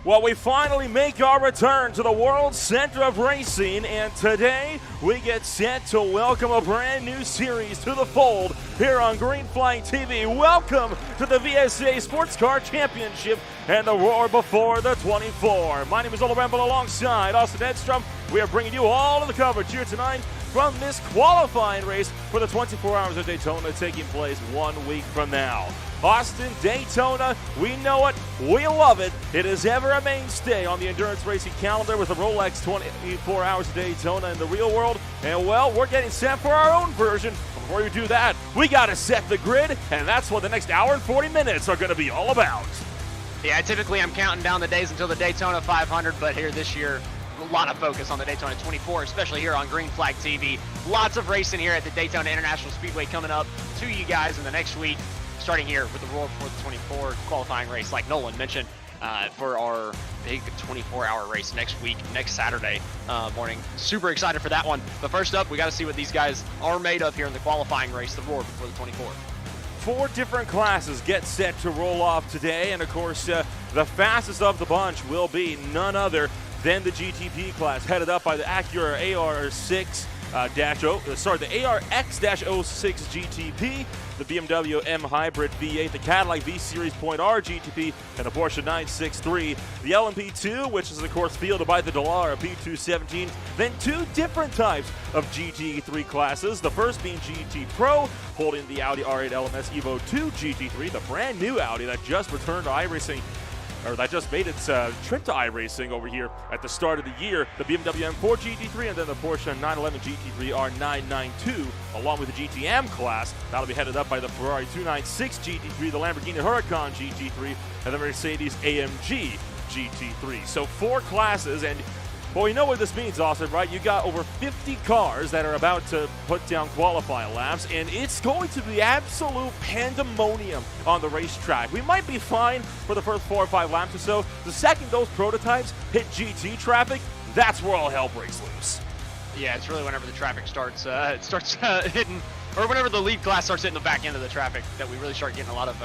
Well, we finally make our return to the world center of racing, and today we get set to welcome a brand new series to the fold here on Green Flag TV. Welcome to the VSCA Sports Car Championship and the Roar Before the 24. My name is Ola Ramble alongside Austin Edstrom. We are bringing you all of the coverage here tonight from this qualifying race for the 24 Hours of Daytona taking place 1 week from now. Austin, Daytona, we know it, we love it. It is ever a mainstay on the endurance racing calendar with the Rolex 24 Hours of Daytona in the real world. And well, we're getting set for our own version. Before we do that, we got to set the grid, and that's what the next hour and 40 minutes are going to be all about. Yeah, typically I'm counting down the days until the Daytona 500, but here this year, a lot of focus on the Daytona 24, especially here on Green Flag TV. Lots of racing here at the Daytona International Speedway coming up to you guys in the next week, starting here with the Roar Before the 24 qualifying race, like Nolan mentioned, for our big 24-hour race next week, next Saturday morning. Super excited for that one. But first up, we got to see what these guys are made of here in the qualifying race, the Roar Before the 24. 4 different classes get set to roll off today, and of course, the fastest of the bunch will be none other than the GTP class, headed up by the Acura AR6 the ARX-06 GTP, the BMW M Hybrid V8, the Cadillac V Series Point R GTP, and the Porsche 963. The LMP2, which is of course fielded by the Dallara P217. Then 2 different types of GT3 classes. The first being GT Pro, holding the Audi R8 LMS Evo 2 GT3, the brand new Audi that just returned to iRacing, or that just made its trip to iRacing over here at the start of the year. The BMW M4 GT3 and then the Porsche 911 GT3 R992, along with the GTM class. That'll be headed up by the Ferrari 296 GT3, the Lamborghini Huracan GT3, and the Mercedes AMG GT3. So 4 classes, and well, you know what this means, Austin, right? You got over 50 cars that are about to put down qualifying laps, and it's going to be absolute pandemonium on the racetrack. We might be fine for the first 4 or 5 laps or so. The second those prototypes hit GT traffic, that's where all hell breaks loose. Yeah, it's really whenever the traffic starts hitting, or whenever the lead class starts hitting the back end of the traffic, that we really start getting a lot of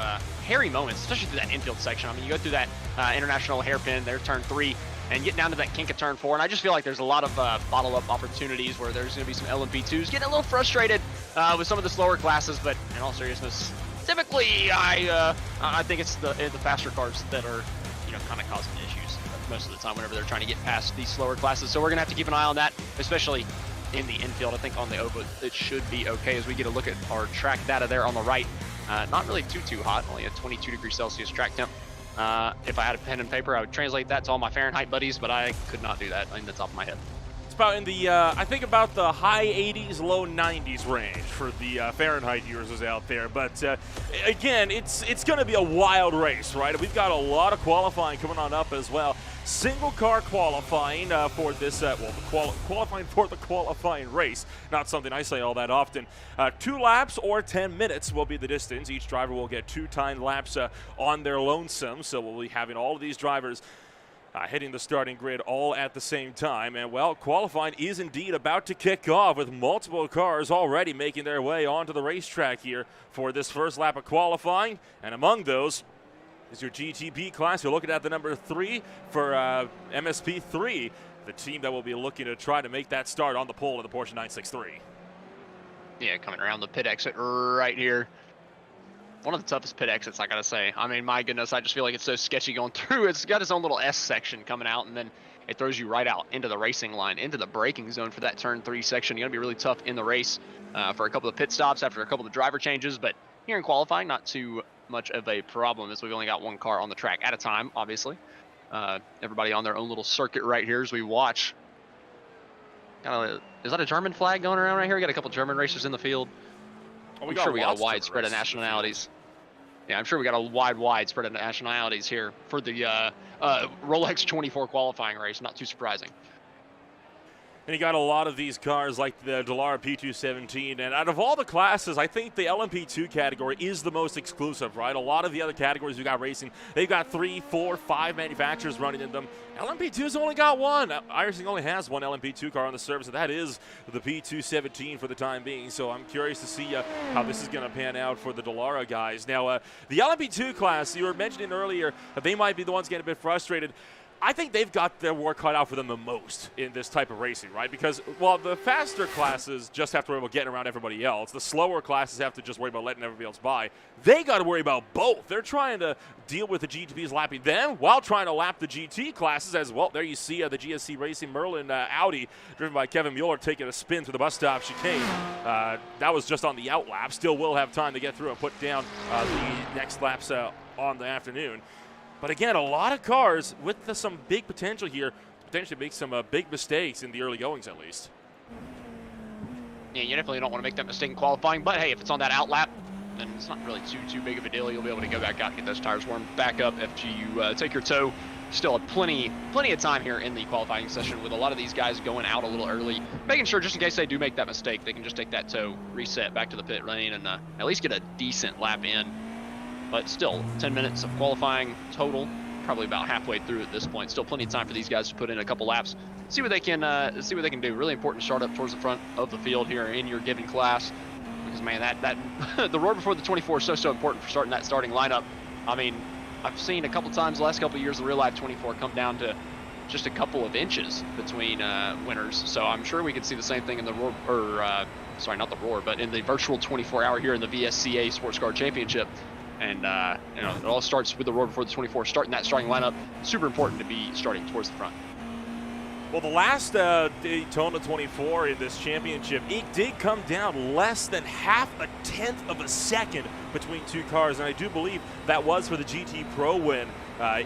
hairy moments, especially through that infield section. I mean, you go through that international hairpin, there's turn 3, and get down to that kink of turn 4, and I just feel like there's a lot of bottle-up opportunities where there's going to be some LMP2s getting a little frustrated with some of the slower classes, but in all seriousness, typically I think it's the faster cars that are, you know, kind of causing issues most of the time whenever they're trying to get past these slower classes. So we're going to have to keep an eye on that, especially in the infield. I think on the oval it should be okay as we get a look at our track data there on the right. Not really too hot, only a 22 degrees Celsius track temp. If I had a pen and paper, I would translate that to all my Fahrenheit buddies, but I could not do that in the top of my head. It's about in the, I think about the high 80s, low 90s range for the Fahrenheit users out there. But again, it's going to be a wild race, right? We've got a lot of qualifying coming on up as well. Single car qualifying for this, qualifying for the qualifying race. Not something I say all that often. 2 laps or 10 minutes will be the distance. Each driver will get 2 timed laps on their lonesome. So we'll be having all of these drivers hitting the starting grid all at the same time. And well, qualifying is indeed about to kick off with multiple cars already making their way onto the racetrack here for this first lap of qualifying. And among those is your GTP class. You're looking at the number 3 for MSP3, the team that will be looking to try to make that start on the pole of the Porsche 963. Yeah, coming around the pit exit right here. One of the toughest pit exits, I gotta say. I mean, my goodness, I just feel like it's so sketchy going through. It's got its own little S section coming out, and then it throws you right out into the racing line, into the braking zone for that turn 3 section. You're gonna be really tough in the race for a couple of pit stops after a couple of driver changes, but here in qualifying, not too much of a problem as we've only got 1 car on the track at a time, obviously. Everybody on their own little circuit right here as we watch. Is that a German flag going around right here? We got a couple German racers in the field. Oh, I'm sure we got a wide spread of nationalities. Yeah, I'm sure we got a wide spread of nationalities here for the Rolex 24 qualifying race. Not too surprising. And you got a lot of these cars like the Dallara P217. And out of all the classes, I think the LMP2 category is the most exclusive, right? A lot of the other categories we got racing, they've got 3, 4, 5 manufacturers running in them. LMP2's only got 1. iRacing only has 1 LMP2 car on the service, and that is the P217 for the time being. So I'm curious to see how this is going to pan out for the Dallara guys. Now, the LMP2 class, you were mentioning earlier, they might be the ones getting a bit frustrated. I think they've got their work cut out for them the most in this type of racing, right? Because while the faster classes just have to worry about getting around everybody else, the slower classes have to just worry about letting everybody else by. They got to worry about both. They're trying to deal with the GTPs lapping them while trying to lap the GT classes as well. There you see the GSC Racing Merlin Audi, driven by Kevin Mueller, taking a spin through the bus stop chicane. That was just on the out lap. Still will have time to get through and put down the next laps on the afternoon. But again, a lot of cars with some big potential here, potentially make some big mistakes in the early goings at least. Yeah, you definitely don't want to make that mistake in qualifying, but hey, if it's on that out lap, then it's not really too big of a deal. You'll be able to go back out and get those tires warmed back up after you take your tow. Still plenty of time here in the qualifying session with a lot of these guys going out a little early, making sure just in case they do make that mistake, they can just take that tow, reset back to the pit lane, and at least get a decent lap in. But still, 10 minutes of qualifying total, probably about halfway through at this point. Still plenty of time for these guys to put in a couple laps, see what they can do. Really important to start up towards the front of the field here in your given class, because man, that the roar before the 24 is so important for starting that starting lineup. I mean, I've seen a couple times the last couple of years the real life 24 come down to just a couple of inches between winners. So I'm sure we could see the same thing in the roar, or sorry, not the roar, but in the virtual 24-hour here in the VSCA Sports Car Championship. And you know, it all starts with the roar before the 24, starting that starting lineup. Super important to be starting towards the front. Well, the last Daytona 24 in this championship, it did come down less than half a tenth of a second between two cars, and I do believe that was for the GT Pro win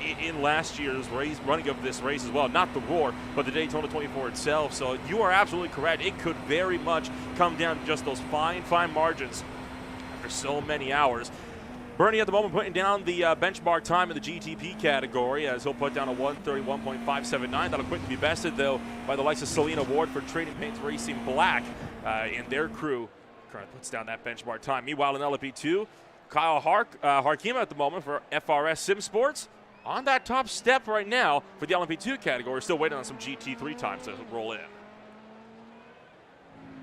in last year's race, running of this race as well. Not the roar, but the Daytona 24 itself. So you are absolutely correct. It could very much come down to just those fine margins after so many hours. Bernie at the moment putting down the benchmark time in the GTP category as he'll put down a 1:31.579. That'll quickly be bested, though, by the likes of Selena Ward for Trading Paints Racing Black and their crew. Currently puts down that benchmark time. Meanwhile, in LMP2, Kyle Harkima at the moment for FRS Sim Sports on that top step right now for the LMP2 category. Still waiting on some GT3 times to roll in.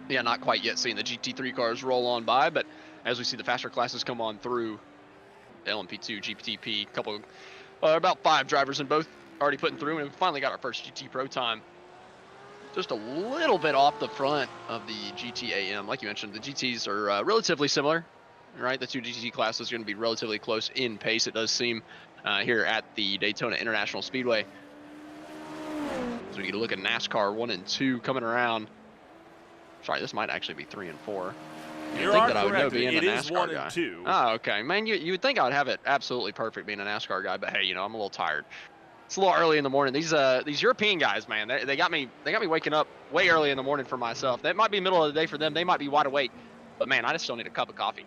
Yeah, not quite yet seeing the GT3 cars roll on by, but as we see the faster classes come on through, LMP2, GTP, about 5 drivers in both already putting through, and we finally got our first GT Pro time. Just a little bit off the front of the GTAM. Like you mentioned, the GTs are relatively similar, right? The two GT classes are going to be relatively close in pace, it does seem, here at the Daytona International Speedway. So we get a look at NASCAR 1 and 2 coming around. Sorry, this might actually be 3 and 4. You think that I would know being a NASCAR guy. 2. Oh, okay. Man, you would think I would have it absolutely perfect being a NASCAR guy, but hey, you know, I'm a little tired. It's a little early in the morning. These European guys, man, they got me waking up way early in the morning for myself. That might be middle of the day for them. They might be wide awake, but man, I just still need a cup of coffee.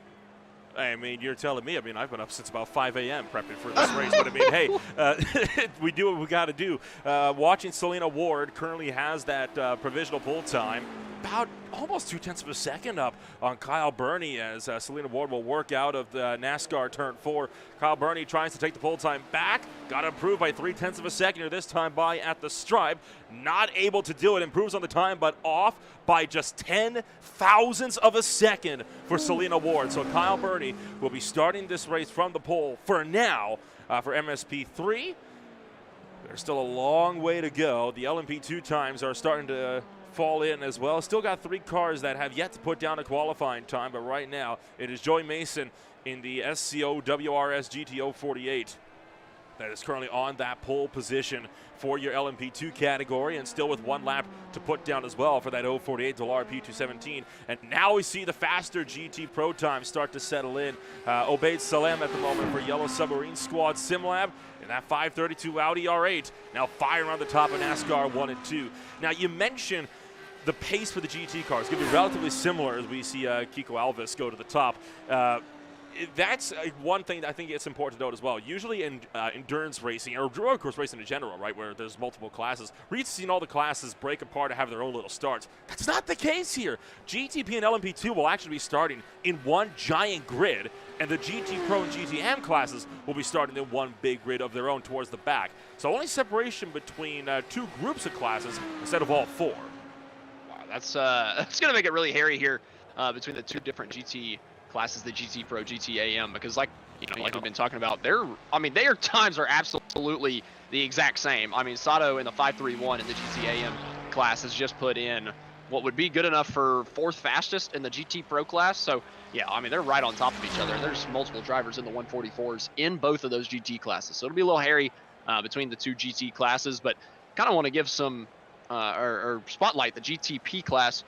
I mean, you're telling me. I mean, I've been up since about 5 a.m. prepping for this race. But I mean, hey, we do what we got to do. Watching Selena Ward currently has that provisional pull time. About almost 0.2 of a second up on Kyle Burney as Selena Ward will work out of the NASCAR turn 4. Kyle Burney tries to take the pole time back. Got improved by 0.3 of a second here this time by at the stripe. Not able to do it. Improves on the time, but off by just 0.010 of a second for Selena Ward. So Kyle Burney will be starting this race from the pole for now for MSP3. There's still a long way to go. The LMP2 times are starting to fall in as well. Still got 3 cars that have yet to put down a qualifying time, but right now it is Joey Mason in the SCO WRS GTO 48 that is currently on that pole position for your LMP2 category, and still with 1 lap to put down as well for that 048 Dallara P217. And now we see the faster GT Pro times start to settle in. Obeid Salem at the moment for Yellow Submarine Squad SimLab in that 532 Audi R8, now firing around the top of NASCAR 1 and 2. Now you mentioned the pace for the GT cars is going to be relatively similar as we see Kiko Alves go to the top. That's one thing that I think it's important to note as well. Usually in endurance racing, or road course racing in general, right, where there's multiple classes, we're used to seeing all the classes break apart and have their own little starts. That's not the case here. GTP and LMP2 will actually be starting in one giant grid, and the GT Pro and GTM classes will be starting in one big grid of their own towards the back. So only separation between 2 groups of classes instead of all 4. Wow, that's going to make it really hairy here between the 2 different GT classes, the GT Pro, GTAM, because like we've been talking about, their times are absolutely the exact same. I mean, Sato in the 531 in the GTAM class has just put in what would be good enough for 4th fastest in the GT Pro class. So, yeah, I mean, they're right on top of each other. There's multiple drivers in the 144s in both of those GT classes. So it'll be a little hairy between the 2 GT classes, but kind of want to give some or spotlight the GTP class.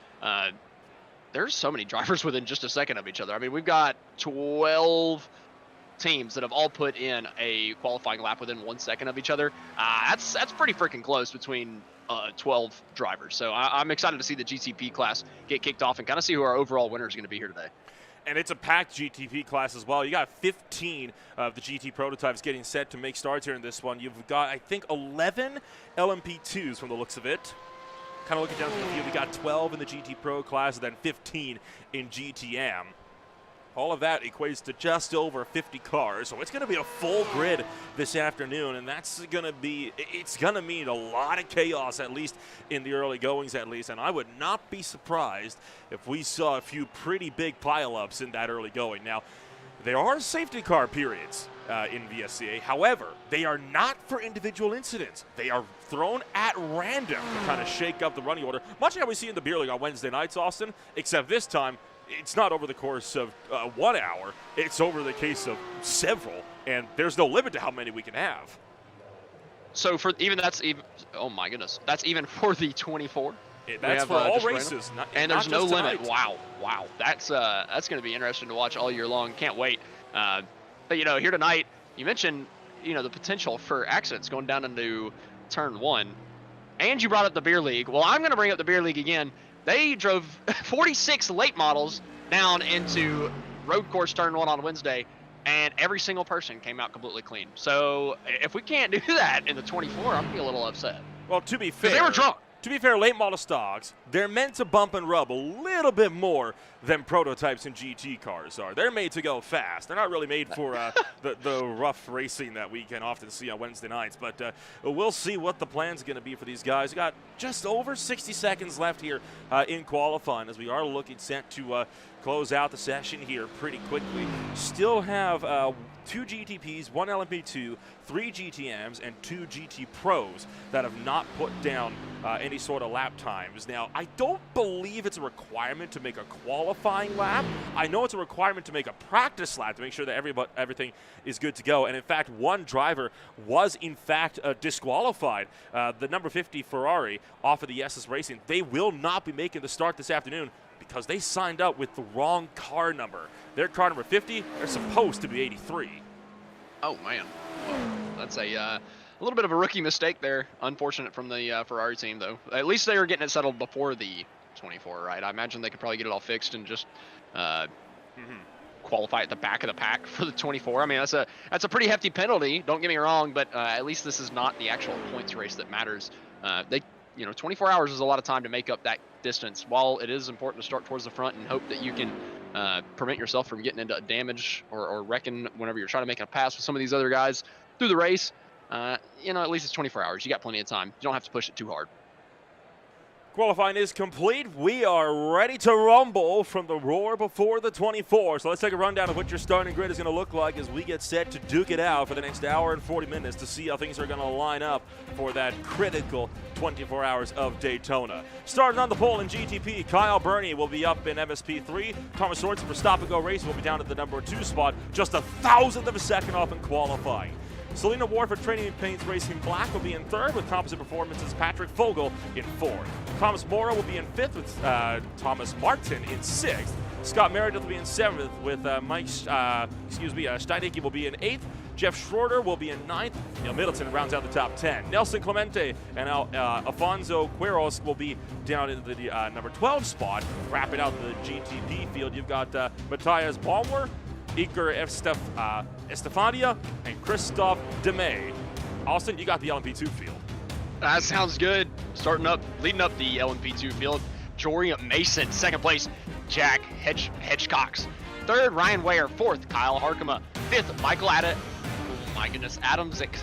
There's so many drivers within just a second of each other. I mean, we've got 12 teams that have all put in a qualifying lap within 1 second of each other. That's pretty freaking close between 12 drivers. So I'm excited to see the GTP class get kicked off and kind of see who our overall winner is going to be here today. And it's a packed GTP class as well. You got 15 of the GT prototypes getting set to make starts here in this one. You've got, I think, 11 LMP2s from the looks of it. Kind of looking down the field, we got 12 in the GT Pro class and then 15 in GTM. All of that equates to just over 50 cars, so it's going to be a full grid this afternoon, and that's going to be, it's going to mean a lot of chaos, at least in the early goings at least, and I would not be surprised if we saw a few pretty big pileups in that early going. Now, there are safety car periods in VSCA. However, they are not for individual incidents. They are thrown at random to kind of shake up the running order, much like we see in the beer league on Wednesday nights, Austin, except this time, it's not over the course of 1 hour. It's over the case of several, and there's no limit to how many we can have. So for even oh my goodness, that's even for the 24. That's for all races, and there's no limit. Wow, that's going to be interesting to watch all year long. Can't wait. But here tonight, you mentioned the potential for accidents going down into turn 1, and you brought up the beer league. Well, I'm going to bring up the beer league again. They drove 46 late models down into road course turn 1 on Wednesday, and every single person came out completely clean. So if we can't do that in the 24, I'm going to be a little upset. Well, to be fair, they were drunk. To be fair, late model stocks, they're meant to bump and rub a little bit more than prototypes and GT cars are. They're made to go fast. They're not really made for the rough racing that we can often see on Wednesday nights. But we'll see what the plan's going to be for these guys. We got just over 60 seconds left here in qualifying as we are looking set to close out the session here pretty quickly. Still have 2 GTPs, 1 LMP2, 3 GTMs, and 2 GT Pros that have not put down any sort of lap times. Now, I don't believe it's a requirement to make a qualifying lap. I know it's a requirement to make a practice lap to make sure that everything is good to go. And in fact, one driver was in fact disqualified. The number 50 Ferrari off of the SS Racing. They will not be making the start this afternoon because they signed up with the wrong car number. Their car number 50, they're supposed to be 83. Oh, man. That's a little bit of a rookie mistake there. Unfortunate from the Ferrari team, though. At least they were getting it settled before the 24, right? I imagine they could probably get it all fixed and just qualify at the back of the pack for the 24. I mean, that's a pretty hefty penalty, don't get me wrong, but at least this is not the actual points race that matters. 24 hours is a lot of time to make up that distance. While it is important to start towards the front and hope that you can prevent yourself from getting into damage or wrecking whenever you're trying to make a pass with some of these other guys through the race, at least it's 24 hours. You got plenty of time. You don't have to push it too hard. Qualifying is complete. We are ready to rumble from the roar before the 24. So let's take a rundown of what your starting grid is going to look like as we get set to duke it out for the next hour and 40 minutes to see how things are going to line up for that critical 24 hours of Daytona. Starting on the pole in GTP, Kyle Burney will be up in MSP3. Thomas Sorensen for Stop and Go Race will be down at the number 2 spot, just 1,000th of a second off in qualifying. Selena Ward for Training Paints Racing Black will be in 3rd with Composite Performance's Patrick Fogel in 4th. Thomas Mora will be in 5th with Thomas Martin in 6th. Scott Meredith will be in 7th with Steinecke will be in 8th. Jeff Schroeder will be in 9th. Neil Middleton rounds out the top 10. Nelson Clemente and Alfonso Quiros will be down in the number 12 spot. Wrapping out the GTP field, you've got Matthias Baumler, Iker Estefania, and Christophe Demey. Austin, you got the LMP2 field. That sounds good. Leading up the LMP2 field, Jory Mason, 2nd place, Jack Hedgecox. 3rd, Ryan Ware. 4th, Kyle Harkema. 5th, Michael Adams. Oh my goodness, Adam Zick.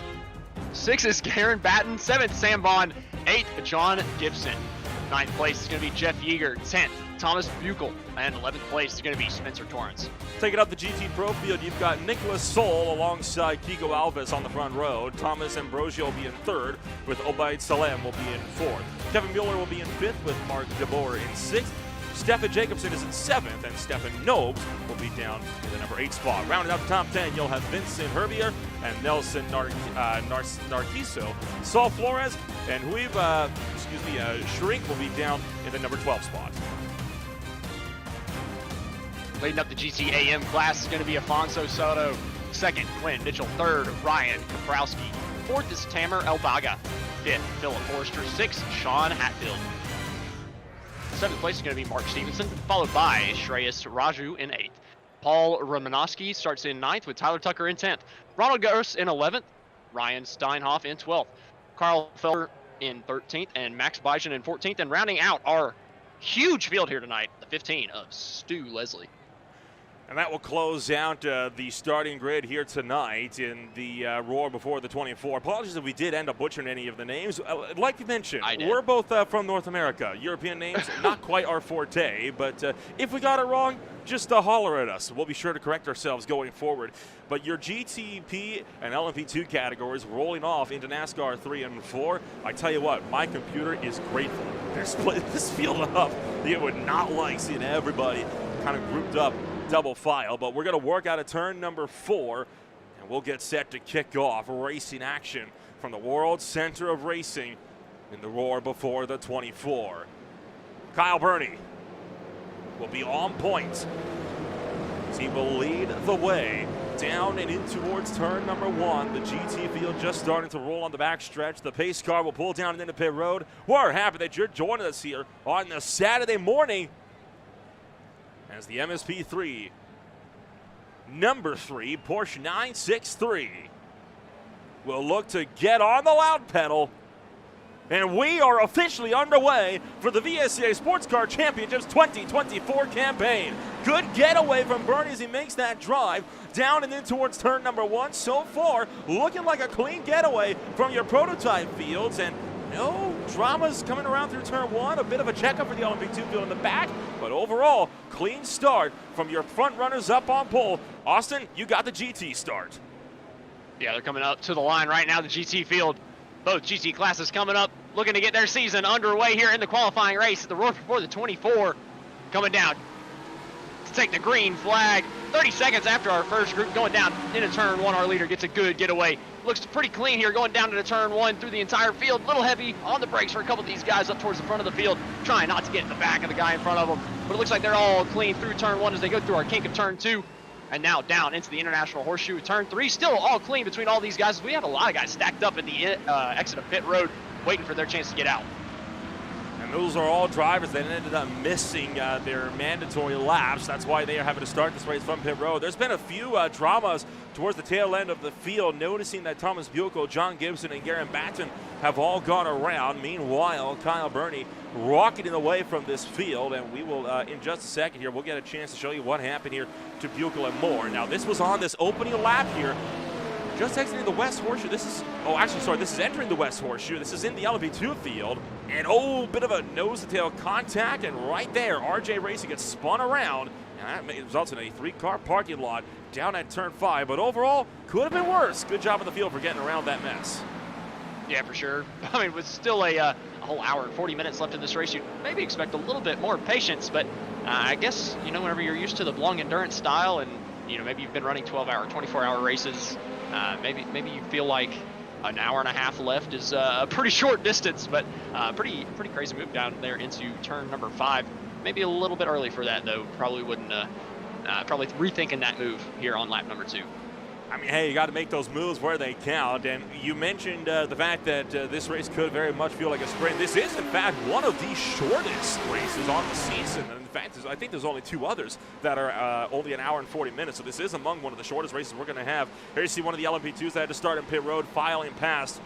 6th is Karen Batten. 7th, Sam Vaughn. 8th, John Gibson. 9th place is going to be Jeff Yeager. 10th, Thomas Buchel. And 11th place is going to be Spencer Torrance. Taking up the GT Pro field, you've got Nicholas Sol alongside Kiko Alves on the front row. Thomas Ambrosio will be in third, with Obaid Salem will be in fourth. Kevin Mueller will be in fifth, with Mark DeBoer in sixth. Stefan Jacobson is in seventh, and Stefan Nobes will be down in the number 8 spot. Rounding out the top 10, you'll have Vincent Herbier and Nelson Narciso. Saul Flores and Shrink will be down in the number 12 spot. Leading up the GTAM class is going to be Afonso Soto. Second, Quinn Mitchell. Third, Ryan Kaprowski. Fourth is Tamer Elbaga. Fifth, Philip Forrester. Sixth, Sean Hatfield. 7th place is going to be Mark Stevenson, followed by Shreyas Raju in 8th. Paul Romanowski starts in 9th with Tyler Tucker in 10th. Ronald Gross in 11th. Ryan Steinhoff in 12th. Carl Felder in 13th and Max Bijan in 14th. And rounding out our huge field here tonight, the 15 of Stu Leslie. And that will close out the starting grid here tonight in the Roar before the 24. Apologies if we did end up butchering any of the names. Like you mentioned, we're both from North America. European names, not quite our forte, but if we got it wrong, just holler at us. We'll be sure to correct ourselves going forward. But your GTP and LMP2 categories rolling off into NASCAR 3 and 4. I tell you what, my computer is grateful. They're splitting this field up. It would not like seeing everybody kind of grouped up double file, but we're going to work out of turn number 4, and we'll get set to kick off racing action from the World Center of Racing in the Roar before the 24. Kyle Burney will be on point. He will lead the way down and in towards turn number 1. The GT field just starting to roll on the backstretch. The pace car will pull down and into pit road. We're happy that you're joining us here on the Saturday morning as the MSP3 number 3 Porsche 963 will look to get on the loud pedal, and we are officially underway for the VSCA Sports Car Championships 2024 campaign. Good getaway from Bernie as he makes that drive down and in towards turn number 1. So far, looking like a clean getaway from your prototype fields, and no dramas coming around through turn 1. A bit of a checkup for the LMP2 field in the back, but overall, clean start from your front runners up on pole. Austin, you got the GT start. Yeah, they're coming up to the line right now, the GT field. Both GT classes coming up, looking to get their season underway here in the qualifying race at the Roar before the 24. Coming down to take the green flag. 30 seconds after our first group going down into turn 1, our leader gets a good getaway. Looks pretty clean here going down to the turn 1 through the entire field. A little heavy on the brakes for a couple of these guys up towards the front of the field, trying not to get in the back of the guy in front of them. But it looks like they're all clean through turn 1 as they go through our kink of turn 2. And now down into the International Horseshoe. Turn 3, still all clean between all these guys. We have a lot of guys stacked up at the exit of pit road, waiting for their chance to get out. And those are all drivers that ended up missing their mandatory laps. That's why they are having to start this race from pit road. There's been a few dramas towards the tail end of the field, noticing that Thomas Buchel, John Gibson, and Garen Batten have all gone around. Meanwhile, Kyle Burney rocketing away from this field, and we will, in just a second here, we'll get a chance to show you what happened here to Buchel and more. Now, this was on this opening lap here. Just exiting the West Horseshoe. This is entering the West Horseshoe. This is in the LMP2 field. And bit of a nose-to-tail contact. And right there, RJ Racing gets spun around. And that results in a 3-car parking lot down at turn 5. But overall, could have been worse. Good job on the field for getting around that mess. Yeah, for sure. I mean, with still a whole hour and 40 minutes left in this race, you'd maybe expect a little bit more patience. But I guess, whenever you're used to the long endurance style and, maybe you've been running 12-hour, 24-hour races, maybe you feel like an hour and a half left is a pretty short distance, but pretty crazy move down there into turn number 5. Maybe a little bit early for that, though. Probably wouldn't. Probably rethinking that move here on lap number 2. I mean, hey, you got to make those moves where they count. And you mentioned the fact that this race could very much feel like a sprint. This is, in fact, one of the shortest races on the season. And in fact, I think there's only 2 others that are only an hour and 40 minutes. So this is among one of the shortest races we're going to have. Here you see one of the LMP2s that had to start in pit road, filing past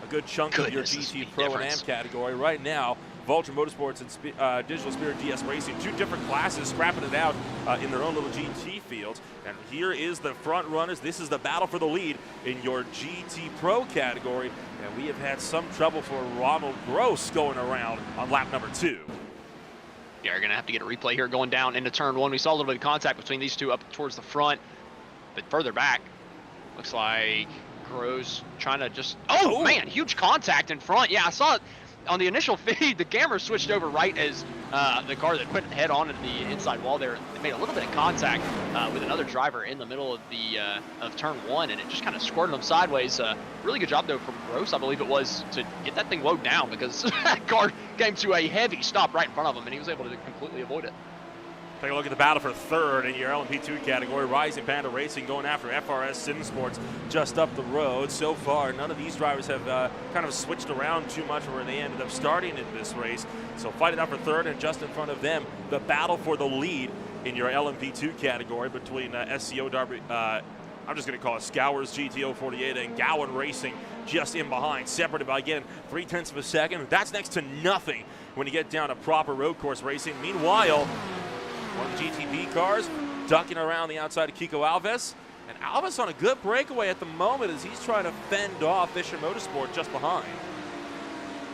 a good chunk of your GT Pro and Am category. Right now, Vulture Motorsports and Digital Spirit DS Racing, 2 different classes, scrapping it out in their own little GT fields. And here is the front runners. This is the battle for the lead in your GT Pro category. And we have had some trouble for Ronald Gross going around on lap number 2. Yeah, you're going to have to get a replay here going down into turn 1. We saw a little bit of contact between these two up towards the front, but further back, looks like Gross trying to just, oh man, huge contact in front. Yeah, I saw it on the initial feed. The camera switched over right as the car that went head on into the inside wall there. It made a little bit of contact with another driver in the middle of the of turn 1, and it just kind of squirted them sideways. Really good job though from Gross, I believe it was, to get that thing low down, because that car came to a heavy stop right in front of him, and he was able to completely avoid it. Take a look at the battle for third in your LMP2 category. Rising Panda Racing going after FRS Sim Sports just up the road. So far, none of these drivers have kind of switched around too much where they ended up starting in this race. So fighting out for third, and just in front of them, the battle for the lead in your LMP2 category between SCO Derby, I'm just going to call it Scours GTO 48 and Gowan Racing just in behind, separated by, again, 0.3 of a second. That's next to nothing when you get down to proper road course racing. Meanwhile, one of the GTP cars ducking around the outside of Kiko Alves. And Alves on a good breakaway at the moment as he's trying to fend off Fisher Motorsport just behind.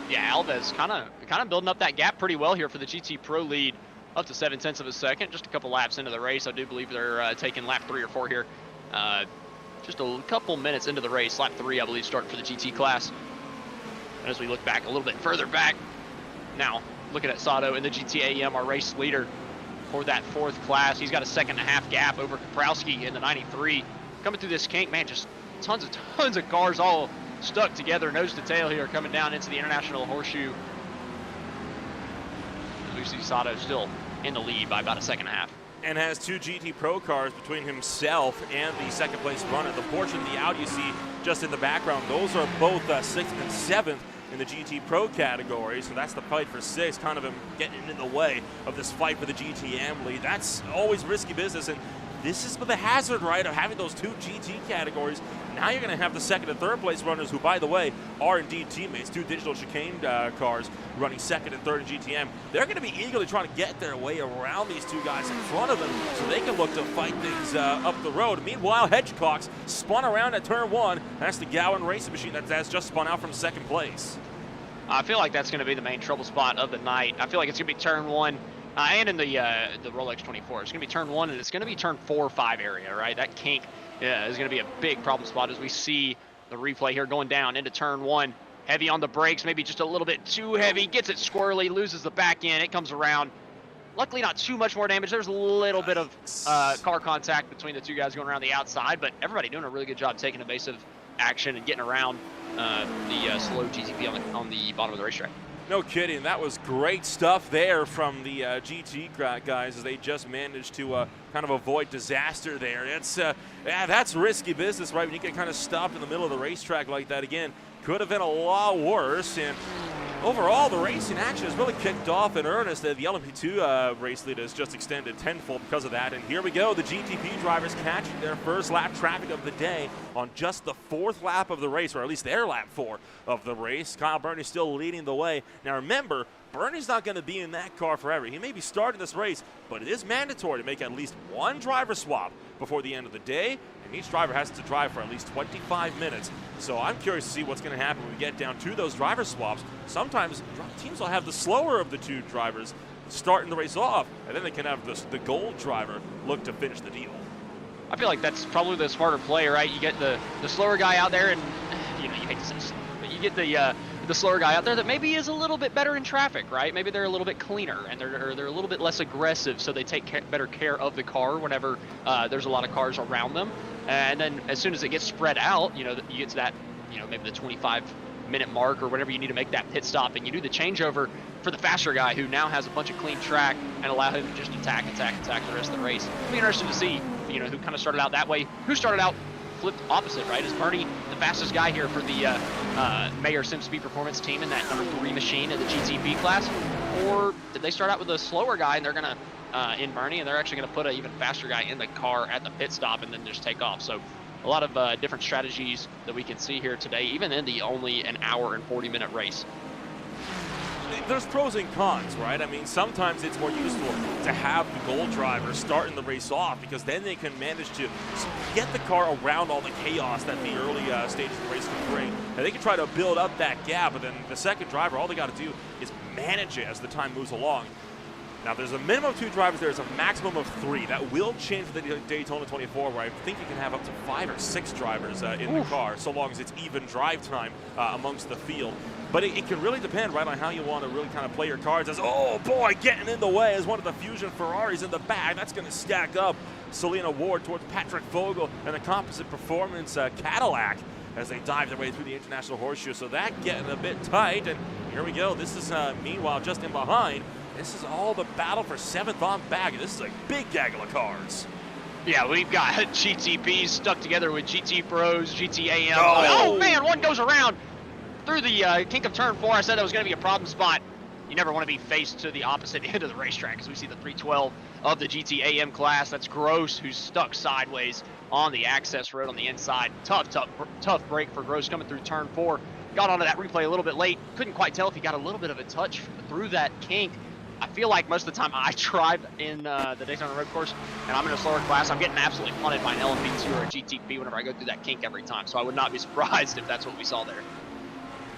Yeah, Alves kind of building up that gap pretty well here for the GT Pro lead, up to 0.7 of a second. Just a couple laps into the race. I do believe they're taking lap 3 or 4 here. Just a couple minutes into the race. Lap 3, I believe, starting for the GT class. And as we look back a little bit further back, now looking at Sato in the GTAM, our race leader for that 4th class. He's got a 2.5 gap over Kaprowski in the 93. Coming through this kink, man, just tons of cars all stuck together, nose to tail here, coming down into the International Horseshoe. As we see Sato still in the lead by about a 2.5. And has 2 GT Pro cars between himself and the second place runner. The Porsche and the Audi you see just in the background, those are both 6th and 7th in the GT Pro category, so that's the fight for 6, kind of him getting in the way of this fight for the GTM lead. That's always risky business, and this is the hazard, right, of having those 2 GT categories. Now you're going to have the 2nd and 3rd place runners, who, by the way, are indeed teammates. 2 digital chicane cars running 2nd and 3rd in GTM. They're going to be eagerly trying to get their way around these 2 guys in front of them so they can look to fight things up the road. Meanwhile, Hedgecock's spun around at turn 1. That's the Gowan Racing Machine that's just spun out from 2nd place. I feel like that's going to be the main trouble spot of the night. I feel like it's going to be turn 1 and in the Rolex 24. It's going to be turn 1, and it's going to be turn 4 or 5 area, right? That kink is going to be a big problem spot as we see the replay here going down into turn 1. Heavy on the brakes, maybe just a little bit too heavy. Gets it squirrely, loses the back end. It comes around. Luckily, not too much more damage. There's a little bit of car contact between the 2 guys going around the outside, but everybody doing a really good job taking evasive action and getting around the slow GTP on the bottom of the racetrack. No kidding. That was great stuff there from the GT guys as they just managed to kind of avoid disaster there. It's yeah, that's risky business, right? When you get kind of stopped in the middle of the racetrack like that again, could have been a lot worse. And overall, the racing action has really kicked off in earnest. The LMP2 race lead has just extended tenfold because of that. And here we go, the GTP drivers catching their first lap traffic of the day on just the 4th lap of the race, or at least their lap 4 of the race. Kyle Burney still leading the way. Now remember, Burney's not going to be in that car forever. He may be starting this race, but it is mandatory to make at least 1 driver swap before the end of the day, and each driver has to drive for at least 25 minutes. So I'm curious to see what's going to happen when we get down to those driver swaps. Sometimes teams will have the slower of the 2 drivers starting the race off, and then they can have the gold driver look to finish the deal. I feel like that's probably the smarter play, right? You get the slower guy out there, and you hate to say this, but you get the slower guy out there that maybe is a little bit better in traffic, right? Maybe they're a little bit cleaner and they're a little bit less aggressive, so they take better care of the car whenever there's a lot of cars around them. And then as soon as it gets spread out, you get to that, maybe the 25-minute mark or whatever you need to make that pit stop, and you do the changeover for the faster guy who now has a bunch of clean track and allow him to just attack the rest of the race. It'll be interesting to see, who kind of started out that way, who started out flipped opposite, right? Is Bernie the fastest guy here for the Mayer Sim Speed Performance team in that number 3 machine in the GTP class? Or did they start out with a slower guy and they're going to, in Bernie, and they're actually going to put an even faster guy in the car at the pit stop and then just take off? So a lot of different strategies that we can see here today, even in the only an hour and 40-minute race. There's pros and cons, right? I mean, sometimes it's more useful to have the gold driver starting the race off because then they can manage to get the car around all the chaos that the early stages of the race can bring. And they can try to build up that gap, but then the second driver, all they got to do is manage it as the time moves along. Now, there's a minimum of 2 drivers. There's a maximum of 3. That will change for the Daytona 24, where I think you can have up to 5 or 6 drivers in the car, so long as it's even drive time amongst the field. But it can really depend, right, on how you want to really kind of play your cards. As, oh, boy, getting in the way is one of the Fusion Ferraris in the back. That's going to stack up Selena Ward towards Patrick Vogel and the Composite Performance Cadillac as they dive their way through the International Horseshoe. So that getting a bit tight, and here we go. This is, meanwhile, just in behind. This is all the battle for 7th on back. This is a big gaggle of cars. Yeah, we've got GTPs stuck together with GT Pros, GTAM. Oh, man, one goes around through the kink of turn 4. I said that was going to be a problem spot. You never want to be faced to the opposite end of the racetrack, as we see the 312 of the GTAM class. That's Gross, who's stuck sideways on the access road on the inside. Tough break for Gross coming through turn 4. Got onto that replay a little bit late. Couldn't quite tell if he got a little bit of a touch through that kink. I feel like most of the time I drive in the Daytona road course, and I'm in a slower class, I'm getting absolutely punted by an LMP2 or a GTP whenever I go through that kink every time. So I would not be surprised if that's what we saw there.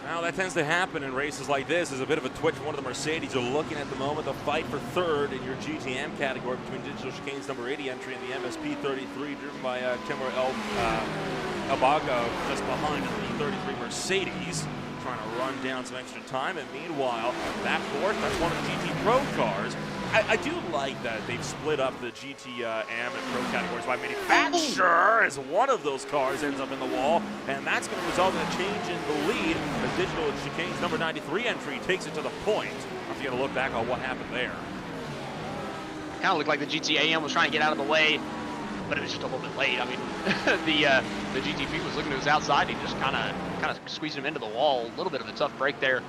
Well, that tends to happen in races like this. There's a bit of a twitch for one of the Mercedes. You're looking at the moment the fight for 3rd in your GTM category between Digital Chicane's number 80 entry and the MSP 33, driven by Kimber Elbago, just behind the 33 Mercedes, trying to run down some extra time. And meanwhile, that 4th, that's one of the GT Pro cars. I do like that they've split up the GT AM and Pro categories by manufacturer, as one of those cars ends up in the wall, and that's going to result in a change in the lead. The Digital Chicane's number 93 entry takes it to the point. I'm going to look back on what happened there. Kind of looked like the GTAM was trying to get out of the way, but it was just a little bit late. I mean, the GTP was looking to his outside. He just kind of squeezed him into the wall. A little bit of a tough break there.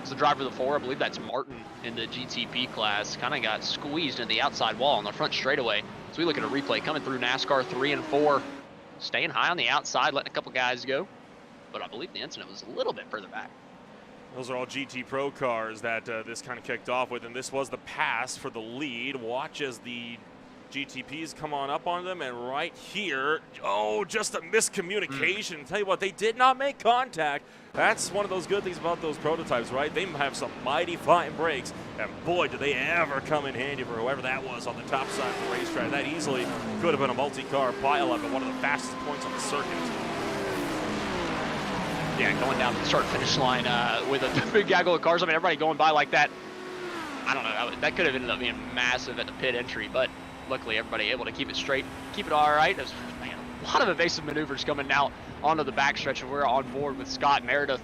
It's the driver of the 4, I believe that's Martin in the GTP class, kind of got squeezed in the outside wall on the front straightaway. So we look at a replay coming through NASCAR 3 and 4, staying high on the outside, letting a couple guys go. But I believe the incident was a little bit further back. Those are all GT Pro cars that this kind of kicked off with, and this was the pass for the lead. Watch as the GTPs come on up on them, and right here, oh, just a miscommunication. Tell you what, they did not make contact. That's one of those good things about those prototypes, right? They have some mighty fine brakes, and boy, do they ever come in handy for whoever that was on the top side of the racetrack. That easily could have been a multi-car pileup at one of the fastest points on the circuit. Yeah, going down the start-finish line with a big gaggle of cars. I mean, everybody going by like that. I don't know. That could have ended up being massive at the pit entry, but luckily everybody able to keep it straight, keep it all right. There's, man, a lot of evasive maneuvers coming now onto the backstretch, and we're on board with Scott Meredith,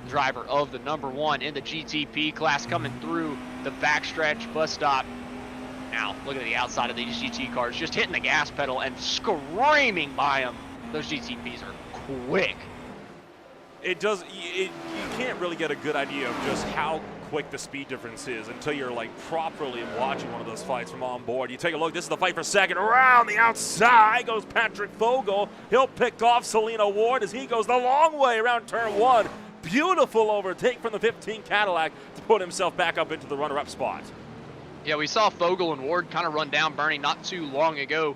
driver of the number 1 in the GTP class, coming through the backstretch bus stop. Now, looking at the outside of these GT cars, just hitting the gas pedal and screaming by them. Those GTPs are quick. You can't really get a good idea of just how quick the speed difference is until you're like properly watching one of those fights from on board. You take a look, this is the fight for 2nd. Around the outside goes Patrick Vogel. He'll pick off Selena Ward as he goes the long way around turn 1. Beautiful overtake from the 15 Cadillac to put himself back up into the runner-up spot. Yeah, we saw Vogel and Ward kind of run down Bernie not too long ago,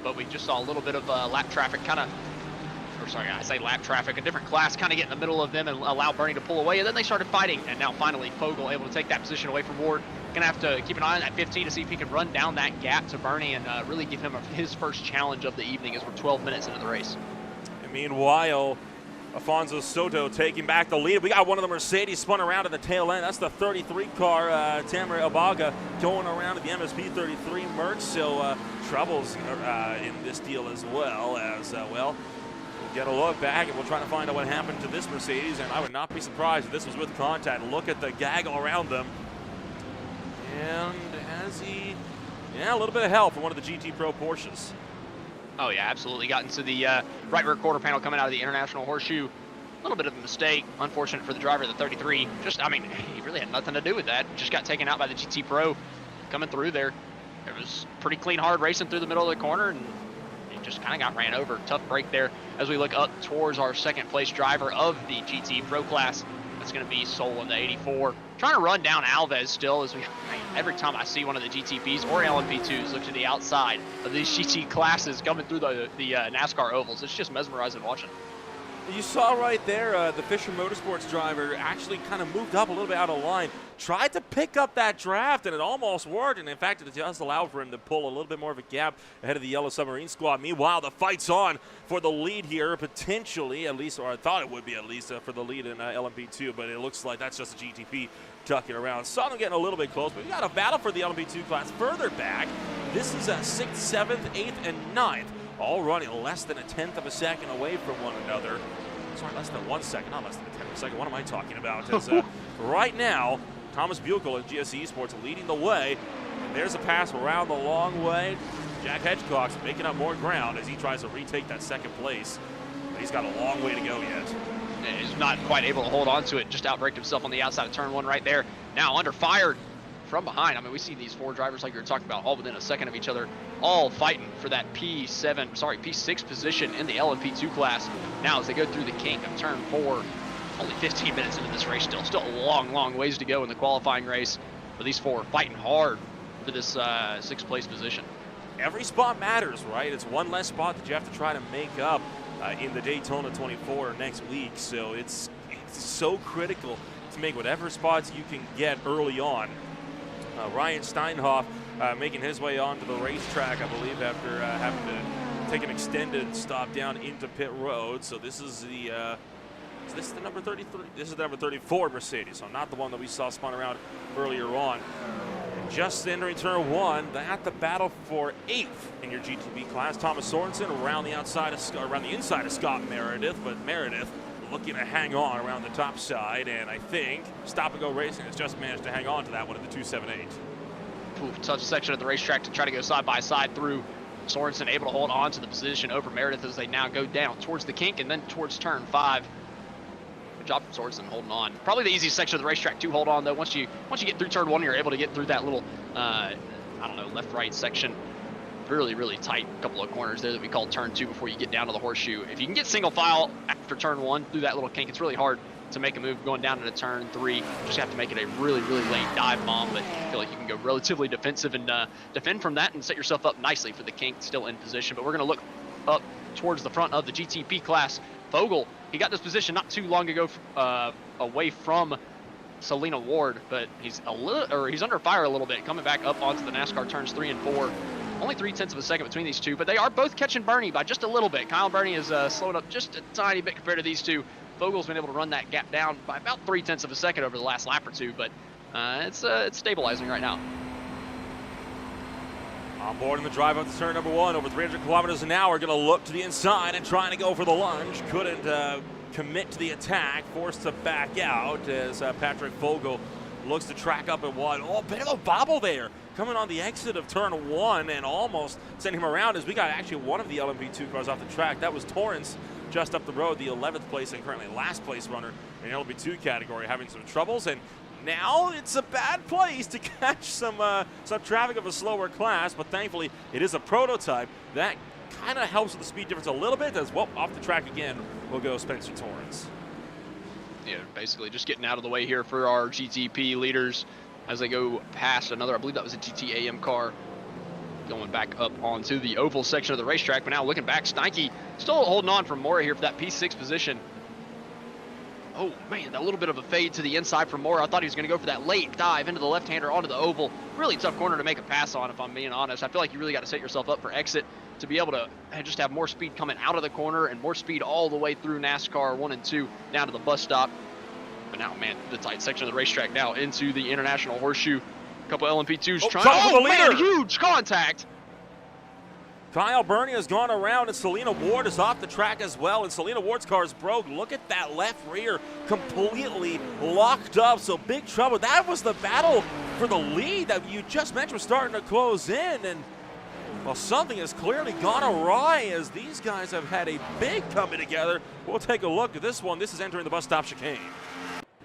but we just saw a little bit of lap traffic lap traffic, a different class kind of get in the middle of them and allow Bernie to pull away, and then they started fighting, and now finally Vogel able to take that position away from Ward. Gonna have to keep an eye on that 15 to see if he can run down that gap to Bernie and really give him his first challenge of the evening as we're 12 minutes into the race. And meanwhile, Afonso Soto taking back the lead. We got one of the Mercedes spun around at the tail end. That's the 33 car, Tamara Abaga, going around to the MSP 33 Mercs. So troubles in this deal as well as, well, get a look back, and we'll try to find out what happened to this Mercedes, and I would not be surprised if this was with contact. Look at the gaggle around them. And has he, yeah, a little bit of help from one of the GT Pro Porsches. Oh yeah, absolutely. Got into the right rear quarter panel coming out of the International Horseshoe. A little bit of a mistake. Unfortunate for the driver of the 33. Just, I mean, he really had nothing to do with that. Just got taken out by the GT Pro coming through there. It was pretty clean, hard racing through the middle of the corner, and just kind of got ran over. Tough break there as we look up towards our 2nd place driver of the GT Pro class. That's going to be Sol in the 84. Trying to run down Alves still as every time I see one of the GTPs or LMP2s look to the outside of these GT classes coming through the NASCAR ovals. It's just mesmerizing watching. You saw right there, the Fisher Motorsports driver actually kind of moved up a little bit out of line, tried to pick up that draft, and it almost worked. And in fact, it just allowed for him to pull a little bit more of a gap ahead of the Yellow Submarine squad. Meanwhile, the fight's on for the lead here, potentially, at least, or I thought it would be at least for the lead in LMP2, but it looks like that's just a GTP ducking around. Saw them getting a little bit close, but we got a battle for the LMP2 class further back. This is 6th, 7th, 8th, and 9th. All running less than a tenth of a second away from one another. Sorry, less than 1 second, not less than a tenth of a second. What am I talking about? As, right now, Thomas Buechel and GSE Esports leading the way. And there's a pass around the long way. Jack Hedgecock's making up more ground as he tries to retake that second place. But he's got a long way to go yet. And he's not quite able to hold on to it. Just outbraked himself on the outside of turn 1 right there. Now under fire from behind. I mean, we see these 4 drivers like you were talking about, all within a second of each other, all fighting for that P6 position in the LMP2 class. Now as they go through the kink of turn 4, only 15 minutes into this race still a long ways to go in the qualifying race. But these 4 fighting hard for this 6th place position. Every spot matters, right? It's one less spot that you have to try to make up in the Daytona 24 next week. So it's so critical to make whatever spots you can get early on. Ryan Steinhoff making his way onto the racetrack, I believe, after having to take an extended stop down into pit road. So this is the this is the number 33. This is the number 34 Mercedes, so not the one that we saw spun around earlier on. And just entering turn 1, at the battle for 8th in your GTB class. Thomas Sorensen around the inside of Scott Meredith, but Meredith looking to hang on around the top side, and I think Stop and Go Racing has just managed to hang on to that one at the 278. Ooh, tough section of the racetrack to try to go side by side through. Sorensen able to hold on to the position over Meredith as they now go down towards the kink and then towards turn 5. Good job from Sorensen holding on. Probably the easiest section of the racetrack to hold on, though. Once you get through turn 1, you're able to get through that little I don't know, left-right section. Really tight couple of corners there that we call turn 2 before you get down to the horseshoe. If you can get single file after turn 1 through that little kink, it's really hard to make a move going down into turn 3. You just have to make it a really late dive bomb, but I feel like you can go relatively defensive and defend from that and set yourself up nicely for the kink, still in position. But we're going to look up towards the front of the GTP class. Vogel, he got this position not too long ago away from Selena Ward, but he's under fire a little bit, coming back up onto the NASCAR turns 3 and 4. Only 0.3 of a second between these two, but they are both catching Bernie by just a little bit. Kyle Bernie is slowed up just a tiny bit compared to these two. Vogel's been able to run that gap down by about 0.3 of a second over the last lap or two, but it's stabilizing right now. On board in the drive up to turn number 1, over 300 kilometers an hour, going to look to the inside and trying to go for the lunge. Couldn't commit to the attack, forced to back out as Patrick Vogel looks to track up and one. Oh, bit of a bobble there. Coming on the exit of turn 1 and almost sending him around as we got actually one of the LMP2 cars off the track. That was Torrance just up the road, the 11th place and currently last place runner in the LMP2 category, having some troubles. And now it's a bad place to catch some traffic of a slower class, but thankfully it is a prototype. That kind of helps with the speed difference a little bit as well. Off the track again will go Spencer Torrance. Yeah, basically just getting out of the way here for our GTP leaders as they go past another, I believe that was a GTAM car, going back up onto the oval section of the racetrack. But now looking back, Steinke still holding on from Mora here for that P6 position. Oh man, a little bit of a fade to the inside from Mora. I thought he was going to go for that late dive into the left-hander onto the oval. Really tough corner to make a pass on, if I'm being honest. I feel like you really got to set yourself up for exit to be able to just have more speed coming out of the corner and more speed all the way through NASCAR 1 and 2 down to the bus stop. But now, man, the tight section of the racetrack now into the International Horseshoe. A couple LMP2s trying. Oh, man, huge contact. Kyle Bernie has gone around, and Selena Ward is off the track as well, and Selena Ward's car is broke. Look at that left rear completely locked up, so big trouble. That was the battle for the lead that you just mentioned was starting to close in, and well, something has clearly gone awry as these guys have had a big coming together. We'll take a look at this one. This is entering the bus stop chicane.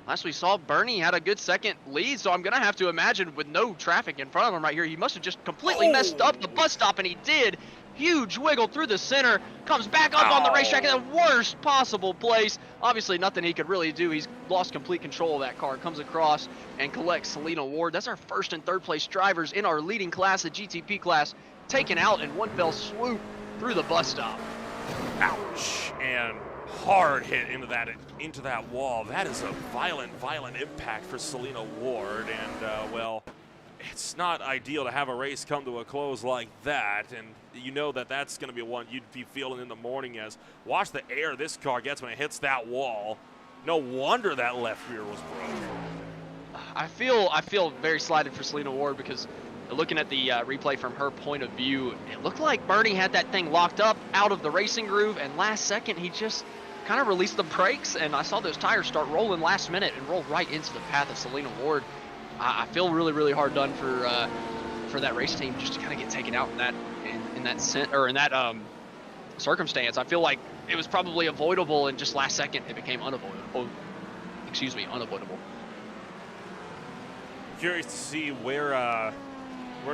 Last we saw, Bernie had a good second lead, so I'm going to have to imagine with no traffic in front of him right here, he must have just completely messed up the bus stop, and he did. Huge wiggle through the center, comes back up on the racetrack in the worst possible place. Obviously, nothing he could really do. He's lost complete control of that car, comes across and collects Selena Ward. That's our first and third place drivers in our leading class, the GTP class, taken out in one fell swoop through the bus stop. Ouch. And hard hit into that wall. That is a violent impact for Selena Ward, and well, it's not ideal to have a race come to a close like that, and you know that that's going to be one you'd be feeling in the morning. As watch the air this car gets when it hits that wall. No wonder that left rear was broke. I feel very slighted for Selena Ward, because looking at the replay from her point of view, it looked like Bernie had that thing locked up out of the racing groove, and last second he just kind of released the brakes, and I saw those tires start rolling last minute and roll right into the path of Selena Ward. I feel really hard done for that race team just to kind of get taken out in that circumstance. I feel like it was probably avoidable, and just last second it became unavoidable. Unavoidable. Curious to see where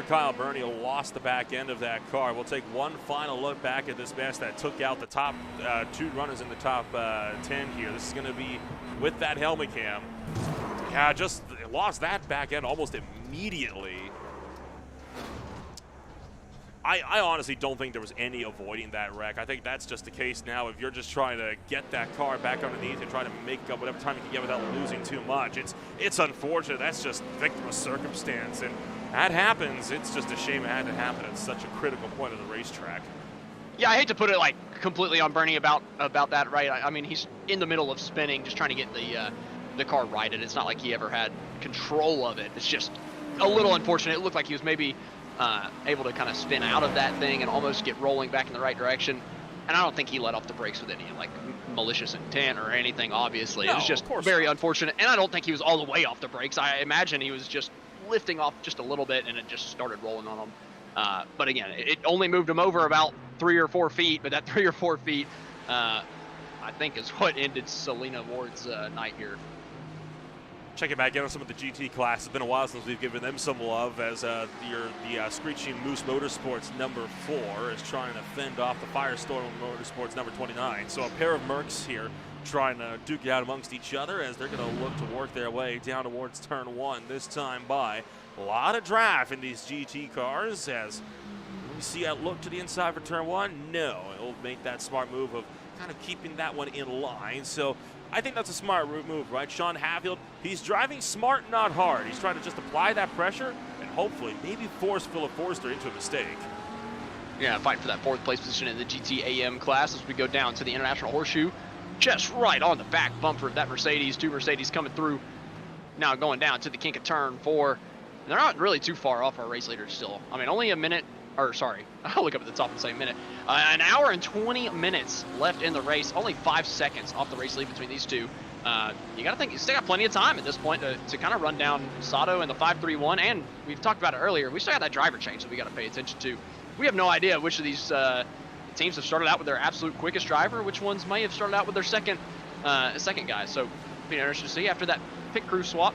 Kyle Bernie lost the back end of that car. We'll take one final look back at this mess that took out the top 2 runners in the top 10 here. This is going to be with that helmet cam. Yeah, just lost that back end almost immediately. I honestly don't think there was any avoiding that wreck. I think that's just the case now. If you're just trying to get that car back underneath and try to make up whatever time you can get without losing too much, it's unfortunate. That's just victim of circumstance, and that happens. It's just a shame it had to happen at such a critical point of the racetrack. Yeah, I hate to put it like completely on Bernie about that, right? I mean, he's in the middle of spinning, just trying to get the car righted. It's not like he ever had control of it. It's just a little unfortunate. It looked like he was maybe able to kind of spin out of that thing and almost get rolling back in the right direction. And I don't think he let off the brakes with any like malicious intent or anything, obviously. No, it was just very unfortunate. And I don't think he was all the way off the brakes. I imagine he was just lifting off just a little bit, and it just started rolling on him. But again, it only moved him over about 3 or 4 feet, but that 3 or 4 feet, I think, is what ended Selena Ward's night here. Checking back in on some of the GT class. It's been a while since we've given them some love, as the Screeching Moose Motorsports number 4 is trying to fend off the Firestorm Motorsports number 29. So a pair of Mercs here trying to duke it out amongst each other, as they're going to look to work their way down towards turn 1, this time by a lot of draft in these GT cars. As we see a look to the inside for turn 1, no, it'll make that smart move of kind of keeping that one in line. So I think that's a smart move, right? Sean Hatfield, he's driving smart, not hard. He's trying to just apply that pressure and hopefully maybe force Philip Forster into a mistake. Yeah, fight for that 4th place position in the GT-AM class as we go down to the International Horseshoe. Just right on the back bumper of that Mercedes. 2 Mercedes coming through. Now going down to the kink of turn 4. And they're not really too far off our race leaders still. I mean, only a minute, or sorry, I'll look up at the top and say minute. An hour and 20 minutes left in the race. Only 5 seconds off the race lead between these two. You got to think, you still got plenty of time at this point to kind of run down Sato and the 531. And we've talked about it earlier. We still got that driver change that we got to pay attention to. We have no idea which of these teams have started out with their absolute quickest driver, which ones may have started out with their second guy. So it'll be interesting to see after that driver swap,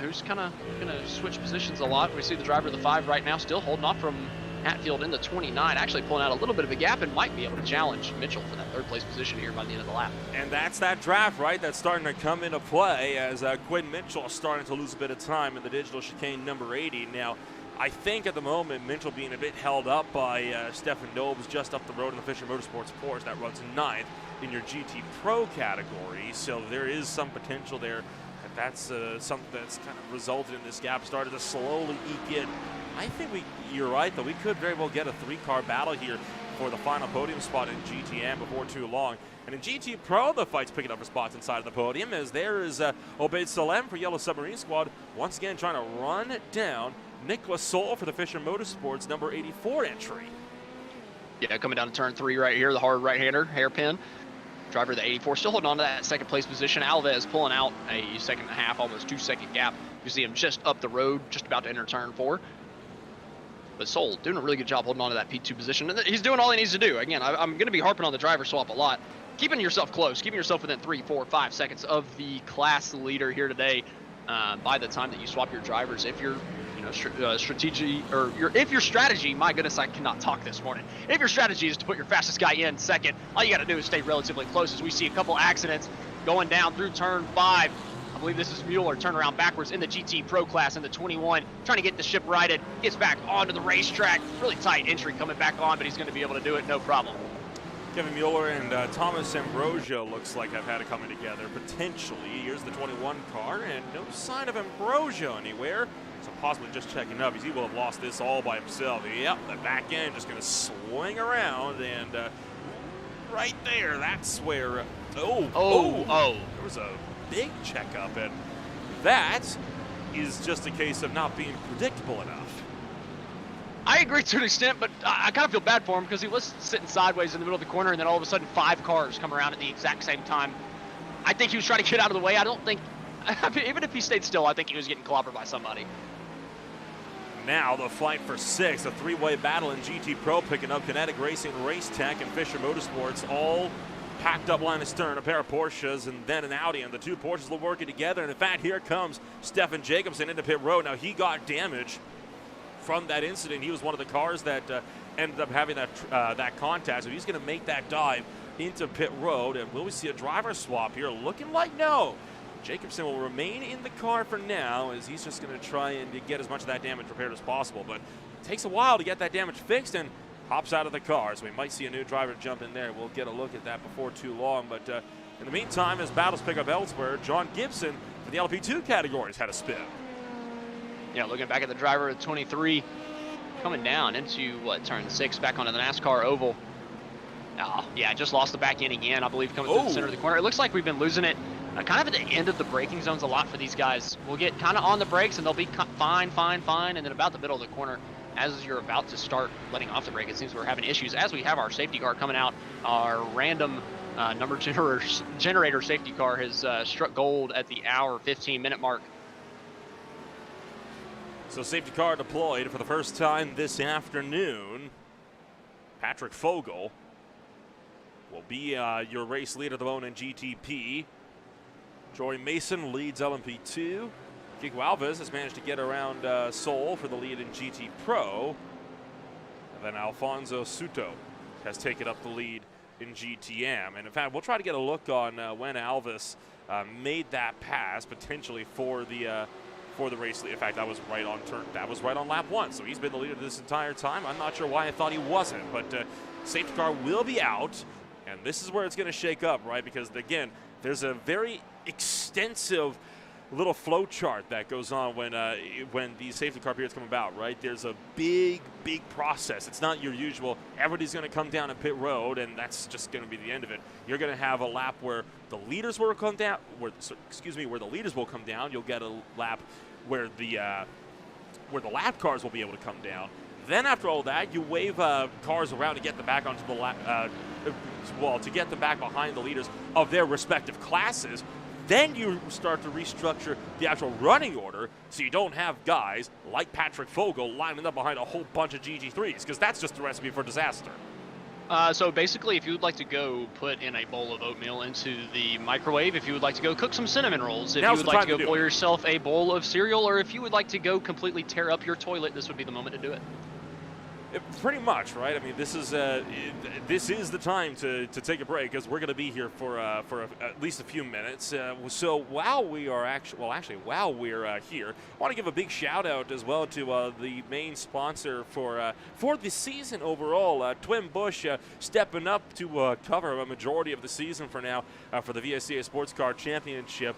who's kind of going to switch positions a lot. We see the driver of the 5 right now still holding off from Hatfield in the 29, actually pulling out a little bit of a gap and might be able to challenge Mitchell for that 3rd place position here by the end of the lap. And that's that draft, right? That's starting to come into play as Quinn Mitchell is starting to lose a bit of time in the digital chicane number 80. Now, I think at the moment, Mitchell being a bit held up by Stefan Dobes just up the road in the Fisher Motorsports Porsche that runs 9th in your GT Pro category. So there is some potential there. That's something that's kind of resulted in this gap, started to slowly eke in. I think you're right, though. We could very well get a 3-car battle here for the final podium spot in GTM before too long. And in GT Pro, the fight's picking up for spots inside of the podium, as there is Obeid Salem for Yellow Submarine Squad, once again trying to run down Nicholas Soul for the Fisher Motorsports number 84 entry. Yeah, coming down to turn 3 right here, the hard right-hander, hairpin. Driver of the 84 still holding on to that 2nd place position. Alves pulling out a 1.5, almost 2-second gap. You see him just up the road, just about to enter turn 4. But Soul doing a really good job holding on to that P2 position. He's doing all he needs to do. Again, I'm going to be harping on the driver swap a lot. Keeping yourself close, keeping yourself within 3, 4, 5 seconds of the class leader here today by the time that you swap your drivers. If you're if your strategy, my goodness, I cannot talk this morning. If your strategy is to put your fastest guy in 2nd, all you got to do is stay relatively close, as we see a couple accidents going down through turn 5. I believe this is Mueller, turn around backwards in the GT Pro class in the 21, trying to get the ship righted, gets back onto the racetrack. Really tight entry coming back on, but he's going to be able to do it, no problem. Kevin Mueller and Thomas Ambrosio looks like have had it coming together, potentially. Here's the 21 car, and no sign of Ambrosio anywhere. So possibly just checking up. He will have lost this all by himself. Yep, the back end just going to swing around, and right there, that's where, there was a big checkup, and that is just a case of not being predictable enough. I agree to an extent, but I kind of feel bad for him because he was sitting sideways in the middle of the corner, and then all of a sudden 5 cars come around at the exact same time. I think he was trying to get out of the way. I don't think, even if he stayed still, I think he was getting clobbered by somebody. Now the fight for 6, a 3-way battle in GT Pro, picking up Kinetic Racing, Race Tech, and Fisher Motorsports, all packed up line of stern, a pair of Porsches and then an Audi, and the 2 Porsches will working together. And in fact, here comes Stefan Jacobsen into pit road. Now he got damage from that incident. He was one of the cars that ended up having that contact, so he's going to make that dive into pit road. And will we see a driver swap here? Looking like no. Jacobsen will remain in the car for now, as he's just going to try and get as much of that damage repaired as possible. But it takes a while to get that damage fixed, and hops out of the car, so we might see a new driver jump in there. We'll get a look at that before too long. But in the meantime, as battles pick up elsewhere, John Gibson for the LP2 categories had a spin. Yeah, looking back at the driver at 23, coming down into, turn 6, back onto the NASCAR oval. Oh, yeah, just lost the back end again, I believe, coming through the center of the corner. It looks like we've been losing it kind of at the end of the braking zones a lot for these guys. We'll get kind of on the brakes, and they'll be fine, and then about the middle of the corner, as you're about to start letting off the brake, it seems we're having issues. As we have our safety car coming out, our random number generator safety car has struck gold at the hour 15-minute mark. So safety car deployed for the first time this afternoon. Patrick Fogel will be your race leader at the moment in GTP. Jory Mason leads LMP2. Kiko Alves has managed to get around Seoul for the lead in GT Pro. And then Alfonso Suto has taken up the lead in GTM. And in fact, we'll try to get a look on when Alves made that pass potentially for the race lead. In fact, that was right on turn. That was right on lap 1. So he's been the leader this entire time. I'm not sure why I thought he wasn't, but safety car will be out, and this is where it's going to shake up, right? Because again, there's a very extensive little flow chart that goes on when these safety car periods come about, right? There's a big process. It's not your usual, everybody's going to come down at pit road, and that's just going to be the end of it. You're going to have a lap where the leaders will come down, where the leaders will come down. You'll get a lap where the lap cars will be able to come down. Then after all that, you wave cars around to get them back onto the lap, to get them back behind the leaders of their respective classes. Then you start to restructure the actual running order so you don't have guys like Patrick Fogel lining up behind a whole bunch of GT3s, because that's just a recipe for disaster. So basically, if you would like to go put in a bowl of oatmeal into the microwave, if you would like to go cook some cinnamon rolls, if you would like to go pour yourself a bowl of cereal, or if you would like to go completely tear up your toilet, this would be the moment to do it. Pretty much, right? I mean, this is the time to take a break, because we're going to be here for at least a few minutes. So while we are while we're here, I want to give a big shout out as well to the main sponsor for the season overall, Twin Bush, stepping up to cover a majority of the season for now for the VSCA Sports Car Championship.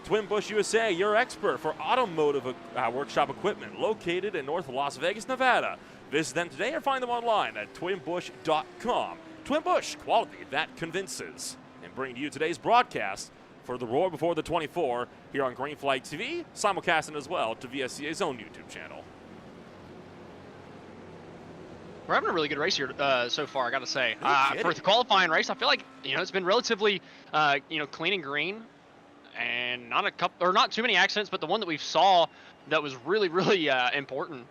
Twin Bush USA, your expert for automotive workshop equipment, located in north of Las Vegas, Nevada. Visit them today or find them online at twinbush.com. Twin Bush, quality that convinces. And bringing to you today's broadcast for the Roar Before the 24 here on Green Flag TV, simulcasting as well to VSCA's own YouTube channel. We're having a really good race here so far, I got to say. For the qualifying race, I feel like it's been relatively clean and green, and not too many accidents. But the one that we saw that was really important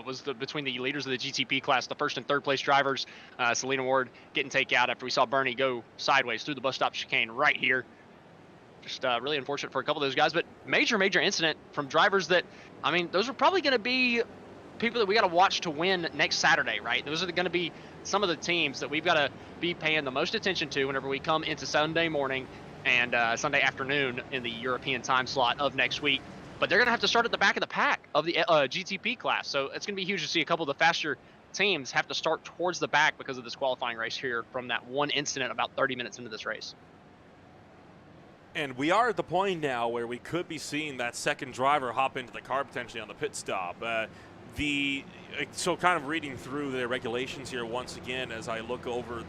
was between the leaders of the GTP class, the first and third place drivers. Selena Ward getting takeout after we saw Bernie go sideways through the bus stop chicane right here. Just really unfortunate for a couple of those guys, but major incident from drivers that, I mean, those are probably going to be people that we got to watch to win next Saturday, right? Those are going to be some of the teams that we've got to be paying the most attention to whenever we come into Sunday morning and Sunday afternoon in the European time slot of next week. But they're going to have to start at the back of the pack of the GTP class. So it's going to be huge to see a couple of the faster teams have to start towards the back because of this qualifying race here from that one incident about 30 minutes into this race. And we are at the point now where we could be seeing that second driver hop into the car potentially on the pit stop. So kind of reading through the regulations here once again as I look over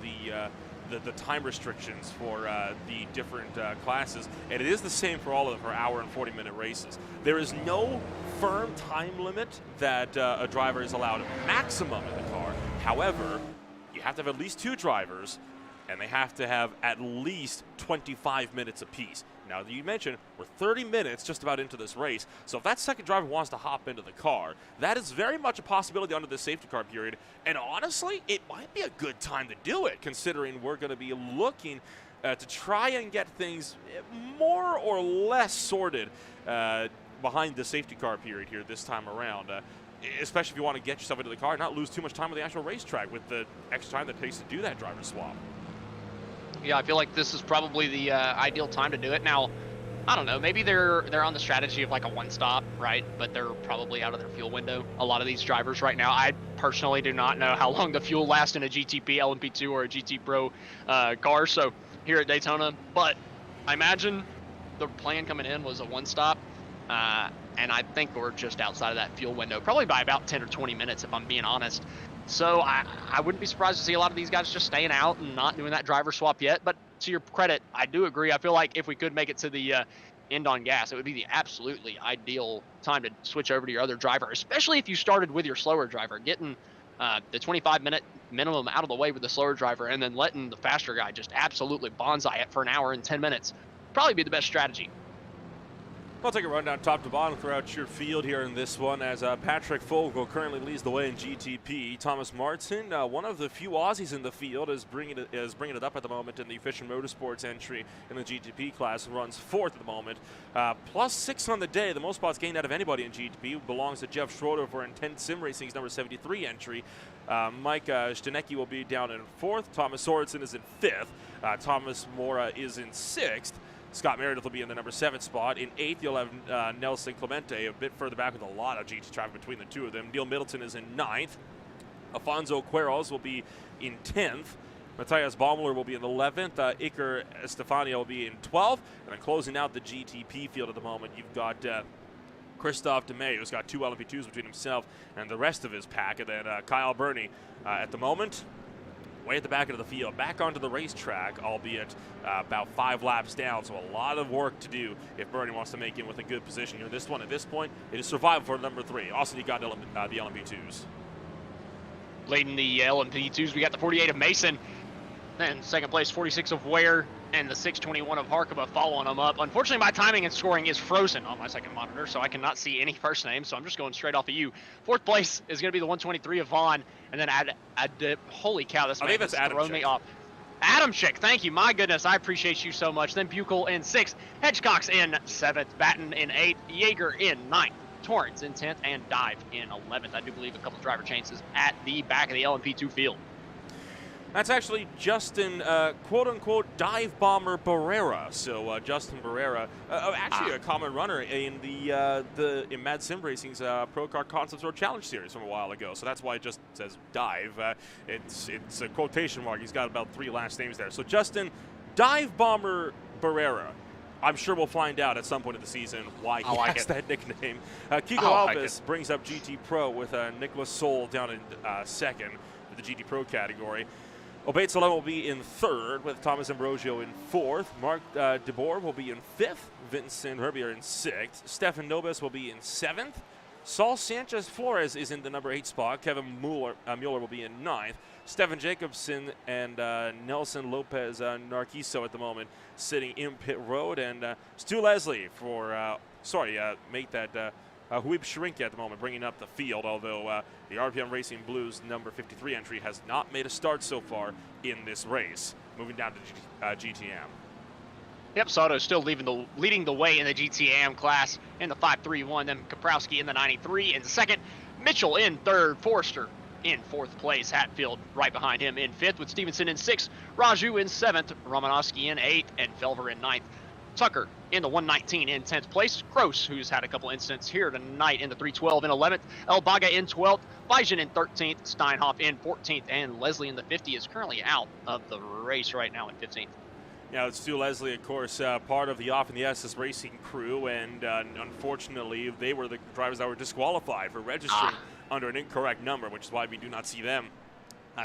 the time restrictions for the different classes, and it is the same for all of them for hour and 40-minute races. There is no firm time limit that a driver is allowed maximum in the car. However, you have to have at least 2 drivers, and they have to have at least 25 minutes apiece. Now, you mentioned we're 30 minutes just about into this race, so if that second driver wants to hop into the car, that is very much a possibility under the safety car period, and honestly, it might be a good time to do it, considering we're going to be looking to try and get things more or less sorted behind the safety car period here this time around, especially if you want to get yourself into the car and not lose too much time on the actual racetrack with the extra time that it takes to do that driver swap. Yeah, I feel like this is probably the ideal time to do it. Now, I don't know, maybe they're on the strategy of like a one-stop, right? But they're probably out of their fuel window. A lot of these drivers right now, I personally do not know how long the fuel lasts in a GTP, LMP2, or a GT Pro car, so here at Daytona. But I imagine the plan coming in was a one-stop, and I think we're just outside of that fuel window, probably by about 10 or 20 minutes, if I'm being honest. So I wouldn't be surprised to see a lot of these guys just staying out and not doing that driver swap yet. But to your credit, I do agree. I feel like if we could make it to the end on gas, it would be the absolutely ideal time to switch over to your other driver, especially if you started with your slower driver, getting the 25-minute minimum out of the way with the slower driver and then letting the faster guy just absolutely bonsai it for an hour and 10 minutes. Probably be the best strategy. I'll take a rundown top to bottom throughout your field here in this one as Patrick Fogel currently leads the way in GTP. Thomas Martin, one of the few Aussies in the field, is bringing it up at the moment in the Fisher Motorsports entry in the GTP class, runs 4th at the moment. +6 on the day, the most spots gained out of anybody in GTP, belongs to Jeff Schroeder for Intense Sim Racing's number 73 entry. Mike Stanecki will be down in 4th. Thomas Sorensen is in 5th. Thomas Mora is in 6th. Scott Meredith will be in the number 7 spot. In 8th, you'll have Nelson Clemente a bit further back with a lot of GT traffic between the two of them. Neil Middleton is in 9th. Alfonso Queiroz will be in 10th. Matthias Baumler will be in 11th. Iker Estefania will be in 12th. And then closing out the GTP field at the moment, you've got Christophe DeMay, who's got 2 LMP2s between himself and the rest of his pack. And then Kyle Burney at the moment, way at the back of the field, back onto the racetrack, albeit about 5 laps down, so a lot of work to do if Bernie wants to make it with a good position here. This one, at this point, it is survival for number 3. Also, you got the LMP2s. Leading the LMP2s, we got the 48 of Mason, then second place 46 of Ware, and the 621 of Harkema following them up. Unfortunately, my timing and scoring is frozen on my second monitor, so I cannot see any first names, so I'm just going straight off of you. 4th place is going to be the 123 of Vaughn, and then holy cow, this man has thrown me off. Adam Schick, thank you. My goodness, I appreciate you so much. Then Buchel in 6th, Hedgecox in 7th, Batten in 8th, Yeager in 9th, Torrance in 10th, and Dive in 11th. I do believe a couple driver changes at the back of the LMP2 field. That's actually Justin, quote-unquote, Dive Bomber Barrera. So Justin Barrera, actually a common runner in in Mad Sim Racing's Pro Car Concepts World Challenge Series from a while ago. So that's why it just says Dive. It's a quotation mark. He's got about 3 last names there. So Justin Dive Bomber Barrera. I'm sure we'll find out at some point in the season why he has that nickname. Kiko Alves brings up GT Pro with Nicholas Soul down in 2nd for the GT Pro category. Obeyt Salem will be in 3rd with Thomas Ambrosio in 4th. Mark DeBoer will be in 5th. Vincent Herbier in 6th. Stefan Nobes will be in 7th. Saul Sanchez Flores is in the number 8 spot. Kevin Mueller will be in 9th. Stefan Jacobson and Nelson Lopez Narciso at the moment sitting in pit road. And Stu Leslie for, make that Huib Shrinky at the moment bringing up the field, although the RPM Racing Blues number 53 entry has not made a start so far in this race. Moving down to GTM. Yep, Soto still leading the way in the GTM class in the 531. Then Kaprowski in the 93 in 2nd. Mitchell in 3rd. Forster in 4th place. Hatfield right behind him in 5th with Stevenson in 6th. Raju in 7th. Romanowski in 8th. And Felver in 9th. Tucker in the 119 in 10th place. Gross, who's had a couple incidents here tonight, in the 312 in 11th. El Baga in 12th. Bijan in 13th. Steinhoff in 14th. And Leslie in the 50 is currently out of the race right now in 15th. Yeah, it's Stu Leslie, of course, part of the Off in the SS Racing crew, and unfortunately, they were the drivers that were disqualified for registering under an incorrect number, which is why we do not see them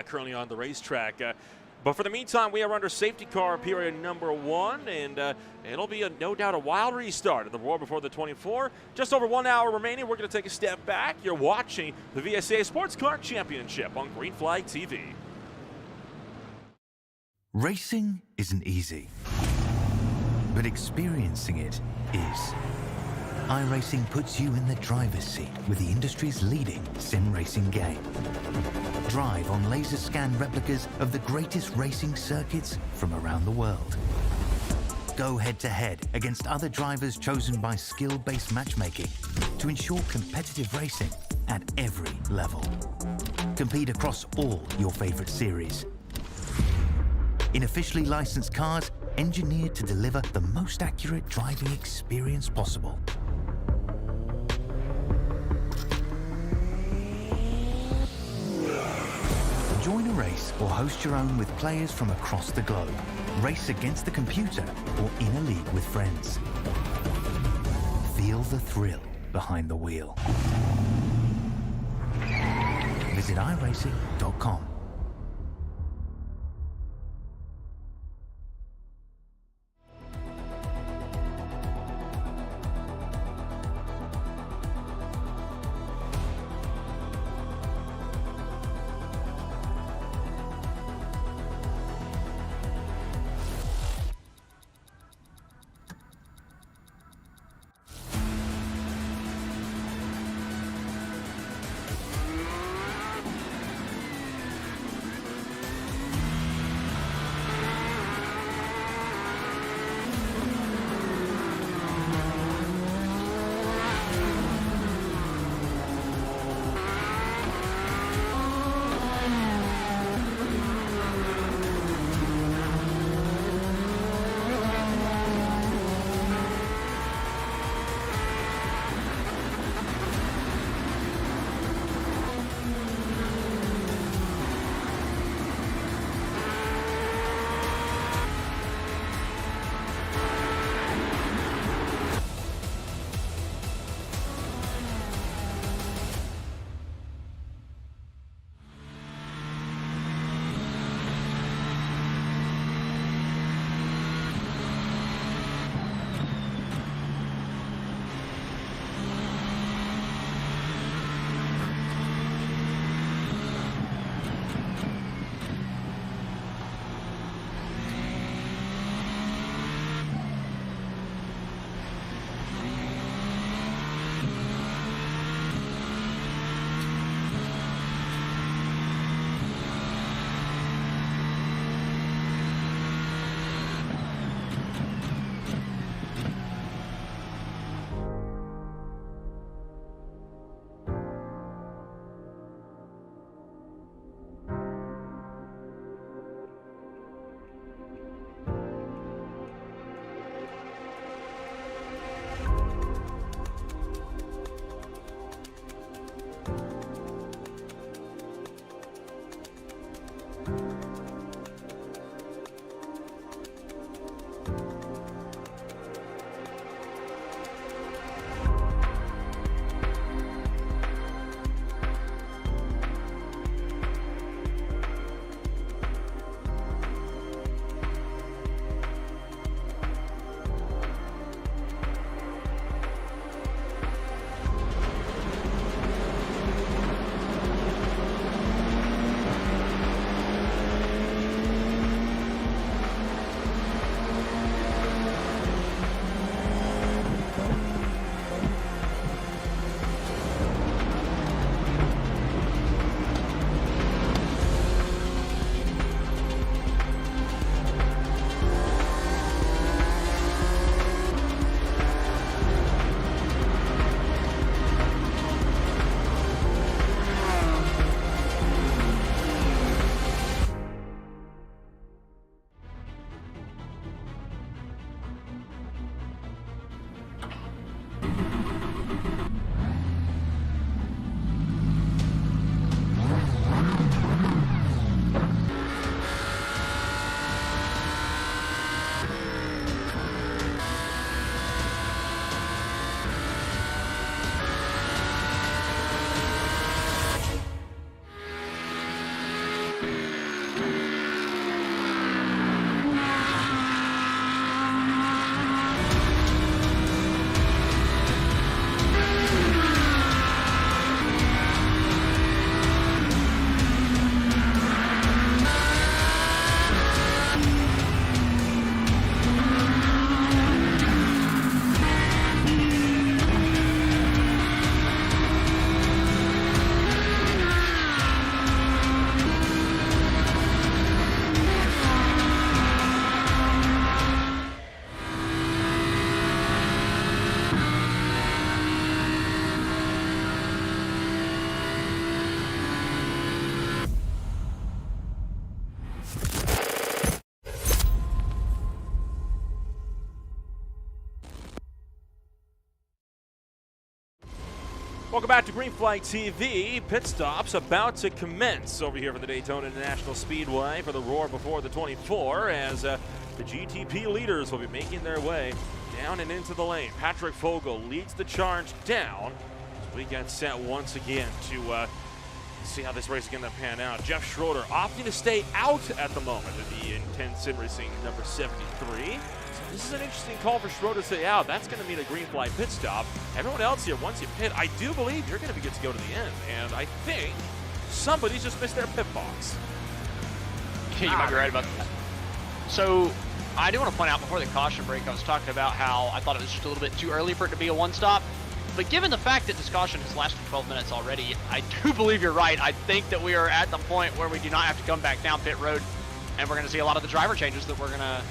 currently on the racetrack. But for the meantime, we are under safety car period number 1, and it'll be no doubt a wild restart of the Roar Before the 24. Just over 1 hour remaining. We're going to take a step back. You're watching the VSCA Sports Car Championship on Green Flag TV. Racing isn't easy, but experiencing it is. iRacing puts you in the driver's seat with the industry's leading sim racing game. Drive on laser scan replicas of the greatest racing circuits from around the world. Go head-to-head against other drivers chosen by skill-based matchmaking to ensure competitive racing at every level. Compete across all your favorite series. In officially licensed cars, engineered to deliver the most accurate driving experience possible. Join a race or host your own with players from across the globe. Race against the computer or in a league with friends. Feel the thrill behind the wheel. Visit iRacing.com. Welcome back to Green Flag TV. Pit stops about to commence over here for the Daytona International Speedway for the Roar Before the 24 as the GTP leaders will be making their way down and into the lane. Patrick Fogel leads the charge down as we get set once again to see how this race is going to pan out. Jeff Schroeder opting to stay out at the moment of the Intense Sim Racing number 73. So this is an interesting call for Schroeder to stay out. That's going to mean a green flag pit stop. Everyone else here, once you pit, I do believe you're going to be good to go to the end. And I think somebody's just missed their pit box. Yeah, you might be right about that. So I do want to point out before the caution break, I was talking about how I thought it was just a little bit too early for it to be a one-stop. But given the fact that this caution has lasted 12 minutes already, I do believe you're right. I think that we are at the point where we do not have to come back down pit road, and we're going to see a lot of the driver changes that we're going to,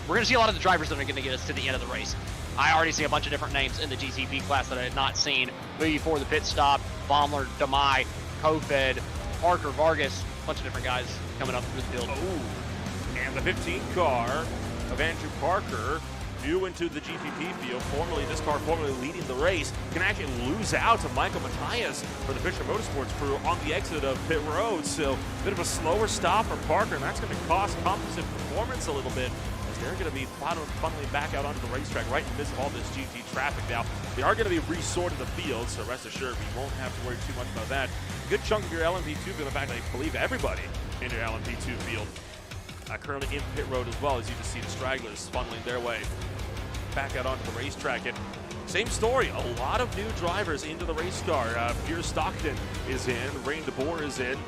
we're going to see a lot of the drivers that are going to get us to the end of the race. I already see a bunch of different names in the GTP class that I had not seen before the pit stop. Baumler, Demai, Kofed, Parker, Vargas, a bunch of different guys coming up through the field. Oh, and the 15 car of Andrew Parker due into the GTP field, this car formerly leading the race, can actually lose out to Michael Matthias for the Fisher Motorsports crew on the exit of pit road. So a bit of a slower stop for Parker, and that's going to cost Composite Performance a little bit, as they're going to be funneling back out onto the racetrack right in the midst of all this GT traffic. Now, they are going to be resorted the field, so rest assured we won't have to worry too much about that. A good chunk of your LMP2 field, in fact, I believe everybody in your LMP2 field currently in pit road as well, as you just see the stragglers funneling their way back out onto the racetrack. And same story, a lot of new drivers into the race car. Pierre Stockton is in, Rain DeBoer is in,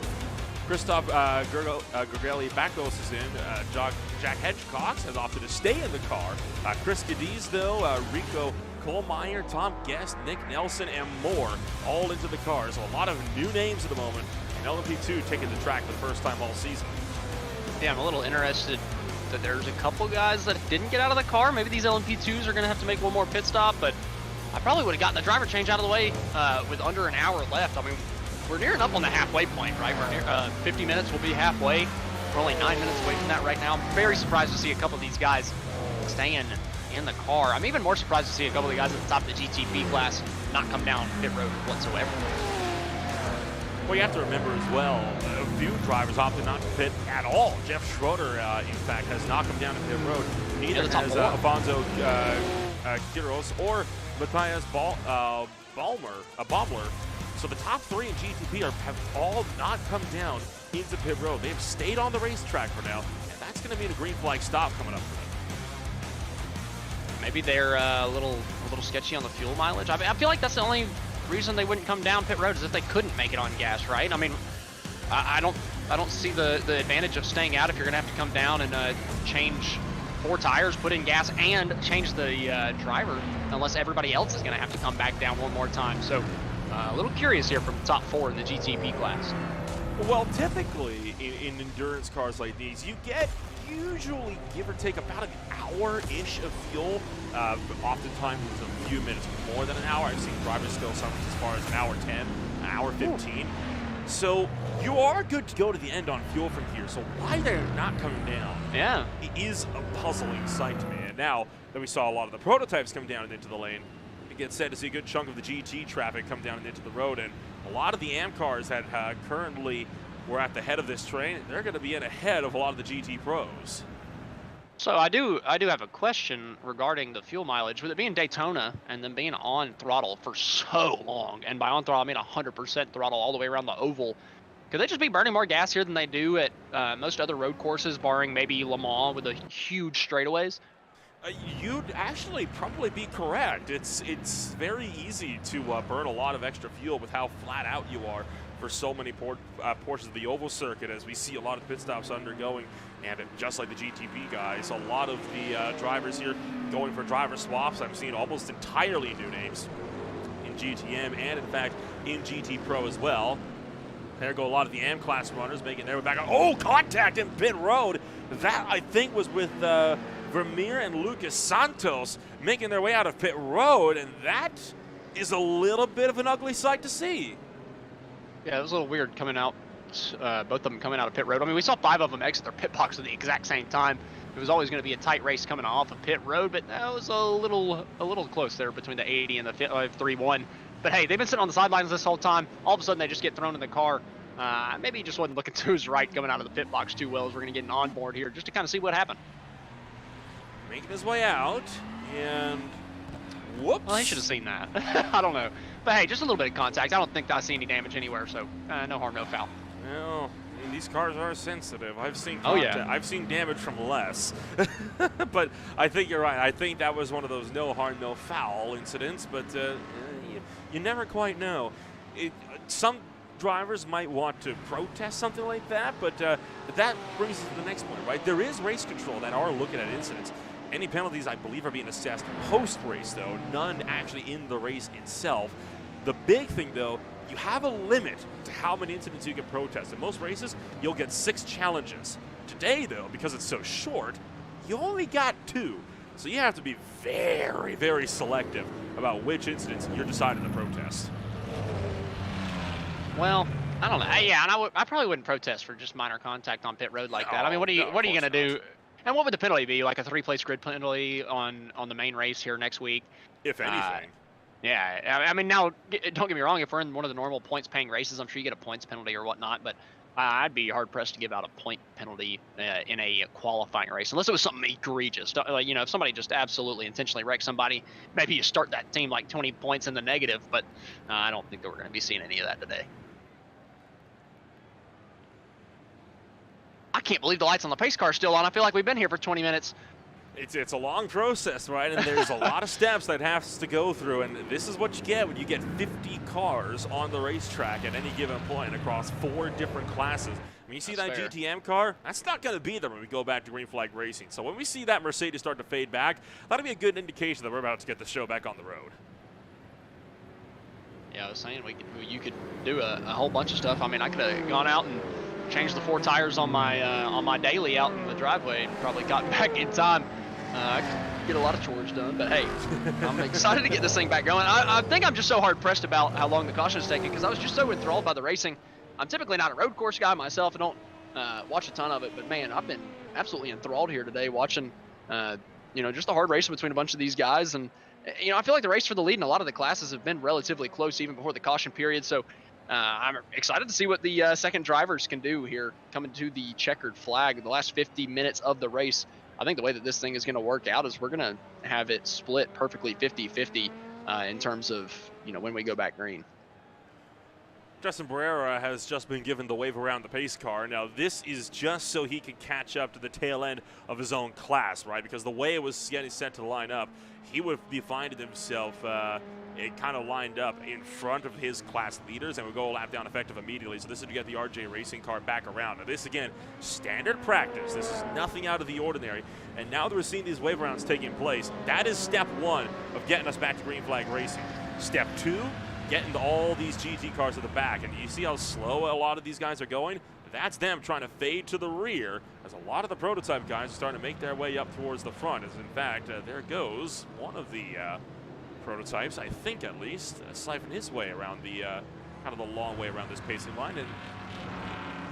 Christoph Gergely-Bakos is in, Jack Hedgecox has opted to stay in the car. Chris Cadiz, though, Rico Kohlmeyer, Tom Guest, Nick Nelson, and more all into the car. So a lot of new names at the moment, and LMP2 taking the track for the first time all season. Yeah, I'm a little interested that there's a couple guys that didn't get out of the car. Maybe these LMP2s are going to have to make one more pit stop, but I probably would have gotten the driver change out of the way with under an hour left. I mean, we're nearing up on the halfway point, right? We're near 50 minutes, we'll be halfway. We're only 9 minutes away from that right now. I'm very surprised to see a couple of these guys staying in the car. I'm even more surprised to see a couple of the guys at the top of the GTP class not come down pit road whatsoever. Well, you have to remember as well, a few drivers opted not to pit at all. Jeff Schroeder, in fact, has not come down to pit road. Neither has Alfonso Quiroz or Matthias Baumler. So the top three in GTP have all not come down into pit road. They've stayed on the racetrack for now, and that's going to mean a green flag stop coming up for them. Maybe they're a little sketchy on the fuel mileage. I feel like that's the only reason they wouldn't come down pit road is if they couldn't make it on gas, right? I mean, I don't see the advantage of staying out if you're gonna have to come down and change 4 tires, put in gas, and change the driver, unless everybody else is gonna have to come back down one more time. So a little curious here from the top 4 in the GTP class. Well, typically in endurance cars like these, you get usually give or take about an hour-ish of fuel. Oftentimes it's a few minutes more than an hour. I've seen drivers go sometimes as far as an hour 10, an hour 15. So you are good to go to the end on fuel from here. So why they're not coming down, yeah, it is a puzzling sight to me. And now that we saw a lot of the prototypes come down and into the lane, it gets set to see a good chunk of the GT traffic come down and into the road. And a lot of the AM cars that currently were at the head of this train, they're going to be in ahead of a lot of the GT pros. So I do have a question regarding the fuel mileage. With it being Daytona and then being on throttle for so long, and by on throttle I mean 100% throttle all the way around the oval, could they just be burning more gas here than they do at most other road courses, barring maybe Le Mans with the huge straightaways? You'd actually probably be correct. It's very easy to burn a lot of extra fuel with how flat out you are for so many portions of the oval circuit, as we see a lot of pit stops undergoing. And just like the GTP guys, a lot of the drivers here going for driver swaps. I'm seeing almost entirely new names in GTM and, in fact, in GT Pro as well. There go a lot of the AM-class runners making their way back. Oh, contact in pit road. That, I think, was with Vermeer and Lucas Santos making their way out of pit road, and that is a little bit of an ugly sight to see. Yeah, it was a little weird coming out, both of them coming out of pit road. I mean, we saw 5 of them exit their pit box at the exact same time. It was always going to be a tight race coming off of pit road, but that was a little close there between the 80 and the 531. But hey, they've been sitting on the sidelines this whole time. All of a sudden, they just get thrown in the car. Maybe he just wasn't looking to his right coming out of the pit box too well as we're going to get an onboard here just to kind of see what happened. Making his way out, and whoops. Well, he should have seen that. I don't know. But hey, just a little bit of contact. I don't think I see any damage anywhere, so no harm, no foul. Well, I mean, these cars are sensitive. I've seen I've seen damage from less. But I think you're right. I think that was one of those no harm, no foul incidents, but you never quite know. Some drivers might want to protest something like that, but that brings us to the next point, right? There is race control that are looking at incidents. Any penalties, I believe, are being assessed post-race, though. None actually in the race itself. The big thing, though, you have a limit to how many incidents you can protest. In most races, you'll get 6 challenges. Today, though, because it's so short, you only got 2. So you have to be very, very selective about which incidents you're deciding to protest. Well, I don't know. Yeah, and I probably wouldn't protest for just minor contact on pit road like that. I mean, what are you going to do? And what would the penalty be? Like a 3-place grid penalty on the main race here next week? If anything. Yeah, I mean, now, don't get me wrong. If we're in one of the normal points-paying races, I'm sure you get a points penalty or whatnot. But I'd be hard-pressed to give out a point penalty in a qualifying race, unless it was something egregious. Like, if somebody just absolutely intentionally wrecks somebody, maybe you start that team like 20 points in the negative. But I don't think that we're going to be seeing any of that today. I can't believe the lights on the pace car are still on. I feel like we've been here for 20 minutes. It's a long process, right? And there's a lot of steps that has to go through, and this is what you get when you get 50 cars on the racetrack at any given point across 4 different classes. When you see that GTM car, that's not going to be there when we go back to green flag racing. So when we see that Mercedes start to fade back, that'll be a good indication that we're about to get the show back on the road. Yeah, I was saying you could do a whole bunch of stuff. I mean, I could have gone out and changed the 4 tires on my daily out in the driveway and probably got back in time. I could get a lot of chores done, but hey, I'm excited to get this thing back going. I think I'm just so hard pressed about how long the caution is taking because I was just so enthralled by the racing. I'm typically not a road course guy myself. I don't watch a ton of it, but man, I've been absolutely enthralled here today watching, just a hard racing between a bunch of these guys. And, I feel like the race for the lead in a lot of the classes have been relatively close even before the caution period. So I'm excited to see what the second drivers can do here coming to the checkered flag in the last 50 minutes of the race. I think the way that this thing is going to work out is we're going to have it split perfectly 50-50 in terms of, when we go back green. Justin Barrera has just been given the wave around the pace car. Now, this is just so he can catch up to the tail end of his own class, right? Because the way it was getting set to line up, he would be finding himself it kind of lined up in front of his class leaders and would go a lap down effective immediately. So this is to get the RJ Racing car back around. Now, this, again, standard practice. This is nothing out of the ordinary. And now that we're seeing these wave rounds taking place, that is step 1 of getting us back to green flag racing. Step 2, getting all these GT cars to the back. And you see how slow a lot of these guys are going? That's them trying to fade to the rear as a lot of the prototype guys are starting to make their way up towards the front. As in fact, there goes one of the prototypes, I think at least, siphon his way around the kind of the long way around this pacing line. And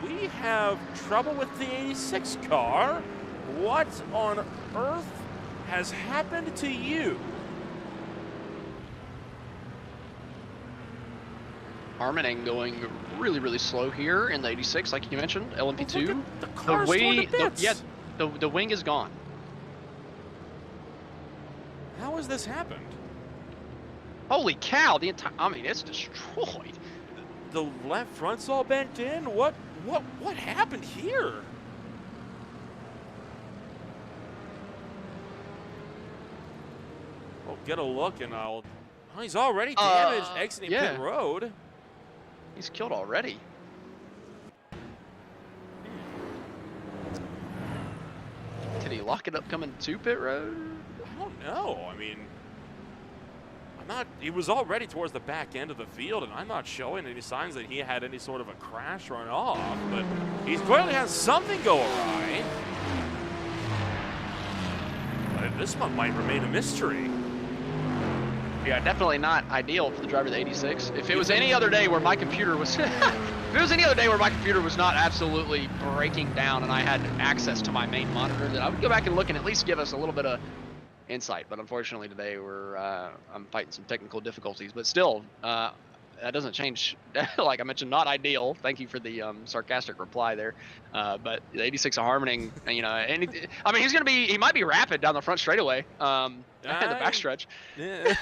we have trouble with the 86 car. What on earth has happened to you? Harmoning going really, really slow here in the 86, like you mentioned, LMP2. The car's going to bits. The wing is gone. How has this happened? Holy cow! It's destroyed. The left front's all bent in. What happened here? Well, get a look, and oh, he's already damaged exiting pit road. He's killed already. Did he lock it up coming to pit road? I don't know. I mean, he was already towards the back end of the field, and I'm not showing any signs that he had any sort of a crash run off, but he's clearly has something go awry. But this one might remain a mystery. Yeah, definitely not ideal for the driver of the 86. If it was any other day where my computer was if it was any other day where my computer was not absolutely breaking down and I had access to my main monitor, then I would go back and look and at least give us a little bit of insight. But unfortunately today I'm fighting some technical difficulties. But still, that doesn't change. Like I mentioned, not ideal. Thank you for the sarcastic reply there. But the 86 of Harmoning, you know, and I mean he might be rapid down the front straightaway, in the backstretch. Yeah.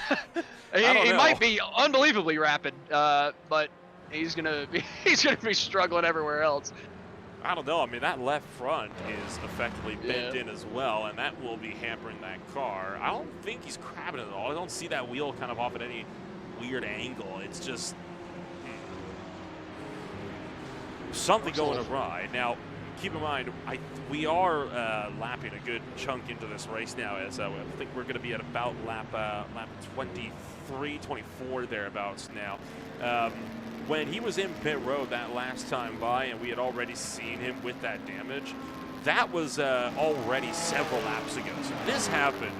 he might be unbelievably rapid, but he's gonna be struggling everywhere else. I don't know. I mean, that left front is effectively bent in as well, and that will be hampering that car. I don't think he's crabbing at all. I don't see that wheel kind of off at any weird angle. It's just something going awry. Now, keep in mind, we are lapping a good chunk into this race now, as I think we're going to be at about lap 23, 24 thereabouts now. When he was in pit road that last time by, and we had already seen him with that damage, that was already several laps ago. So this happened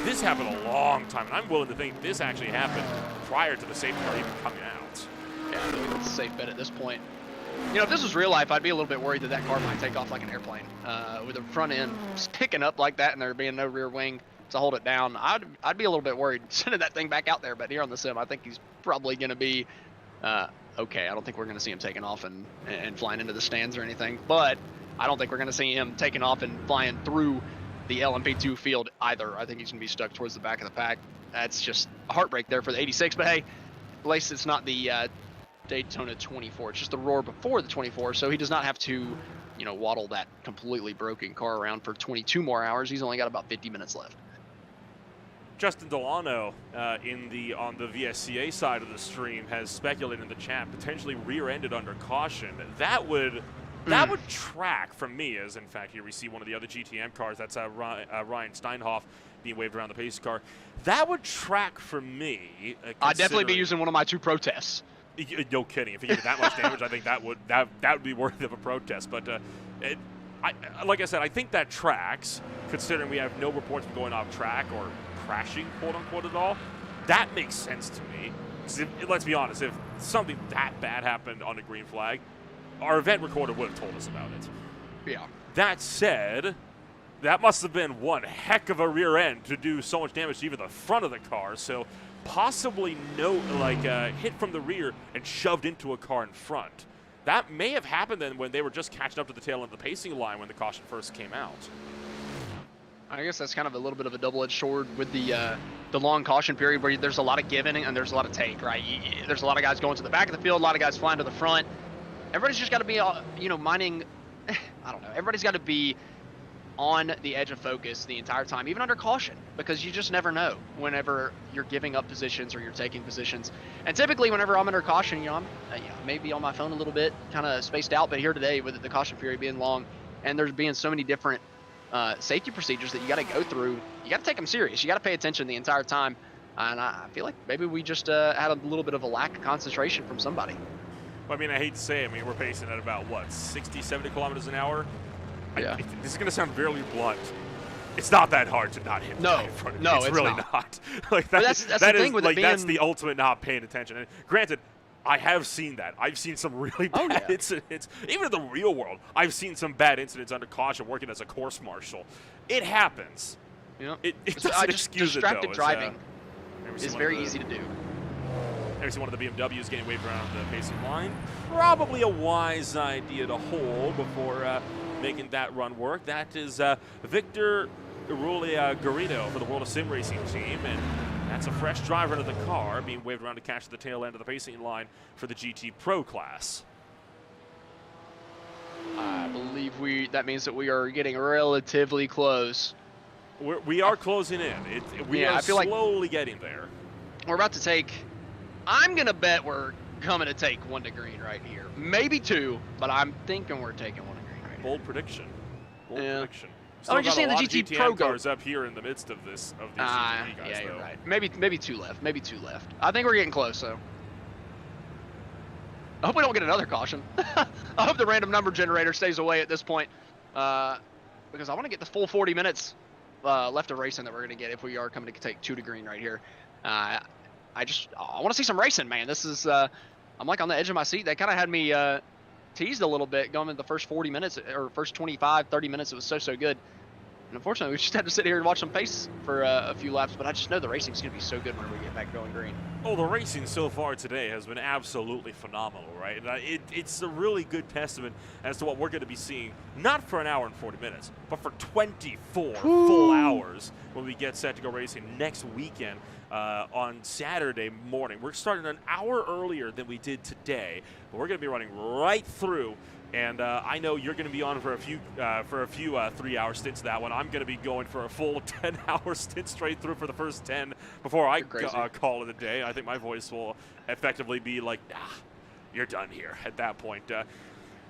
a long time, and I'm willing to think this actually happened prior to the safety car even coming out. Yeah, I think it's a safe bet at this point. You know, if this was real life, I'd be a little bit worried that car might take off like an airplane. With the front end sticking up like that and there being no rear wing to hold it down, I'd be a little bit worried sending that thing back out there. But here on the sim, I think he's probably going to be okay. I don't think we're going to see him taking off and flying into the stands or anything. But I don't think we're going to see him taking off and flying through the LMP2 field either. I think he's going to be stuck towards the back of the pack. That's just a heartbreak there for the 86. But hey, at least it's not the Daytona 24. It's just the Roar before the 24. So he does not have to, you know, waddle that completely broken car around for 22 more hours. He's only got about 50 minutes left. Justin Delano on the VSCA side of the stream has speculated in the chat potentially rear-ended under caution. That would track from me, as in fact here we see one of the other GTM cars. That's Ryan Steinhoff being waved around the pace car. That would track for me. I'd definitely be using one of my 2 protests. No kidding. If he gave it that much damage, I think that would be worthy of a protest. But like I said, I think that tracks, considering we have no reports of going off track or crashing, quote unquote, at all. That makes sense to me. Let's be honest, if something that bad happened on a green flag, our event recorder would have told us about it. Yeah. That said, that must have been one heck of a rear end to do so much damage to even the front of the car. So possibly hit from the rear and shoved into a car in front. That may have happened then when they were just catching up to the tail end of the pacing line when the caution first came out. I guess that's kind of a little bit of a double-edged sword with the long caution period where there's a lot of giving and there's a lot of take, right? There's a lot of guys going to the back of the field, a lot of guys flying to the front. Everybody's just got to be, minding, I don't know, everybody's got to be on the edge of focus the entire time, even under caution, because you just never know whenever you're giving up positions or you're taking positions. And typically whenever I'm under caution, I'm maybe on my phone a little bit, kind of spaced out, but here today with the caution period being long and there's being so many different safety procedures that you got to go through, you got to take them serious. You got to pay attention the entire time. And I feel like maybe we just had a little bit of a lack of concentration from somebody. Well, I mean, I hate to say it. I mean, we're pacing at about, what, 60, 70 kilometers an hour? Yeah. This is going to sound very blunt. It's not that hard to not hit the guy in front of you. It's really not. Like that's the thing with it being... That's the ultimate not paying attention. And granted, I have seen that. I've seen some really bad incidents. Even in the real world, I've seen some bad incidents under caution working as a course marshal. It happens. Yeah. It doesn't excuse it, though. Distracted driving is very easy to do. Never see one of the BMWs getting waved around the pacing line. Probably a wise idea to hold before making that run work. That is Victor Irulia Garrido for the World of Sim Racing team, and that's a fresh driver into the car being waved around to catch the tail end of the pacing line for the GT Pro class. I believe that means that we are getting relatively close. We are closing in. We are slowly getting there. We're about to take, I'm going to bet we're coming to take 1 to green right here. Maybe 2, but I'm thinking we're taking 1 to green right here. Bold prediction. Bold prediction. I'm just saying the GT Pro cars up here in the midst of these GT guys, yeah, you're though. right. Maybe 2 left. Maybe 2 left. I think we're getting close, though. I hope we don't get another caution. I hope the random number generator stays away at this point, because I want to get the full 40 minutes left of racing that we're going to get if we are coming to take 2 to green right here. I want to see some racing, man. This is I'm like on the edge of my seat. They kind of had me teased a little bit going into the first 40 minutes or first 25, 30 minutes. It was so good. And unfortunately, we just had to sit here and watch them pace for a few laps, but I just know the racing's going to be so good when we get back going green. Oh, the racing so far today has been absolutely phenomenal, right? And it's a really good testament as to what we're going to be seeing, not for an hour and 40 minutes, but for 24 full hours when we get set to go racing next weekend on Saturday morning. We're starting an hour earlier than we did today, but we're going to be running right through. And I know you're going to be on for a few 3-hour stints that one. I'm going to be going for a full 10-hour stint straight through for the first 10 before I call it a day. I think my voice will effectively be like, you're done here at that point.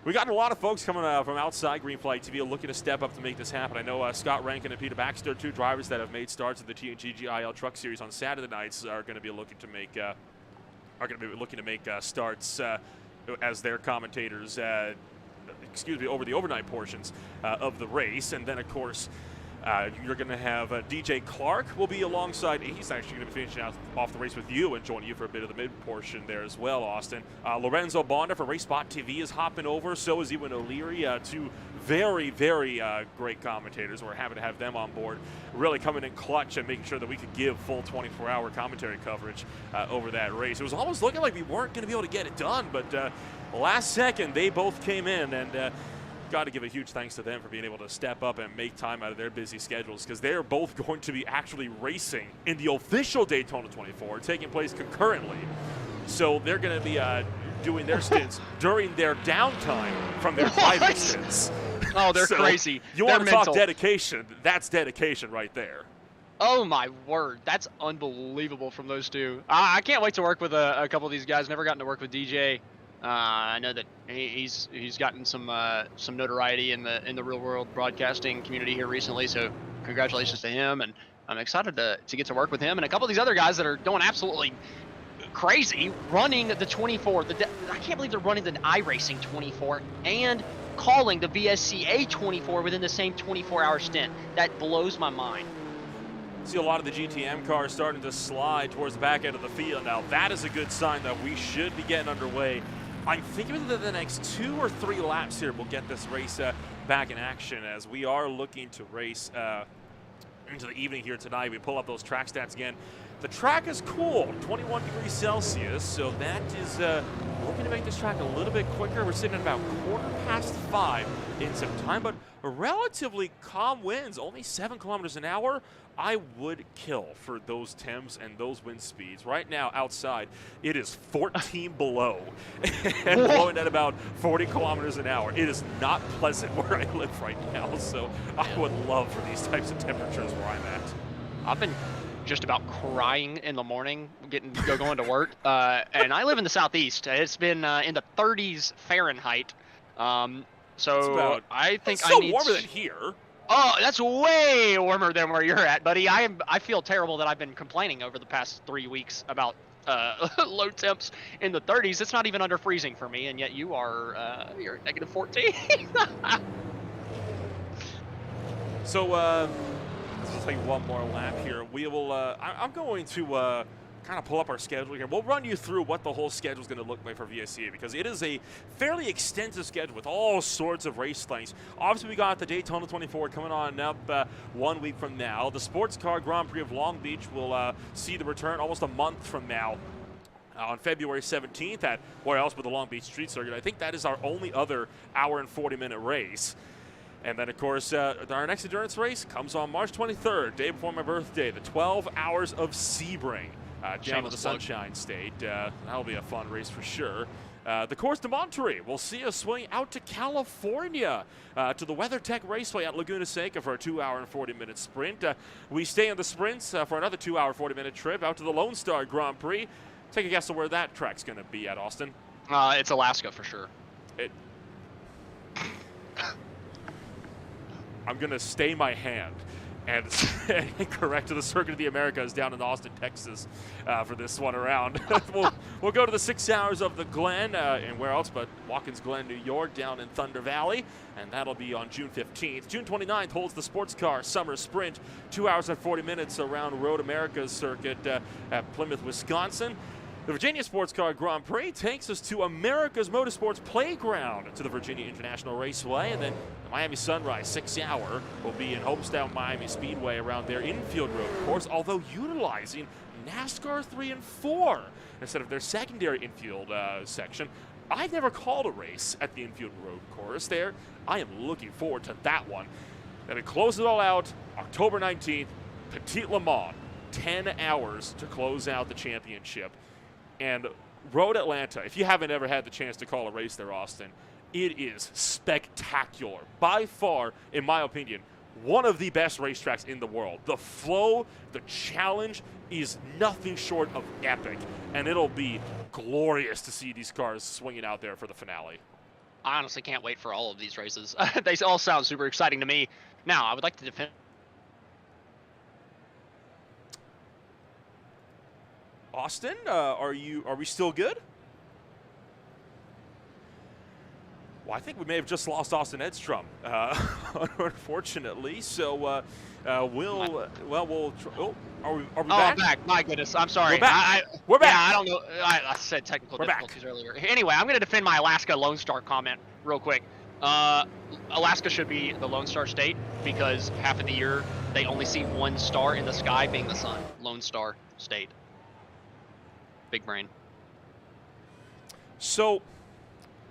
We got a lot of folks coming from outside Green Flag TV looking to step up to make this happen. I know Scott Rankin and Peter Baxter, two drivers that have made starts at the TNGGIL Truck Series on Saturday nights, are going to be looking to make starts as their commentators. Over the overnight portions of the race. And then, of course, you're going to have DJ Clark will be alongside. He's actually going to be finishing off the race with you and joining you for a bit of the mid portion there as well, Austin. Lorenzo Bonda from Race Spot TV is hopping over. So is Ewan O'Leary. Two very, very great commentators. We're happy to have them on board, really coming in clutch and making sure that we could give full 24-hour commentary coverage over that race. It was almost looking like we weren't going to be able to get it done, but last second they both came in, and got to give a huge thanks to them for being able to step up and make time out of their busy schedules, because they're both going to be actually racing in the official Daytona 24, taking place concurrently. So they're going to be doing their stints during their downtime from their private stints. Oh, they're crazy. You want to talk dedication? That's dedication right there. Oh my word, that's unbelievable from those two. I can't wait to work with a couple of these guys. Never gotten to work with DJ. I know that he's gotten some notoriety in the real world broadcasting community here recently. So congratulations to him, and I'm excited to get to work with him and a couple of these other guys that are going absolutely crazy, running the 24. I can't believe they're running the iRacing 24 and calling the VSCA 24 within the same 24-hour stint. That blows my mind. See a lot of the GTM cars starting to slide towards the back end of the field now. That is a good sign that we should be getting underway. I'm thinking that the next 2 or 3 laps here will get this race back in action, as we are looking to race into the evening here tonight. We pull up those track stats again. The track is cool, 21 degrees Celsius, so that is looking to make this track a little bit quicker. We're sitting at about 5:15 in some time, but relatively calm winds, only 7 kilometers an hour. I would kill for those temps and those wind speeds. Right now, outside, it is 14 below and blowing at about 40 kilometers an hour. It is not pleasant where I live right now, so I would love for these types of temperatures where I'm at. I've been just about crying in the morning going to work, and I live in the southeast. It's been in the 30s Fahrenheit, so I think it's so warmer than here. Oh, that's way warmer than where you're at, buddy. I feel terrible that I've been complaining over the past 3 weeks about low temps in the 30s. It's not even under freezing for me, and yet you are you're at negative 14. So let's take one more lap here. We will. I'm going to kind of pull up our schedule here. We'll run you through what the whole schedule is going to look like for VSCA, because it is a fairly extensive schedule with all sorts of race lengths. Obviously, we got the Daytona 24 coming on up 1 week from now. The Sports Car Grand Prix of Long Beach will see the return almost a month from now. On February 17th at where else but the Long Beach Street Circuit. I think that is our only other hour and 40-minute race. And then, of course, our next endurance race comes on March 23rd, day before my birthday, the 12 Hours of Sebring. Down to the Sunshine State. That'll be a fun race for sure. The Course de Monterey will see us swing out to California to the WeatherTech Raceway at Laguna Seca for a 2-hour and 40-minute sprint. We stay in the sprints for another 2-hour, 40-minute trip out to the Lone Star Grand Prix. Take a guess on where that track's going to be at, Austin. It's Alaska for sure. I'm going to stay my hand and correct to the Circuit of the Americas down in Austin, Texas for this one around. we'll go to the 6 Hours of the Glen, and where else but Watkins Glen, New York, down in Thunder Valley, and that'll be on June 15th. June 29th holds the Sports Car Summer Sprint, 2 hours and 40 minutes around Road America's Circuit at Plymouth, Wisconsin. The Virginia Sports Car Grand Prix takes us to America's Motorsports Playground, to the Virginia International Raceway, and then the Miami Sunrise 6 Hour will be in Homestead Miami Speedway around their infield road course, although utilizing NASCAR 3 and 4 instead of their secondary infield section. I've never called a race at the infield road course there. I am looking forward to that one. Then we close it all out October 19th, Petit Le Mans, 10 hours to close out the championship. And Road Atlanta, if you haven't ever had the chance to call a race there, Austin, it is spectacular. By far, in my opinion, one of the best racetracks in the world. The flow, the challenge is nothing short of epic, and it'll be glorious to see these cars swinging out there for the finale. I honestly can't wait for all of these races. They all sound super exciting to me. Now, I would like to defend. Austin, are we still good? Well, I think we may have just lost Austin Edstrom, unfortunately. So we'll are we Oh, back? I'm back. My goodness, I'm sorry. We're back. We're back. Yeah, I don't know. I said technical difficulties earlier. Anyway, I'm going to defend my Alaska Lone Star comment real quick. Alaska should be the Lone Star state because half of the year they only see one star in the sky, being the sun. Lone Star state. Big brain. So,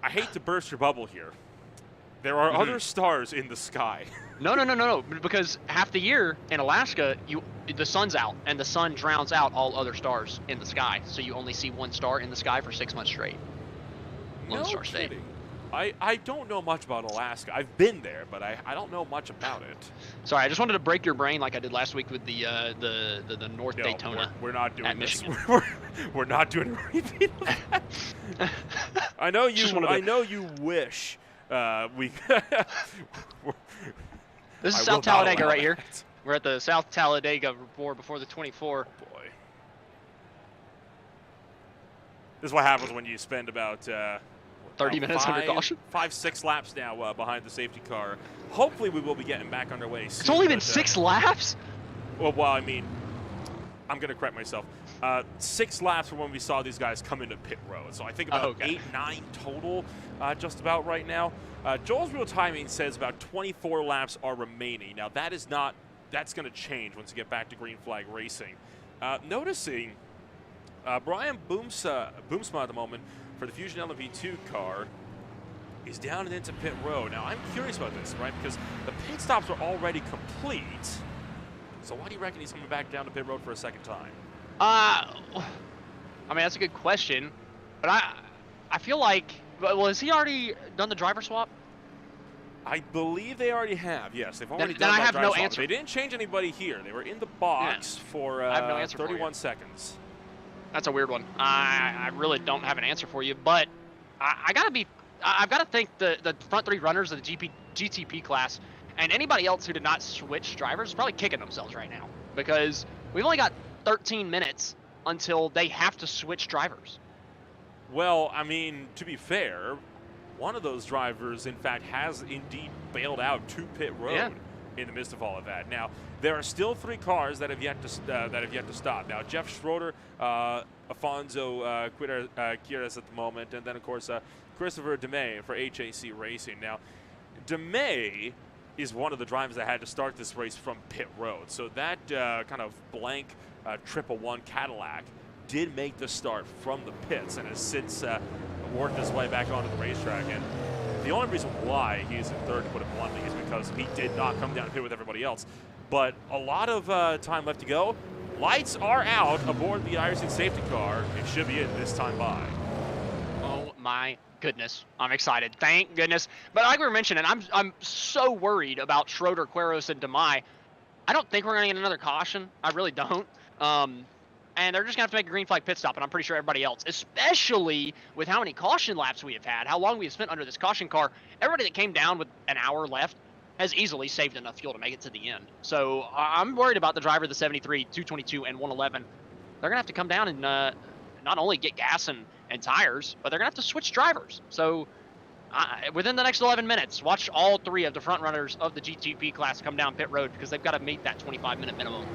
I hate to burst your bubble here. There are other stars in the sky. No. Because half the year in Alaska, the sun's out, and the sun drowns out all other stars in the sky. So you only see one star in the sky for 6 months straight. Lone Star State. I don't know much about Alaska. I've been there, but I don't know much about it. Sorry, I just wanted to break your brain like I did last week with the North Daytona. We're not doing this. Michigan. We're not doing a repeat of that. I know you wish we. This is South Talladega right here. We're at the South Talladega before the 24. Oh boy. This is what happens when you spend about 30 minutes under caution. 5-6 laps now behind the safety car. Hopefully we will be getting back underway soon. It's only been 6 laps? Well, I mean, I'm going to correct myself. 6 laps from when we saw these guys come into pit road. So I think about 8-9 total just about right now. Joel's real timing says about 24 laps are remaining. Now that's going to change once you get back to green flag racing. Noticing Brian Boomsma at the moment for the Fusion LMP2 car is down and into pit road. Now, I'm curious about this, right? Because the pit stops are already complete. So why do you reckon he's coming back down to pit road for a second time? I mean, that's a good question. But I feel like, well, has he already done the driver swap? I believe they already have, yes. They've already then done I that have driver no swap. answer. They didn't change anybody here. They were in the box for I have no answer 31 seconds. That's a weird one. I really don't have an answer for you, but I've got to think the front 3 runners of the GTP class and anybody else who did not switch drivers is probably kicking themselves right now because we've only got 13 minutes until they have to switch drivers. Well, I mean, to be fair, one of those drivers, in fact, has indeed bailed out to pit road in the midst of all of that. Now, there are still 3 cars that have yet to stop. Now, Jeff Schroeder, Afonso Quiras at the moment, and then of course Christopher DeMay for HAC Racing. Now, DeMay is one of the drivers that had to start this race from pit road. So that kind of blank 111 Cadillac did make the start from the pits and has since worked his way back onto the racetrack. And the only reason why he's in third, to put it bluntly, is because he did not come down here with everybody else. But a lot of time left to go. Lights are out aboard the Iverson safety car. It should be in this time by. Oh my goodness, I'm excited. Thank goodness. But like we were mentioning, I'm so worried about Schroeder, Quiros, and DeMai. I don't think we're going to get another caution. I really don't. And they're just going to have to make a green flag pit stop, and I'm pretty sure everybody else, especially with how many caution laps we have had, how long we have spent under this caution car, everybody that came down with an hour left has easily saved enough fuel to make it to the end. So I'm worried about the driver of the 73, 222, and 111. They're going to have to come down and not only get gas and tires, but they're going to have to switch drivers. So within the next 11 minutes, watch all 3 of the front runners of the GTP class come down pit road because they've got to meet that 25-minute minimum.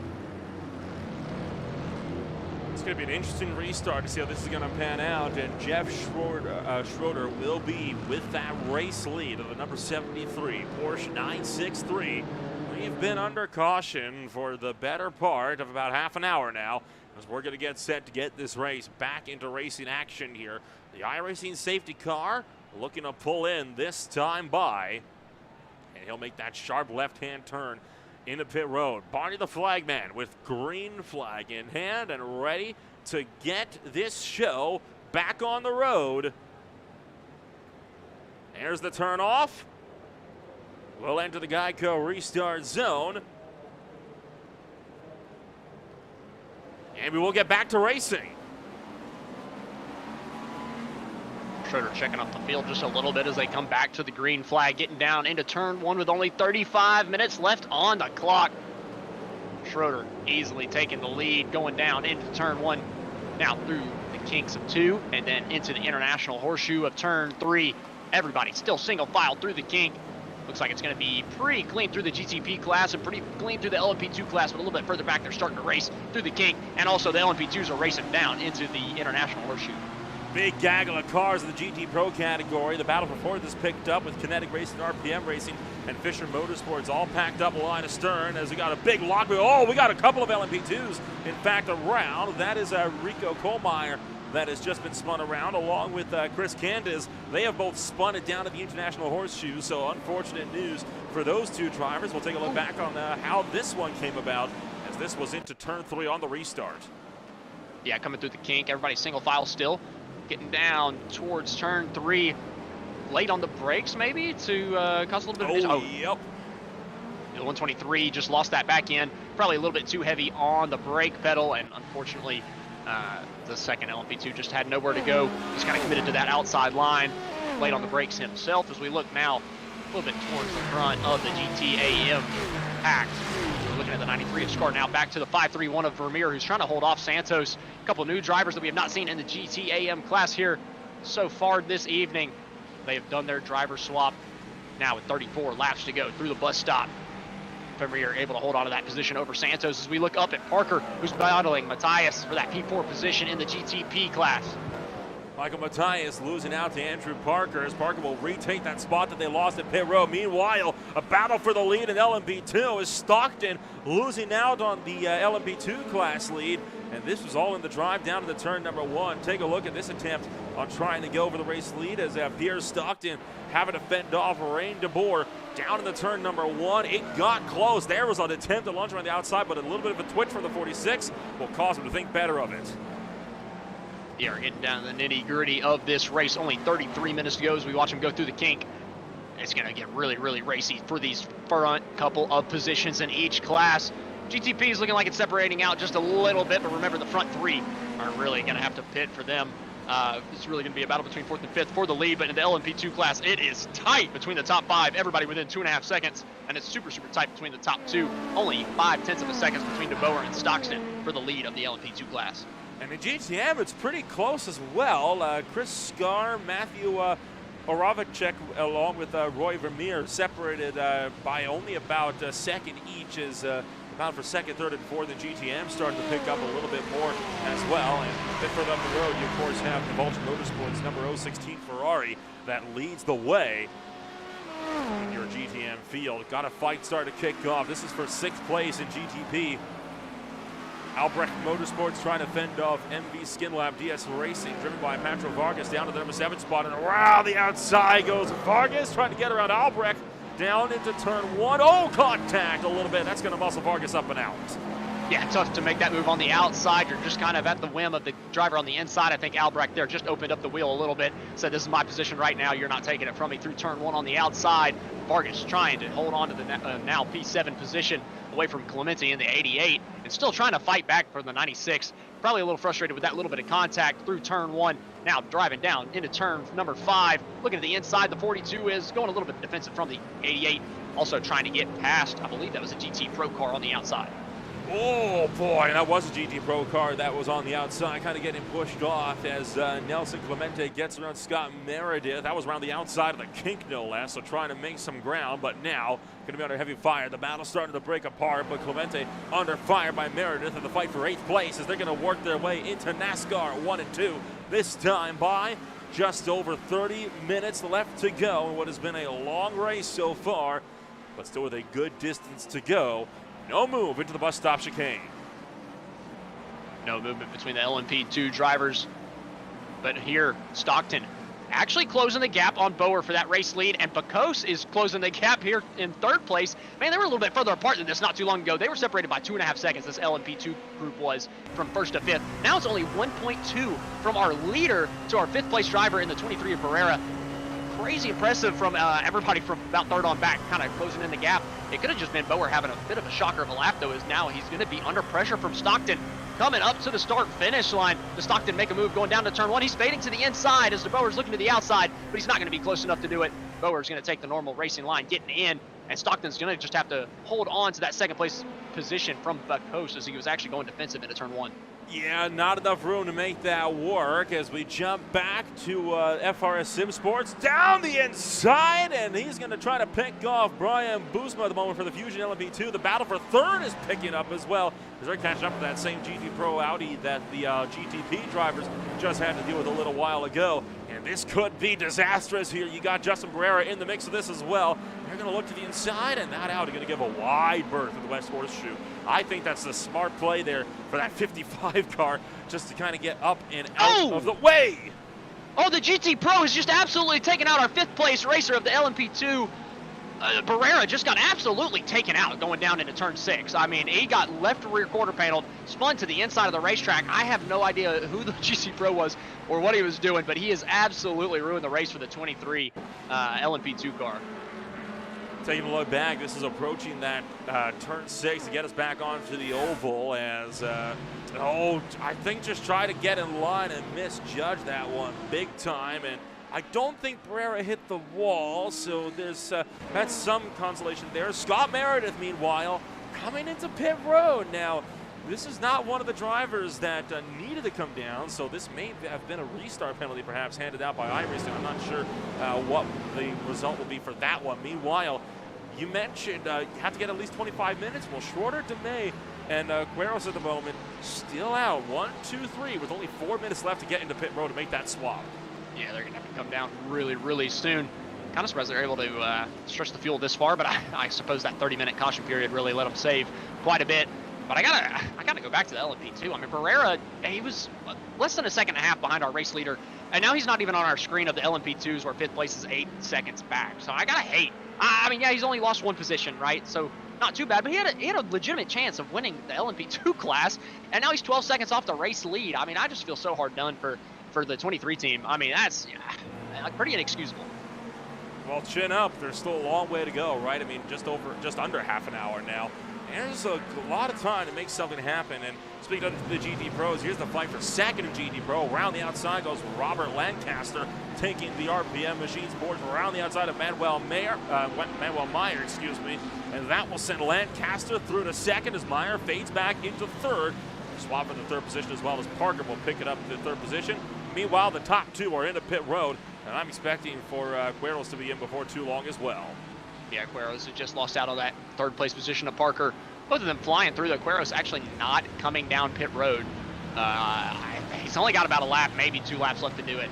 It's going to be an interesting restart to see how this is going to pan out, and Jeff Schroeder will be with that race lead of the number 73 Porsche 963. We've been under caution for the better part of about half an hour now, as we're going to get set to get this race back into racing action here. The iRacing safety car looking to pull in this time by, and he'll make that sharp left-hand turn into pit road. Barney the flagman with green flag in hand and ready to get this show back on the road. There's the turn off. We'll enter the Geico restart zone. And we will get back to racing. Schroeder checking up the field just a little bit as they come back to the green flag, getting down into turn one with only 35 minutes left on the clock. Schroeder easily taking the lead, going down into turn one, now through the kinks of two, and then into the international horseshoe of turn three. Everybody still single file through the kink. Looks like it's going to be pretty clean through the GTP class and pretty clean through the LMP2 class, but a little bit further back they're starting to race through the kink, and also the LMP2s are racing down into the international horseshoe. Big gaggle of cars in the GT Pro category. The battle for fourth is picked up with Kinetic Racing, RPM Racing, and Fisher Motorsports all packed up line astern as we got a big lock. Oh, we got a couple of LMP2s, in fact, around. That is Rico Kohlmeyer that has just been spun around, along with Chris Candiz. They have both spun it down to the International Horseshoe, so unfortunate news for those two drivers. We'll take a look back on how this one came about, as this was into turn three on the restart. Yeah, coming through the kink, everybody single file still. Getting down towards turn three, late on the brakes maybe to cause a little bit of yep. The 123 just lost that back end, probably a little bit too heavy on the brake pedal, and unfortunately the second LMP2 just had nowhere to go. Just kind of committed to that outside line, late on the brakes himself. As we look now a little bit towards the front of the GTAM pack. We're looking at the 93 of Scar now, back to the 531 of Vermeer, who's trying to hold off Santos. A couple new drivers that we have not seen in the GTAM class here so far this evening. They have done their driver swap now with 34 laps to go through the bus stop. Vermeer able to hold on to that position over Santos as we look up at Parker, who's battling Matthias for that P4 position in the GTP class. Michael Matthias losing out to Andrew Parker, as Parker will retake that spot that they lost at pit road. Meanwhile, a battle for the lead in LMP2 is Stockton losing out on the LMP2 class lead. And this was all in the drive down to the turn number one. Take a look at this attempt on trying to go over the race lead as Pierre Stockton having to fend off Rain DeBoer down in the turn number one. It got close. There was an attempt to launch around the outside, but a little bit of a twitch from the 46 will cause him to think better of it. Yeah, we're getting down to the nitty-gritty of this race. Only 33 minutes to go as we watch him go through the kink. It's going to get really, really racy for these front couple of positions in each class. GTP is looking like it's separating out just a little bit, but remember the front three are really going to have to pit for them. It's really going to be a battle between fourth and fifth for the lead, but in the LMP2 class, it is tight between the top five. Everybody within 2.5 seconds, and it's super, super tight between the top two. Only 0.5 of a second between DeBoer and Stockton for the lead of the LMP2 class. And in GTM, it's pretty close as well. Chris Scar, Matthew Oravicek, along with Roy Vermeer, separated by only about a second each, as bound for second, third, and fourth. And GTM starting to pick up a little bit more as well. And a bit further up the road, you of course have the Vulture Motorsports number 016 Ferrari that leads the way in your GTM field. Got a fight start to kick off. This is for 6th place in GTP. Albrecht Motorsports trying to fend off MV Skinlab DS Racing, driven by Patro Vargas down to the number 7 spot, and around the outside goes Vargas, trying to get around Albrecht down into turn one. Oh, contact a little bit. That's going to muscle Vargas up and out. Yeah, tough to make that move on the outside. You're just kind of at the whim of the driver on the inside. I think Albrecht there just opened up the wheel a little bit, said this is my position right now. You're not taking it from me through turn one on the outside. Vargas trying to hold on to the now P7 position away from Clemente in the 88 and still trying to fight back for the 96. Probably a little frustrated with that little bit of contact through turn one. Now driving down into turn number 5. Looking at the inside, the 42 is going a little bit defensive from the 88. Also trying to get past, I believe that was a GT Pro car on the outside. Oh boy, that was a GT Pro car that was on the outside, kind of getting pushed off as Nelson Clemente gets around Scott Meredith. That was around the outside of the kink, no less, so trying to make some ground, but now going to be under heavy fire. The battle's starting to break apart, but Clemente under fire by Meredith in the fight for 8th place as they're going to work their way into NASCAR 1 and 2. This time by just over 30 minutes left to go in what has been a long race so far, but still with a good distance to go. No move into the bus stop chicane. No movement between the LMP2 drivers. But here, Stockton actually closing the gap on Bower for that race lead, and Bacos is closing the gap here in 3rd place. Man, they were a little bit further apart than this not too long ago. They were separated by 2.5 seconds, this LMP2 group was, from 1st to 5th. Now it's only 1.2 from our leader to our 5th place driver in the 23 of Barrera. Crazy impressive from everybody from about 3rd on back, kind of closing in the gap. It could have just been Bower having a bit of a shocker of a lap, though, as now he's going to be under pressure from Stockton. Coming up to the start-finish line. Does Stockton make a move going down to turn 1? He's fading to the inside as Bower's looking to the outside, but he's not going to be close enough to do it. Bower's going to take the normal racing line, getting in, and Stockton's going to just have to hold on to that 2nd place position from Bacos as he was actually going defensive into turn 1. Yeah, not enough room to make that work as we jump back to FRS Sim Sports down the inside, and he's going to try to pick off Brian Boosma at the moment for the Fusion LMP2. The battle for 3rd is picking up as well as they're catching up to that same GT Pro Audi that the GTP drivers just had to deal with a little while ago. And this could be disastrous here. You got Justin Barrera in the mix of this as well. They're going to look to the inside, and that Audi going to give a wide berth to the West Horseshoe. I think that's the smart play there for that 55 car, just to kind of get up and out of the way. Oh, the GT Pro has just absolutely taken out our 5th place racer of the LMP2. Barrera just got absolutely taken out going down into turn 6. I mean, he got left rear quarter paneled, spun to the inside of the racetrack. I have no idea who the GC Pro was or what he was doing, but he has absolutely ruined the race for the 23 LMP2 car. Taking a look back, this is approaching that turn 6 to get us back onto the oval as, I think just try to get in line and misjudge that one big time. And I don't think Barrera hit the wall, so there's that's some consolation there. Scott Meredith, meanwhile, coming into pit road. Now, this is not one of the drivers that needed to come down, so this may have been a restart penalty perhaps handed out by iRacing. I'm not sure what the result will be for that one. Meanwhile, you mentioned you have to get at least 25 minutes. Well, Schroeder, DeMay, and Quiros at the moment still out. 1, 2, 3 with only 4 minutes left to get into pit road to make that swap. Yeah, they're going to have to come down really, really soon. Kind of surprised they're able to stretch the fuel this far, but I suppose that 30-minute caution period really let them save quite a bit. But I gotta go back to the LMP2. I mean, Barrera, he was less than a second and a half behind our race leader, and now he's not even on our screen of the LMP2s where 5th place is 8 seconds back. So I gotta hate. I mean, yeah, he's only lost 1 position, right? So not too bad, but he had a legitimate chance of winning the LMP2 class, and now he's 12 seconds off the race lead. I mean, I just feel so hard done for the 23 team. I mean, that's pretty inexcusable. Well, chin up. There's still a long way to go, right? I mean, just under half an hour now. There's a lot of time to make something happen. And speaking of the GT Pros, here's the fight for 2nd in GT Pro. Around the outside goes Robert Lancaster, taking the RPM Machines board around the outside of Manuel Meyer, and that will send Lancaster through to 2nd as Meyer fades back into 3rd. Swap in the 3rd position as well as Parker will pick it up to the 3rd position. Meanwhile, the top 2 are into pit road, and I'm expecting for Quiros to be in before too long as well. Yeah, Quiros had just lost out on that 3rd place position to Parker. Both of them flying through, the Quiros actually not coming down pit road. He's only got about a lap, maybe 2 laps left to do it.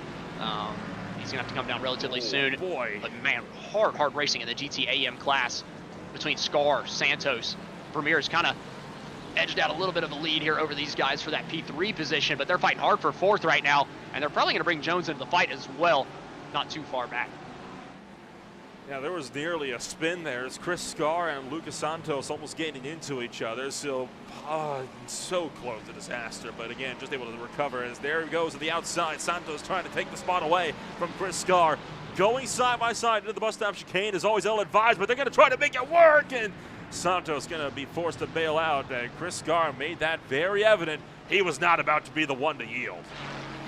He's gonna have to come down relatively soon. Boy. But man, hard racing in the GT-AM class between Scar, Santos. Vermeer's kind of edged out a little bit of a lead here over these guys for that P3 position, but they're fighting hard for 4th right now, and they're probably gonna bring Jones into the fight as well, not too far back. Yeah, there was nearly a spin there. It's Chris Scar and Lucas Santos almost getting into each other. So close to disaster. But again, just able to recover as there he goes to the outside. Santos trying to take the spot away from Chris Scar. Going side by side into the bus stop chicane is always ill-advised, but they're going to try to make it work. And Santos going to be forced to bail out. And Chris Scar made that very evident. He was not about to be the one to yield.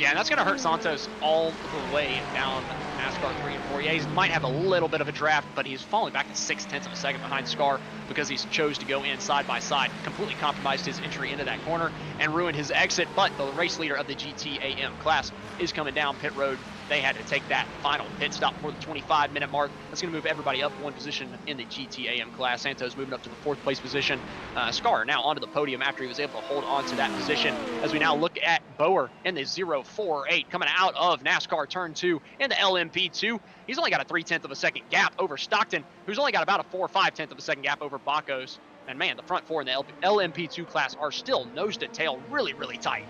Yeah, and that's going to hurt Santos all the way down NASCAR 3 and 4. Yeah, he might have a little bit of a draft, but he's falling back to 0.6 of a second behind Scar because he's chose to go in side by side, completely compromised his entry into that corner and ruined his exit. But the race leader of the GTAM class is coming down pit road. They had to take that final pit stop for the 25-minute mark. That's going to move everybody up one position in the GTAM class. Santos moving up to the 4th place position. Scar now onto the podium after he was able to hold on to that position. As we now look at Bower in the 0.48 coming out of NASCAR Turn 2 in the LMP2. He's only got a 0.3 of a second gap over Stockton, who's only got about a 4 or 5 of a second gap over Bakos. And man, the front four in the LMP2 class are still nose to tail really, really tight.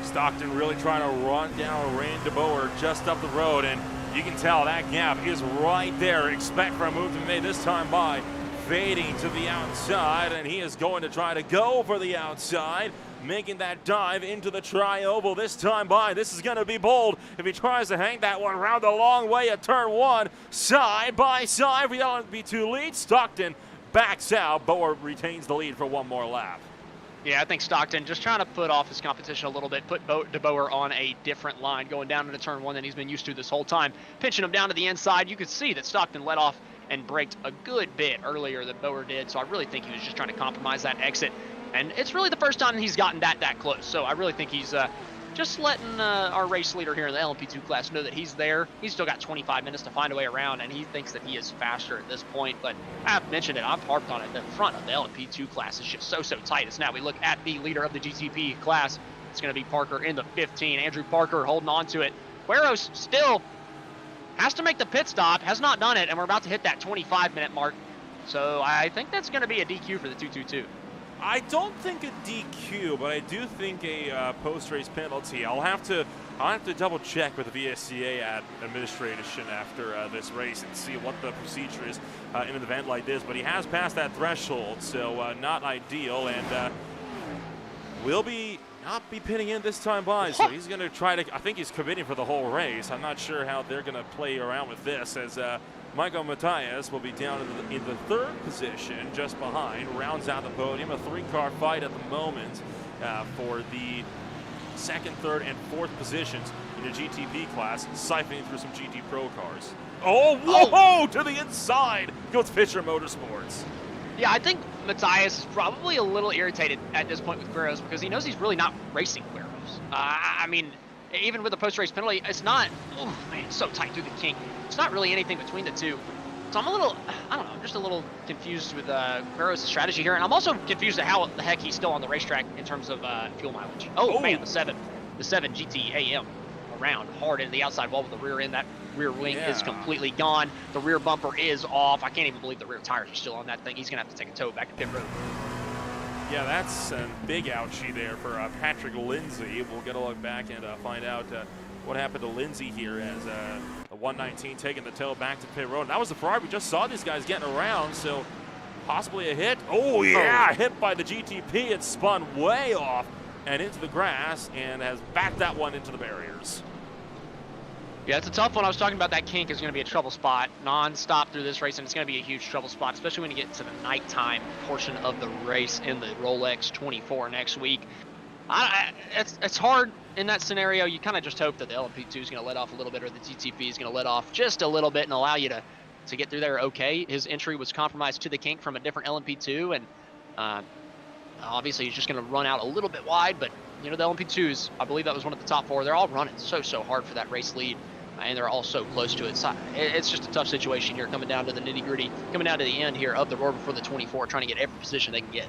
Stockton really trying to run down Rain DeBoer just up the road, and you can tell that gap is right there. Expect for a move to be made this time by fading to the outside, and he is going to try to go for the outside, making that dive into the tri-oval this time by. This is going to be bold if he tries to hang that one around the long way at turn 1. Side by side for the LMP2 lead. Stockton backs out. Boer retains the lead for one more lap. Yeah, I think Stockton just trying to put off his competition a little bit, put DeBoer on a different line, going down into turn 1 than he's been used to this whole time, pinching him down to the inside. You could see that Stockton let off and braked a good bit earlier than Boer did, so I really think he was just trying to compromise that exit. And it's really the first time he's gotten that close, so I really think he's just letting our race leader here in the LMP2 class know that he's there. He's still got 25 minutes to find a way around, and he thinks that he is faster at this point. But I've mentioned it, I've harped on it. The front of the LMP2 class is just so tight. As now we look at the leader of the GTP class. It's going to be Parker in the 15. Andrew Parker holding on to it. Gueros still has to make the pit stop, has not done it, and we're about to hit that 25-minute mark. So I think that's going to be a DQ for the 222. I don't think a DQ, but I do think a post-race penalty. I'll have to double check with the VSCA administration after this race and see what the procedure is in an event like this. But he has passed that threshold, so not ideal, and will not be pitting in this time by. So he's going to try to. I think he's committing for the whole race. I'm not sure how they're going to play around with this, as Michael Matthias will be down in the 3rd position, just behind, rounds out the podium. A 3-car fight at the moment for the 2nd, 3rd, and 4th positions in the GTP class, siphoning through some GT Pro cars. Oh, whoa! To the inside goes Fisher Motorsports. Yeah, I think Matthias is probably a little irritated at this point with Gueros because he knows he's really not racing Gueros. I mean, even with the post-race penalty, it's not, oh man, it's so tight through the kink. It's not really anything between the two. So I'm a little, I don't know, I'm just a little confused with Gueros' strategy here. And I'm also confused at how the heck he's still on the racetrack in terms of fuel mileage. Oh man, the 7 GTAM around hard into the outside wall with the rear end. That rear wing is completely gone. The rear bumper is off. I can't even believe the rear tires are still on that thing. He's going to have to take a tow back to pit road. Yeah, that's a big ouchie there for Patrick Lindsay. We'll get a look back and find out what happened to Lindsay here as the 119 taking the tow back to pit road. That was the Ferrari. We just saw these guys getting around, so possibly a hit. Oh, yeah, hit by the GTP. It spun way off and into the grass and has backed that one into the barriers. Yeah, it's a tough one. I was talking about that kink is going to be a trouble spot non-stop through this race, and it's going to be a huge trouble spot, especially when you get to the nighttime portion of the race in the Rolex 24 next week. It's hard in that scenario. You kind of just hope that the LMP2 is going to let off a little bit, or the GTP is going to let off just a little bit and allow you to get through there okay. His entry was compromised to the kink from a different LMP2, and obviously he's just going to run out a little bit wide, but you know, the LMP2s, I believe that was one of the top 4. They're all running so hard for that race lead, and they're all so close to it. So it's just a tough situation here, coming down to the nitty-gritty, coming down to the end here of the roar before the 24, trying to get every position they can get.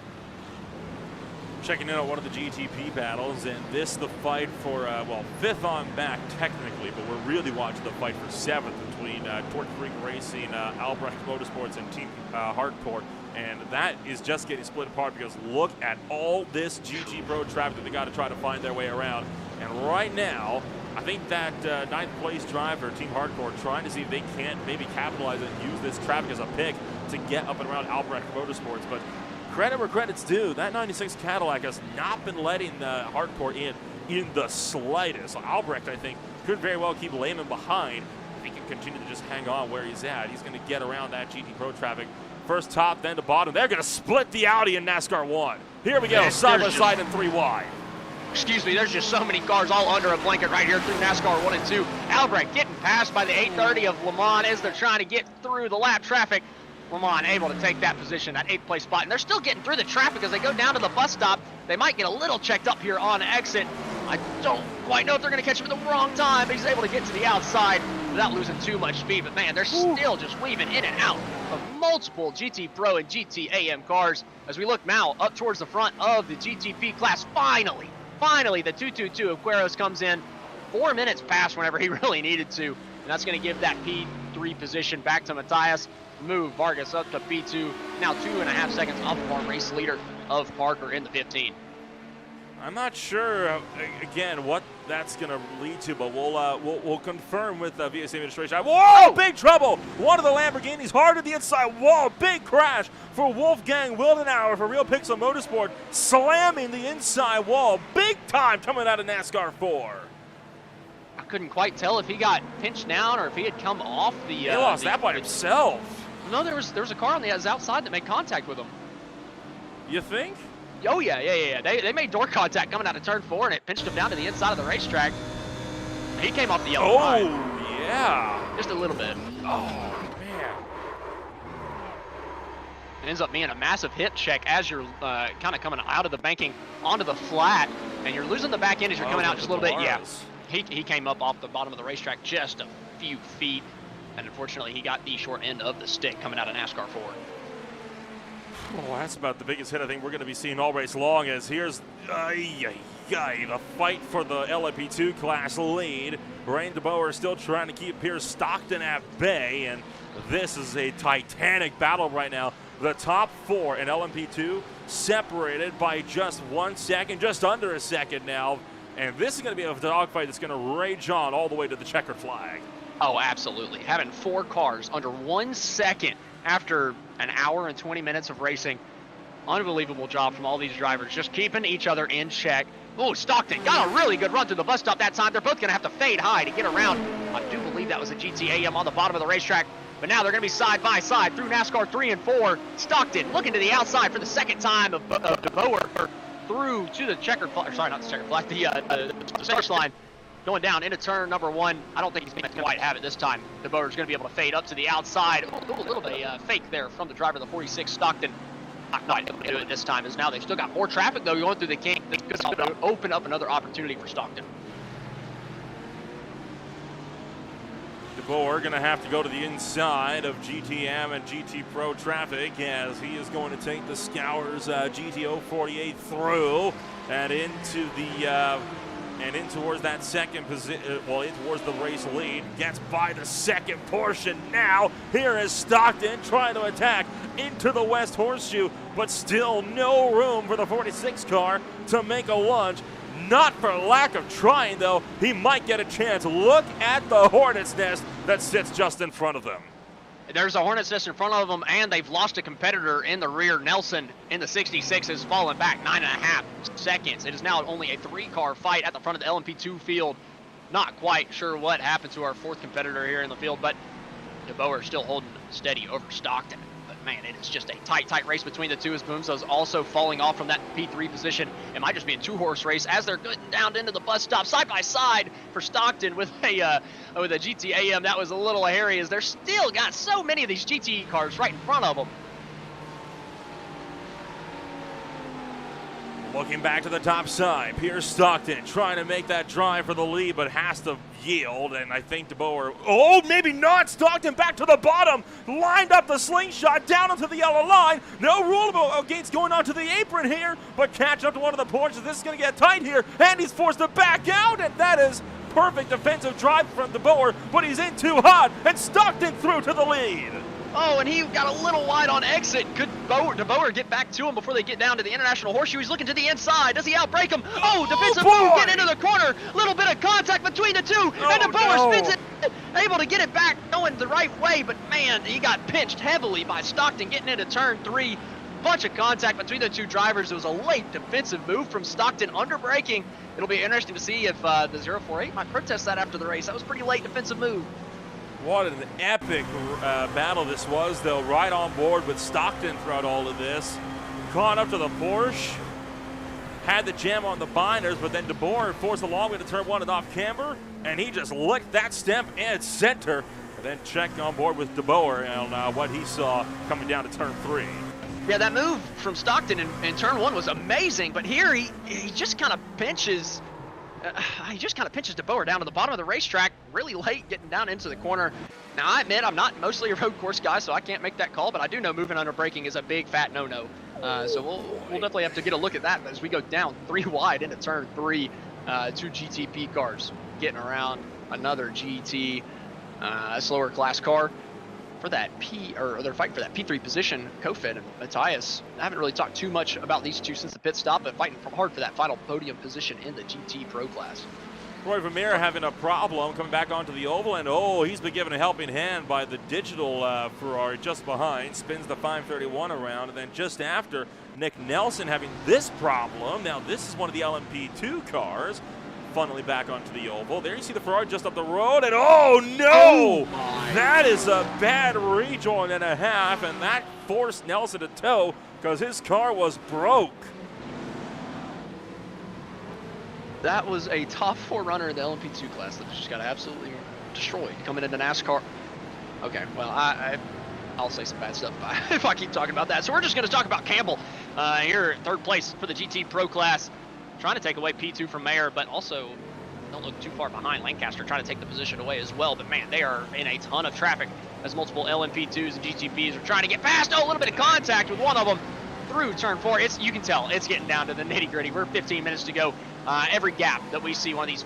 Checking in on one of the GTP battles, and this the fight for, well, 5th on back technically, but we're really watching the fight for 7th between Torque Freak Racing, Albrecht Motorsports, and Team Hardcore. And that is just getting split apart because look at all this GT Pro traffic that they got to try to find their way around. And right now, I think that 9th place driver, Team Hardcore, trying to see if they can't maybe capitalize and use this traffic as a pick to get up and around Albrecht Motorsports. But credit where credit's due. That 96 Cadillac has not been letting Hardcore in the slightest. So Albrecht, I think, could very well keep Lehman behind if he can continue to just hang on where he's at. He's going to get around that GT Pro traffic. First top, then to bottom. They're going to split the Audi in NASCAR 1. Here we go, side by side and 3 wide. excuse me, there's just so many cars all under a blanket right here through NASCAR 1 and 2. Albrecht getting passed by the 830 of Le Mans as they're trying to get through the lap traffic. Le Mans able to take that position, that 8th place spot, and they're still getting through the traffic as they go down to the bus stop. They might get a little checked up here on exit. I don't quite know if they're going to catch him at the wrong time, but he's able to get to the outside without losing too much speed. But man, they're still just weaving in and out of multiple GT Pro and GT AM cars as we look now up towards the front of the GTP class. Finally, the 222 of Queros comes in 4 minutes past whenever he really needed to, and that's going to give that P3 position back to Matthias. Move Vargas up to P2, now 2.5 seconds off of our race leader of Parker in the 15. I'm not sure, again, what that's going to lead to, but we'll confirm with the VSCA administration. Whoa, big trouble! One of the Lamborghinis hard to the inside wall. Big crash for Wolfgang Wildenauer for Real Pixel Motorsport, slamming the inside wall. Big time coming out of NASCAR 4. I couldn't quite tell if he got pinched down or if he had come off the... He lost that by himself. No, there was a car on the outside that made contact with him. You think? Oh, yeah. They made door contact coming out of turn 4, and it pinched him down to the inside of the racetrack. He came off the yellow line. Oh, yeah. Just a little bit. Oh, man. It ends up being a massive hip check as you're kind of coming out of the banking onto the flat, and you're losing the back end as you're coming out just a little bit. Yeah, he came up off the bottom of the racetrack just a few feet, and unfortunately he got the short end of the stick coming out of NASCAR 4. Well, that's about the biggest hit I think we're going to be seeing all race long, as here's the fight for the LMP2 class lead. Rain DeBoer still trying to keep Pierce Stockton at bay, and this is a titanic battle right now. The top 4 in LMP2 separated by just 1 second, just under a second now, and this is going to be a dogfight that's going to rage on all the way to the checkered flag. Oh, absolutely. Having 4 cars under 1 second after an hour and 20 minutes of racing. Unbelievable job from all these drivers, just keeping each other in check. Oh, Stockton got a really good run through the bus stop that time. They're both going to have to fade high to get around. I do believe that was a GTAM on the bottom of the racetrack, but now they're going to be side by side through NASCAR 3 and 4. Stockton looking to the outside for the second time of DeBoer through to the checkered flag. Sorry, not the checkered flag, the finish line. Going down into turn number 1. I don't think he's going to quite have it this time. DeBoer's going to be able to fade up to the outside. A little bit of fake there from the driver of the 46, Stockton. Not able to do it this time, as now they've still got more traffic, though, going through the kink. It's going to open up another opportunity for Stockton. DeBoer going to have to go to the inside of GTM and GT Pro traffic, as he is going to take the Scours GTO 48 through and into the... and in towards that second position, in towards the race lead. Gets by the second portion now. Here is Stockton trying to attack into the West Horseshoe, but still no room for the 46 car to make a lunge. Not for lack of trying, though. He might get a chance. Look at the Hornet's Nest that sits just in front of them. There's a Hornet's Nest in front of them, and they've lost a competitor in the rear. Nelson in the 66 has fallen back 9.5 seconds. It is now only a 3-car fight at the front of the LMP2 field. Not quite sure what happened to our 4th competitor here in the field, but DeBoer still holding steady over Stockton. But man, it is just a tight race between the two, as Boomzo's also falling off from that P3 position. It might just be a 2-horse race as they're getting down into the bus stop side by side for Stockton with a GTAM. That was a little hairy, as they're still got so many of these GT cars right in front of them. Looking back to the top side, Pierce Stockton trying to make that drive for the lead, but has to yield, and I think DeBoer, maybe not. Stockton back to the bottom, lined up the slingshot down onto the yellow line. No rule against going onto the apron here, but catch up to one of the porches. This is going to get tight here, and he's forced to back out, and that is perfect defensive drive from DeBoer, but he's in too hot, and Stockton through to the lead. Oh, and he got a little wide on exit. Could DeBoer get back to him before they get down to the International Horseshoe? He's looking to the inside. Does he outbrake him? Oh, defensive move, get into the corner. Little bit of contact between the two, and DeBoer spins it, able to get it back, going the right way, but man, he got pinched heavily by Stockton getting into turn 3. Bunch of contact between the two drivers. It was a late defensive move from Stockton, under braking. It'll be interesting to see if the 048 might protest that after the race. That was a pretty late defensive move. What an epic battle this was, though. Right on board with Stockton throughout all of this. Caught up to the Porsche. had the jam on the binders, but then DeBoer forced the long way to turn 1 and off camber, and he just licked that stem and center, and then checked on board with DeBoer on what he saw coming down to turn 3. Yeah, that move from Stockton in turn 1 was amazing, but here he just kind of pinches. He just kind of pinches DeBoer down to the bottom of the racetrack really late, getting down into the corner. Now, I admit I'm not mostly a road course guy, so I can't make that call, but I do know moving under braking is a big fat no-no. So we'll definitely have to get a look at that as we go down 3 wide into turn 3. 2 GTP cars getting around another GT slower class car for that they're fighting for that P3 position. Kofed and Matthias. I haven't really talked too much about these two since the pit stop, but fighting hard for that final podium position in the GT Pro class. Roy Vermeer having a problem coming back onto the oval, and he's been given a helping hand by the digital Ferrari just behind. Spins the 531 around, and then just after, Nick Nelson having this problem. Now this is one of the LMP2 cars funneling back onto the oval. There you see the Ferrari just up the road, and oh no! That is a bad rejoin and a half, and that forced Nelson to tow because his car was broke. That was a top 4 runner in the LMP2 class that just got absolutely destroyed coming into NASCAR. Okay, well, I'll say some bad stuff if I keep talking about that. So we're just going to talk about Campbell here in 3rd place for the GT Pro class, trying to take away P2 from Mayer, but also don't look too far behind. Lancaster trying to take the position away as well, but man, they are in a ton of traffic as multiple LMP2s and GTPs are trying to get past. Oh, a little bit of contact with one of them through turn 4. You can tell it's getting down to the nitty-gritty. We're 15 minutes to go. Every gap that we see one of these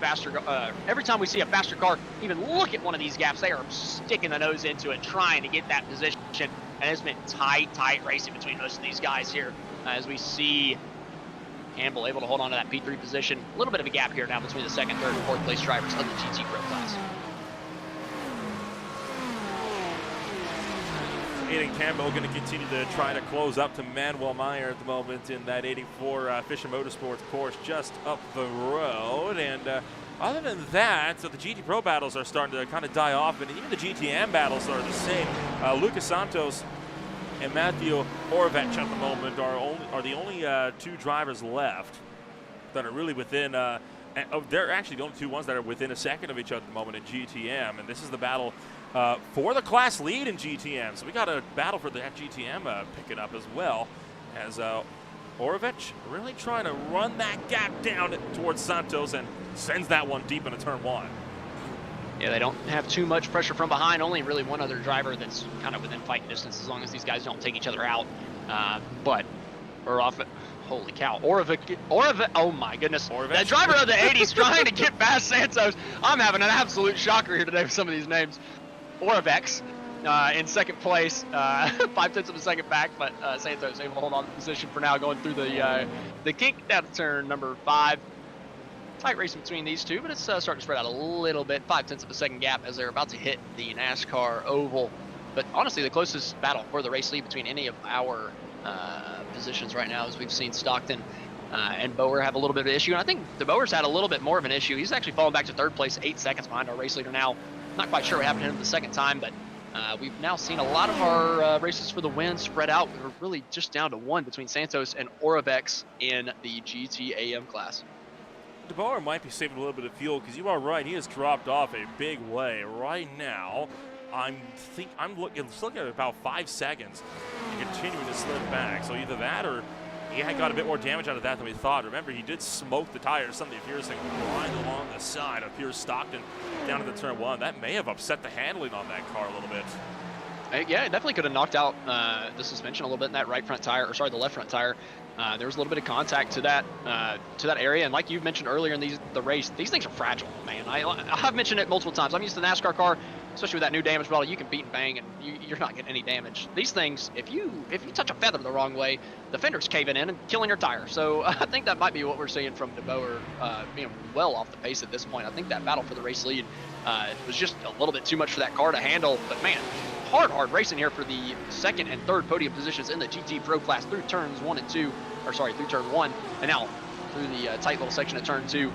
every time we see a faster car even look at one of these gaps, they are sticking the nose into it, trying to get that position. And it's been tight racing between most of these guys here as we see Campbell able to hold on to that P3 position. A little bit of a gap here now between the 2nd, 3rd, and 4th place drivers of the GT Pro class. Aiden Campbell going to continue to try to close up to Manuel Meyer at the moment in that 84 Fisher Motorsports Porsche just up the road. And other than that, so the GT Pro battles are starting to kind of die off, and even the GTM battles are the same. Lucas Santos and Matthew Oravec at the moment are the only 2 drivers left that are really within. They're actually the only 2 ones that are within a second of each other at the moment in GTM, and this is the battle for the class lead in GTM. So we got a battle for the GTM picking up as well, as Oravec really trying to run that gap down towards Santos and sends that one deep into turn 1. Yeah, they don't have too much pressure from behind. Only really one other driver that's kind of within fighting distance, as long as these guys don't take each other out. But we're off it. Holy cow. Oravec, oh my goodness. That driver of the 80s trying to get past Santos. I'm having an absolute shocker here today with some of these names. Oravec in 2nd place, 0.5 of a second back, but Santos able to hold on to the position for now, going through the kink down to turn number 5. Tight racing between these two, but it's starting to spread out a little bit. 0.5 of a second gap as they're about to hit the NASCAR oval. But honestly, the closest battle for the race lead between any of our positions right now, as we've seen Stockton and Bower have a little bit of an issue. And I think the Bower's had a little bit more of an issue. He's actually fallen back to 3rd place, 8 seconds behind our race leader now. Not quite sure what happened to him the 2nd time, but we've now seen a lot of our races for the win spread out. We're really just down to 1 between Santos and Oravec in the GTAM class. DeBoer might be saving a little bit of fuel, because you are right, he has dropped off a big way. Right now, it's looking at about 5 seconds and continuing to slip back. So either that, or he had got a bit more damage out of that than we thought. Remember, he did smoke the tires, something appears to grind along the side of Pierce Stockton down to the turn 1. That may have upset the handling on that car a little bit. Yeah, it definitely could have knocked out the suspension a little bit in that the left front tire. There was a little bit of contact to that area, and like you mentioned earlier in the race, these things are fragile, man. I've mentioned it multiple times. I'm used to the NASCAR car, especially with that new damage model. You can beat and bang, and you're not getting any damage. These things, if you touch a feather the wrong way, the fender's caving in and killing your tire. So I think that might be what we're seeing from DeBoer being well off the pace at this point. I think that battle for the race lead was just a little bit too much for that car to handle. But man, hard racing here for the 2nd and 3rd podium positions in the GT Pro class through turns 1 and 2, through turn 1, and now through the tight little section of turn 2,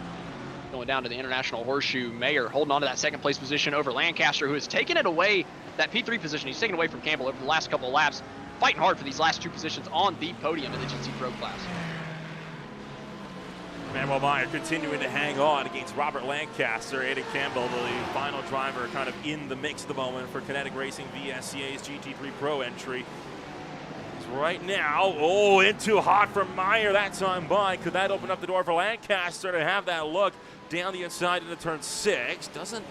going down to the International Horseshoe. Mayer holding on to that 2nd place position over Lancaster, who has taken it away, that P3 position. He's taken away from Campbell over the last couple of laps, fighting hard for these last 2 positions on the podium in the GT Pro class. Manuel Meyer continuing to hang on against Robert Lancaster. Aiden Campbell, the final driver, kind of in the mix at the moment for Kinetic Racing VSCA's GT3 Pro entry. Right now, in too hot for Meyer that time by. Could that open up the door for Lancaster to have that look down the inside into turn 6? Doesn't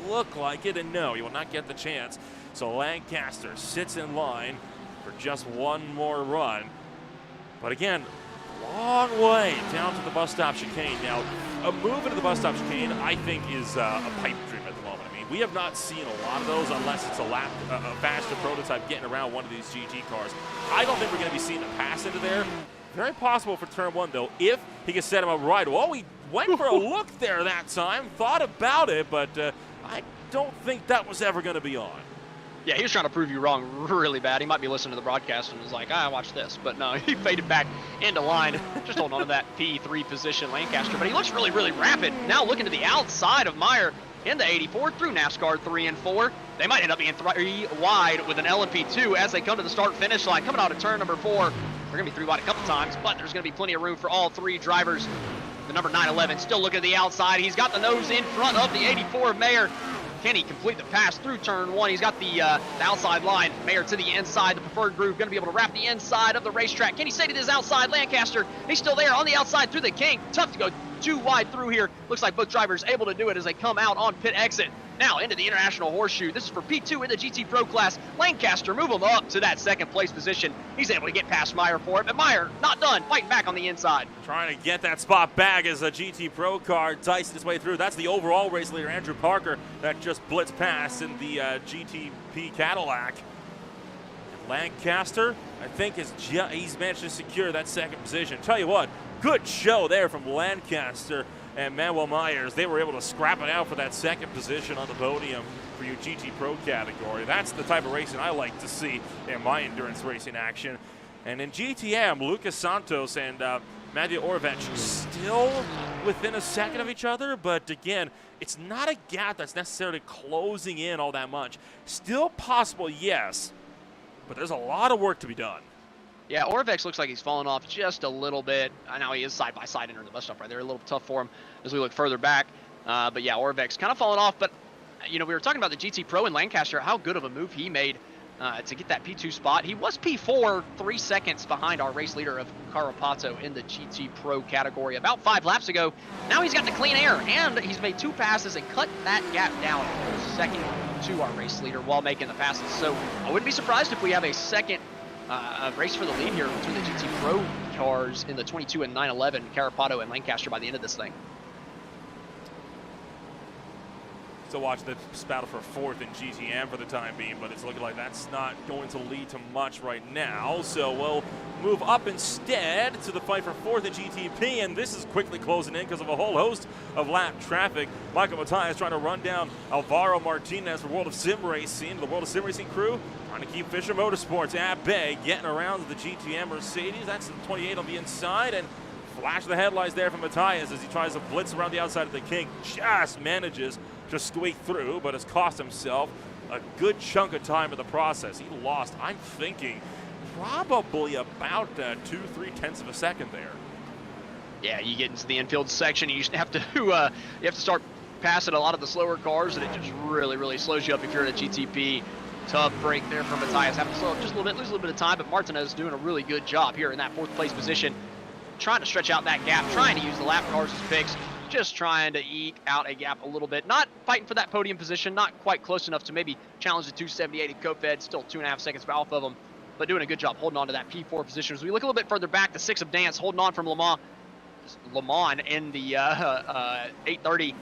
look like it, and no, he will not get the chance. So Lancaster sits in line for just one more run. But again, long way down to the bus stop chicane. Now, a move into the bus stop chicane, I think, is a pipe dream at the moment. I mean, we have not seen a lot of those unless it's a faster prototype getting around one of these GT cars. I don't think we're going to be seeing a pass into there. Very possible for turn 1, though, if he can set him up right. Well, we went for a look there that time, thought about it, but I don't think that was ever going to be on. Yeah, he was trying to prove you wrong really bad. He might be listening to the broadcast and was like, watch this. But no, he faded back into line, just holding on to that P3 position, Lancaster. But he looks really, really rapid. Now looking to the outside of Meyer in the 84 through NASCAR 3 and 4. They might end up being 3 wide with an LMP2 as they come to the start-finish line. Coming out of turn number 4, they're going to be 3 wide a couple times, but there's going to be plenty of room for all 3 drivers. The number 911 still looking at the outside. He's got the nose in front of the 84 of Mayer. Can he complete the pass through turn 1? He's got the outside line. Mayer to the inside, the preferred groove, going to be able to wrap the inside of the racetrack. Can he stay to his outside? Lancaster, he's still there on the outside through the kink. Tough to go too wide through here. Looks like both drivers able to do it as they come out on pit exit. Now into the International Horseshoe. This is for P2 in the GT Pro class. Lancaster move him up to that second place position. He's able to get past Meyer for it, but Meyer not done, fighting back on the inside. Trying to get that spot back as a GT Pro car diced his way through. That's the overall race leader, Andrew Parker, that just blitzed past in the GTP Cadillac. And Lancaster, I think, he's managed to secure that second position. Tell you what, good show there from Lancaster and Manuel Myers. They were able to scrap it out for that second position on the podium for your GT Pro category. That's the type of racing I like to see in my endurance racing action. And in GTM, Lucas Santos and Matej Orvec still within a second of each other, but again, it's not a gap that's necessarily closing in all that much. Still possible, yes, but there's a lot of work to be done. Yeah, Orvex looks like he's fallen off just a little bit. I know he is side-by-side entering the bus stop right there. A little tough for him as we look further back. But yeah, Orvex kind of fallen off. But, you know, we were talking about the GT Pro in Lancaster, how good of a move he made to get that P2 spot. He was P4, 3 seconds behind our race leader of Carapato in the GT Pro category about 5 laps ago. Now he's got the clean air, and he's made 2 passes and cut that gap down a second to our race leader while making the passes. So I wouldn't be surprised if we have a second race for the lead here between the GT Pro cars in the 22 and 911, Carapato and Lancaster by the end of this thing. Still watching the battle for 4th in GTM for the time being, but it's looking like that's not going to lead to much right now. So we'll move up instead to the fight for 4th in GTP, and this is quickly closing in because of a whole host of lap traffic. Michael Matthias trying to run down Alvaro Martinez for World of Sim Racing. The World of Sim Racing crew trying to keep Fisher Motorsports at bay, getting around the GTM Mercedes. That's the 28 on the inside, and flash the headlights there from Matthias as he tries to blitz around the outside of the kink. Just manages to squeak through, but has cost himself a good chunk of time in the process. He lost, I'm thinking, probably about 2-3 tenths of a second there. Yeah, you get into the infield section, you have to start passing a lot of the slower cars, and it just really slows you up if you're in a GTP. Tough break there for Matthias. Have to slow up just a little bit, lose a little bit of time, but Martinez is doing a really good job here in that 4th place position, trying to stretch out that gap, trying to use the lap cars as picks, just trying to eke out a gap a little bit. Not fighting for that podium position, not quite close enough to maybe challenge the 278 in Cofed, still 2.5 seconds off of them, but doing a good job holding on to that P4 position. As we look a little bit further back, the 6 of Dance holding on from Le Mans in the 830.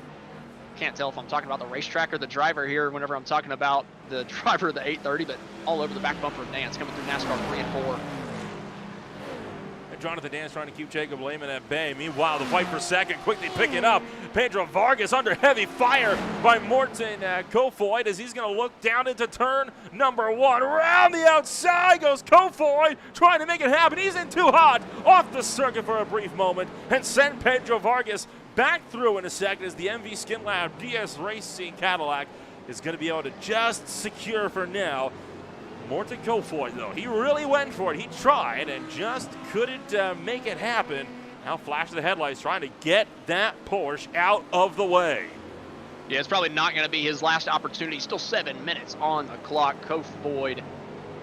Can't tell if I'm talking about the racetrack or the driver here whenever I'm talking about the driver of the 830, but all over the back bumper of Dance coming through NASCAR 3 and 4. Jonathan Dance trying to keep Jacob Lehman at bay. Meanwhile, the fight for second, quickly picking up. Pedro Vargas under heavy fire by Morten Kofoid as he's going to look down into turn number 1. Around the outside goes Kofoid, trying to make it happen. He's in too hot, off the circuit for a brief moment, and send Pedro Vargas back through in a second as the MV Skin Lab DS Racing Cadillac is going to be able to just secure for now. Morten Kofoid, though, he really went for it. He tried and just couldn't make it happen. Now flash of the headlights, trying to get that Porsche out of the way. Yeah, it's probably not going to be his last opportunity. Still 7 minutes on the clock. Kofoid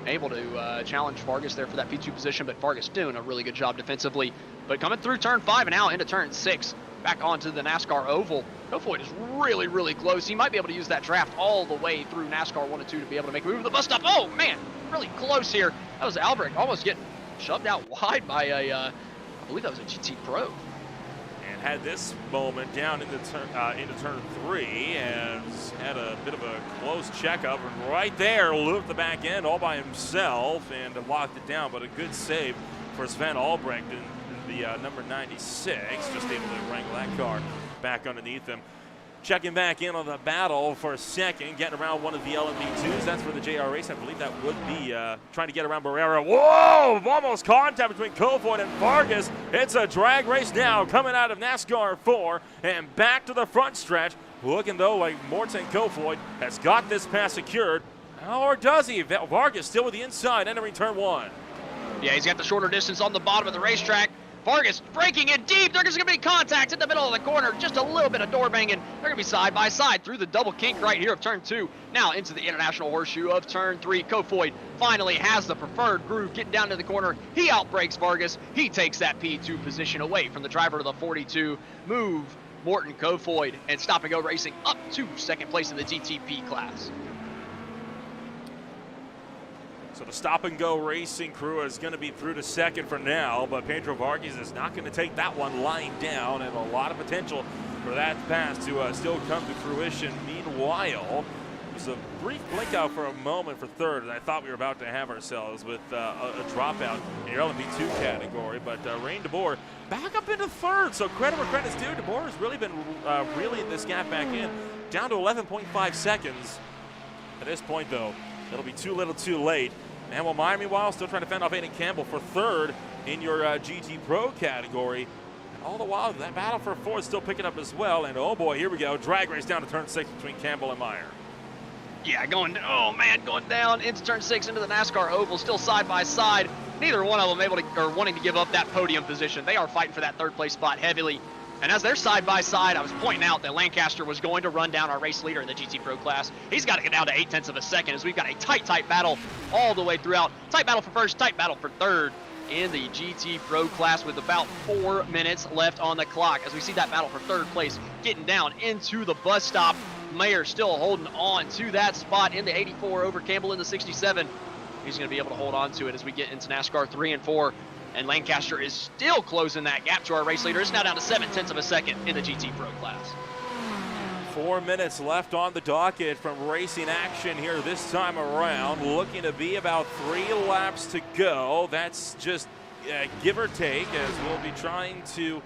able to challenge Vargas there for that P2 position, but Vargas doing a really good job defensively. But coming through turn 5 and now into turn 6, back onto the NASCAR oval. Kofoid is really, really close. He might be able to use that draft all the way through NASCAR 1 and 2 to be able to make a move to the bus stop. Oh, man, really close here. That was Albrecht almost getting shoved out wide by a, I believe that was a GT Pro. And had this moment down into turn 3 and had a bit of a close checkup, and right there looped the back end all by himself and locked it down. But a good save for Sven Albrecht in the number 96, just able to wrangle that car back underneath him. Checking back in on the battle for a second, getting around one of the LMP2s. That's for the JR race. I believe that would be trying to get around Barrera. Whoa! Almost contact between Kofoid and Vargas. It's a drag race now coming out of NASCAR 4 and back to the front stretch. Looking, though, like Morten Kofoid has got this pass secured. Or does he? Vargas still with the inside, entering turn 1. Yeah, he's got the shorter distance on the bottom of the racetrack. Vargas breaking in deep. There's going to be contact in the middle of the corner. Just a little bit of door banging. They're going to be side by side through the double kink right here of turn 2. Now into the international horseshoe of turn 3. Kofoid finally has the preferred groove getting down to the corner. He outbrakes Vargas. He takes that P2 position away from the driver of the 42. Move Morten Kofoid and Stop and Go Racing up to second place in the GTP class. So the Stop and Go Racing crew is going to be through to second for now, but Pedro Vargas is not going to take that one lying down, and a lot of potential for that pass to still come to fruition. Meanwhile, there's a brief blink out for a moment for third, and I thought we were about to have ourselves with a dropout in your LMP2 category, but Rain DeBoer back up into third, so credit where credit's due. DeBoer has really been reeling this gap back in, down to 11.5 seconds. At this point, though, it'll be too little too late. Manuel Meyer, meanwhile, still trying to fend off Aiden Campbell for third in your GT Pro category. And all the while, that battle for fourth is still picking up as well. And oh boy, here we go. Drag race down to turn 6 between Campbell and Meyer. Yeah, going down into turn 6 into the NASCAR oval, still side by side. Neither one of them able to or wanting to give up that podium position. They are fighting for that third place spot heavily. And as they're side by side, I was pointing out that Lancaster was going to run down our race leader in the GT Pro class. He's got to get down to 0.8 of a second as we've got a tight battle all the way throughout. Tight battle for first, tight battle for third in the GT Pro class with about 4 minutes left on the clock as we see that battle for third place getting down into the bus stop. Mayer still holding on to that spot in the 84 over Campbell in the 67. He's going to be able to hold on to it as we get into NASCAR 3 and 4. And Lancaster is still closing that gap to our race leader. It's now down to 0.7 of a second in the GT Pro class. 4 minutes left on the docket from racing action here this time around. Looking to be about 3 laps to go. That's just give or take, as we'll be trying to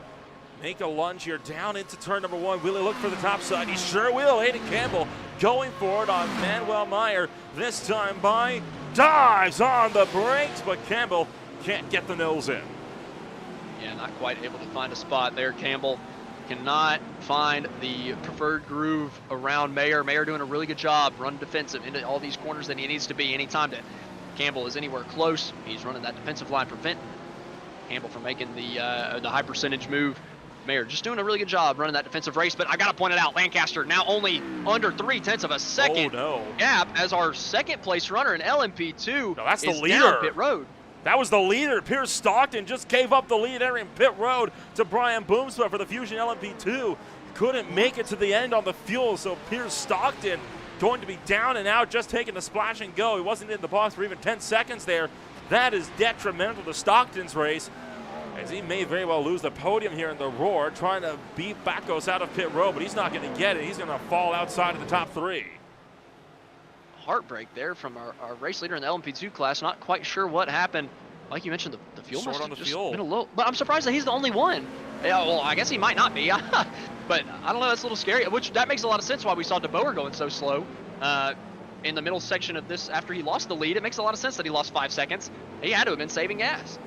make a lunge here down into turn number 1. Will he look for the top side? He sure will. Aiden Campbell going for it on Manuel Meyer. This time by dives on the brakes, but Campbell can't get the nose in. Yeah, not quite able to find a spot there. Campbell cannot find the preferred groove around Mayer. Mayer doing a really good job running defensive into all these corners that he needs to be. Anytime that Campbell is anywhere close, he's running that defensive line, preventing Campbell from making the high percentage move. Mayer just doing a really good job running that defensive race, but I got to point it out, Lancaster now only under 0.3 of a second gap as our second place runner in LMP2 no, that's the is leader. down pit road. That was the leader. Pierce Stockton just gave up the lead entering pit road to Brian Boomsma for the Fusion LMP2. Couldn't make it to the end on the fuel, so Pierce Stockton going to be down and out, just taking the splash and go. He wasn't in the box for even 10 seconds there. That is detrimental to Stockton's race, as he may very well lose the podium here in the Roar, trying to beat Bacos out of pit road, but he's not going to get it. He's going to fall outside of the top 3. Heartbreak there from our race leader in the LMP2 class. Not quite sure what happened. Like you mentioned, the fuel must have just been a little, but I'm surprised that he's the only one. Yeah, well, I guess he might not be, but I don't know, that's a little scary, which that makes a lot of sense why we saw DeBoer going so slow in the middle section of this after he lost the lead. It makes a lot of sense that he lost 5 seconds. He had to have been saving gas.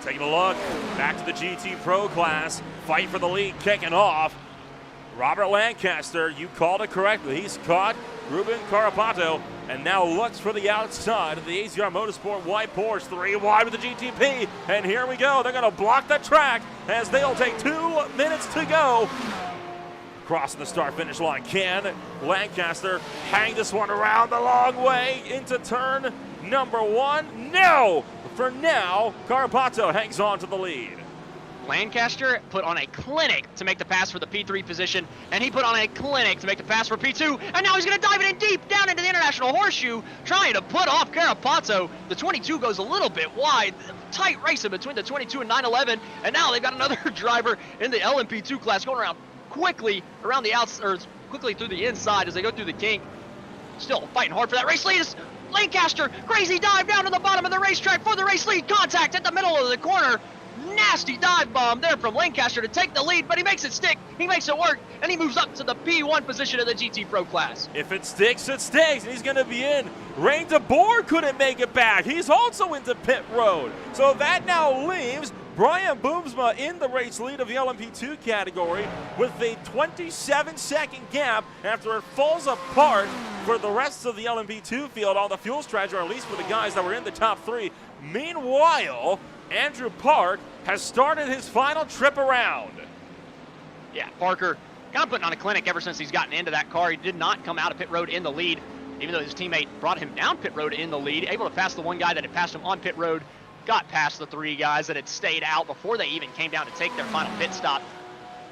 Taking a look back to the GT Pro class, fight for the lead kicking off. Robert Lancaster, you called it correctly. He's caught Ruben Carapato and now looks for the outside of the AZR Motorsport white Porsche. 3 wide with the GTP, and here we go. They're going to block the track as they'll take 2 minutes to go. Crossing the start-finish line. Can Lancaster hang this one around the long way into turn number 1? No! For now, Carapato hangs on to the lead. Lancaster put on a clinic to make the pass for the P3 position, and he put on a clinic to make the pass for P2, and now he's going to dive it in deep down into the International Horseshoe, trying to put off Carapato. The 22 goes a little bit wide. Tight racing between the 22 and 911, and now they've got another driver in the LMP2 class going around quickly around the outside, or quickly through the inside as they go through the kink. Still fighting hard for that race lead is Lancaster. Crazy dive down to the bottom of the racetrack for the race lead. Contact at the middle of the corner. Nasty dive bomb there from Lancaster to take the lead, but he makes it stick, he makes it work, and he moves up to the P1 position of the GT Pro class. If it sticks, it sticks, and he's going to be in. Rain DeBoer couldn't make it back. He's also into pit road. So that now leaves Brian Boomsma in the race lead of the LMP2 category with a 27-second gap after it falls apart for the rest of the LMP2 field on the fuel strategy, or at least for the guys that were in the top 3. Meanwhile, Andrew Park has started his final trip around. Yeah, Parker kind of putting on a clinic ever since he's gotten into that car. He did not come out of pit road in the lead, even though his teammate brought him down pit road in the lead, able to pass the one guy that had passed him on pit road, got past the 3 guys that had stayed out before they even came down to take their final pit stop.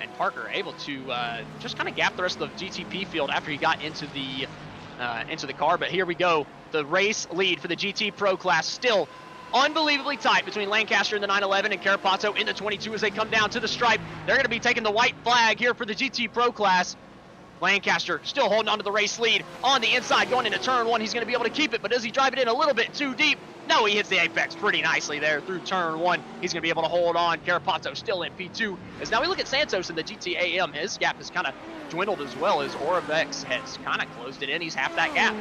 And Parker able to just kind of gap the rest of the GTP field after he got into the car. But here we go. The race lead for the GT Pro class still unbelievably tight between Lancaster in the 911 and Carapato in the 22 as they come down to the stripe. They're going to be taking the white flag here for the GT Pro class. Lancaster still holding on to the race lead on the inside going into turn 1. He's going to be able to keep it, but does he drive it in a little bit too deep? No, he hits the apex pretty nicely there through turn 1. He's going to be able to hold on. Carapato still in P2. As now we look at Santos in the GT-AM, his gap has kind of dwindled as well as Oravex has kind of closed it in. He's half that gap.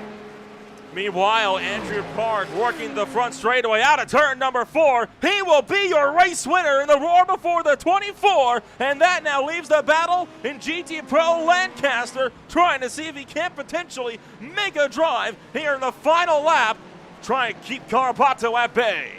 Meanwhile, Andrew Park working the front straightaway out of turn number 4. He will be your race winner in the Roar Before the 24, and that now leaves the battle in GT Pro. Lancaster trying to see if he can potentially make a drive here in the final lap, trying to keep Carapato at bay.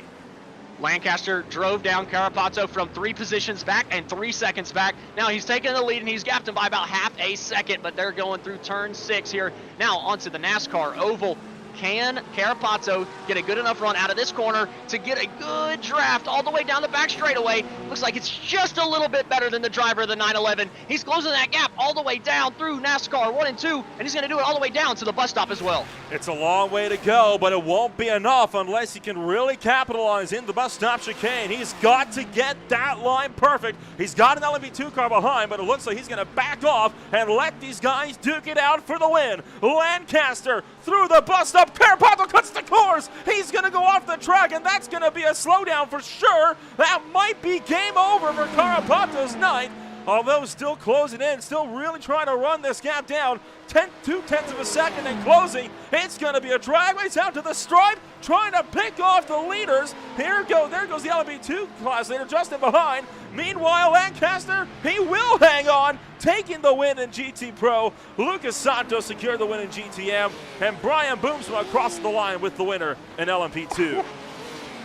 Lancaster drove down Carapato from 3 positions back and 3 seconds back. Now he's taking the lead and he's gapped him by about half a second, but they're going through turn 6 here. Now onto the NASCAR oval. Can Carapato get a good enough run out of this corner to get a good draft all the way down the back straightaway? Looks like it's just a little bit better than the driver of the 911. He's closing that gap all the way down through NASCAR 1 and 2, and he's going to do it all the way down to the bus stop as well. It's a long way to go, but it won't be enough unless he can really capitalize in the bus stop chicane. He's got to get that line perfect. He's got an LMP2 car behind, but it looks like he's going to back off and let these guys duke it out for the win. Lancaster through the bus stop. Carapato cuts the course. He's going to go off the track, and that's going to be a slowdown for sure. That might be game over for Carapato's night, although still closing in, still really trying to run this gap down. 2/10 of a second and closing. It's going to be a drag race out to the stripe, trying to pick off the leaders. There goes the LMP2 class leader just in behind. Meanwhile, Lancaster, he will hang on, taking the win in GT Pro. Lucas Santos secured the win in GTM, and Brian Boomsma crossed the line with the winner in LMP2.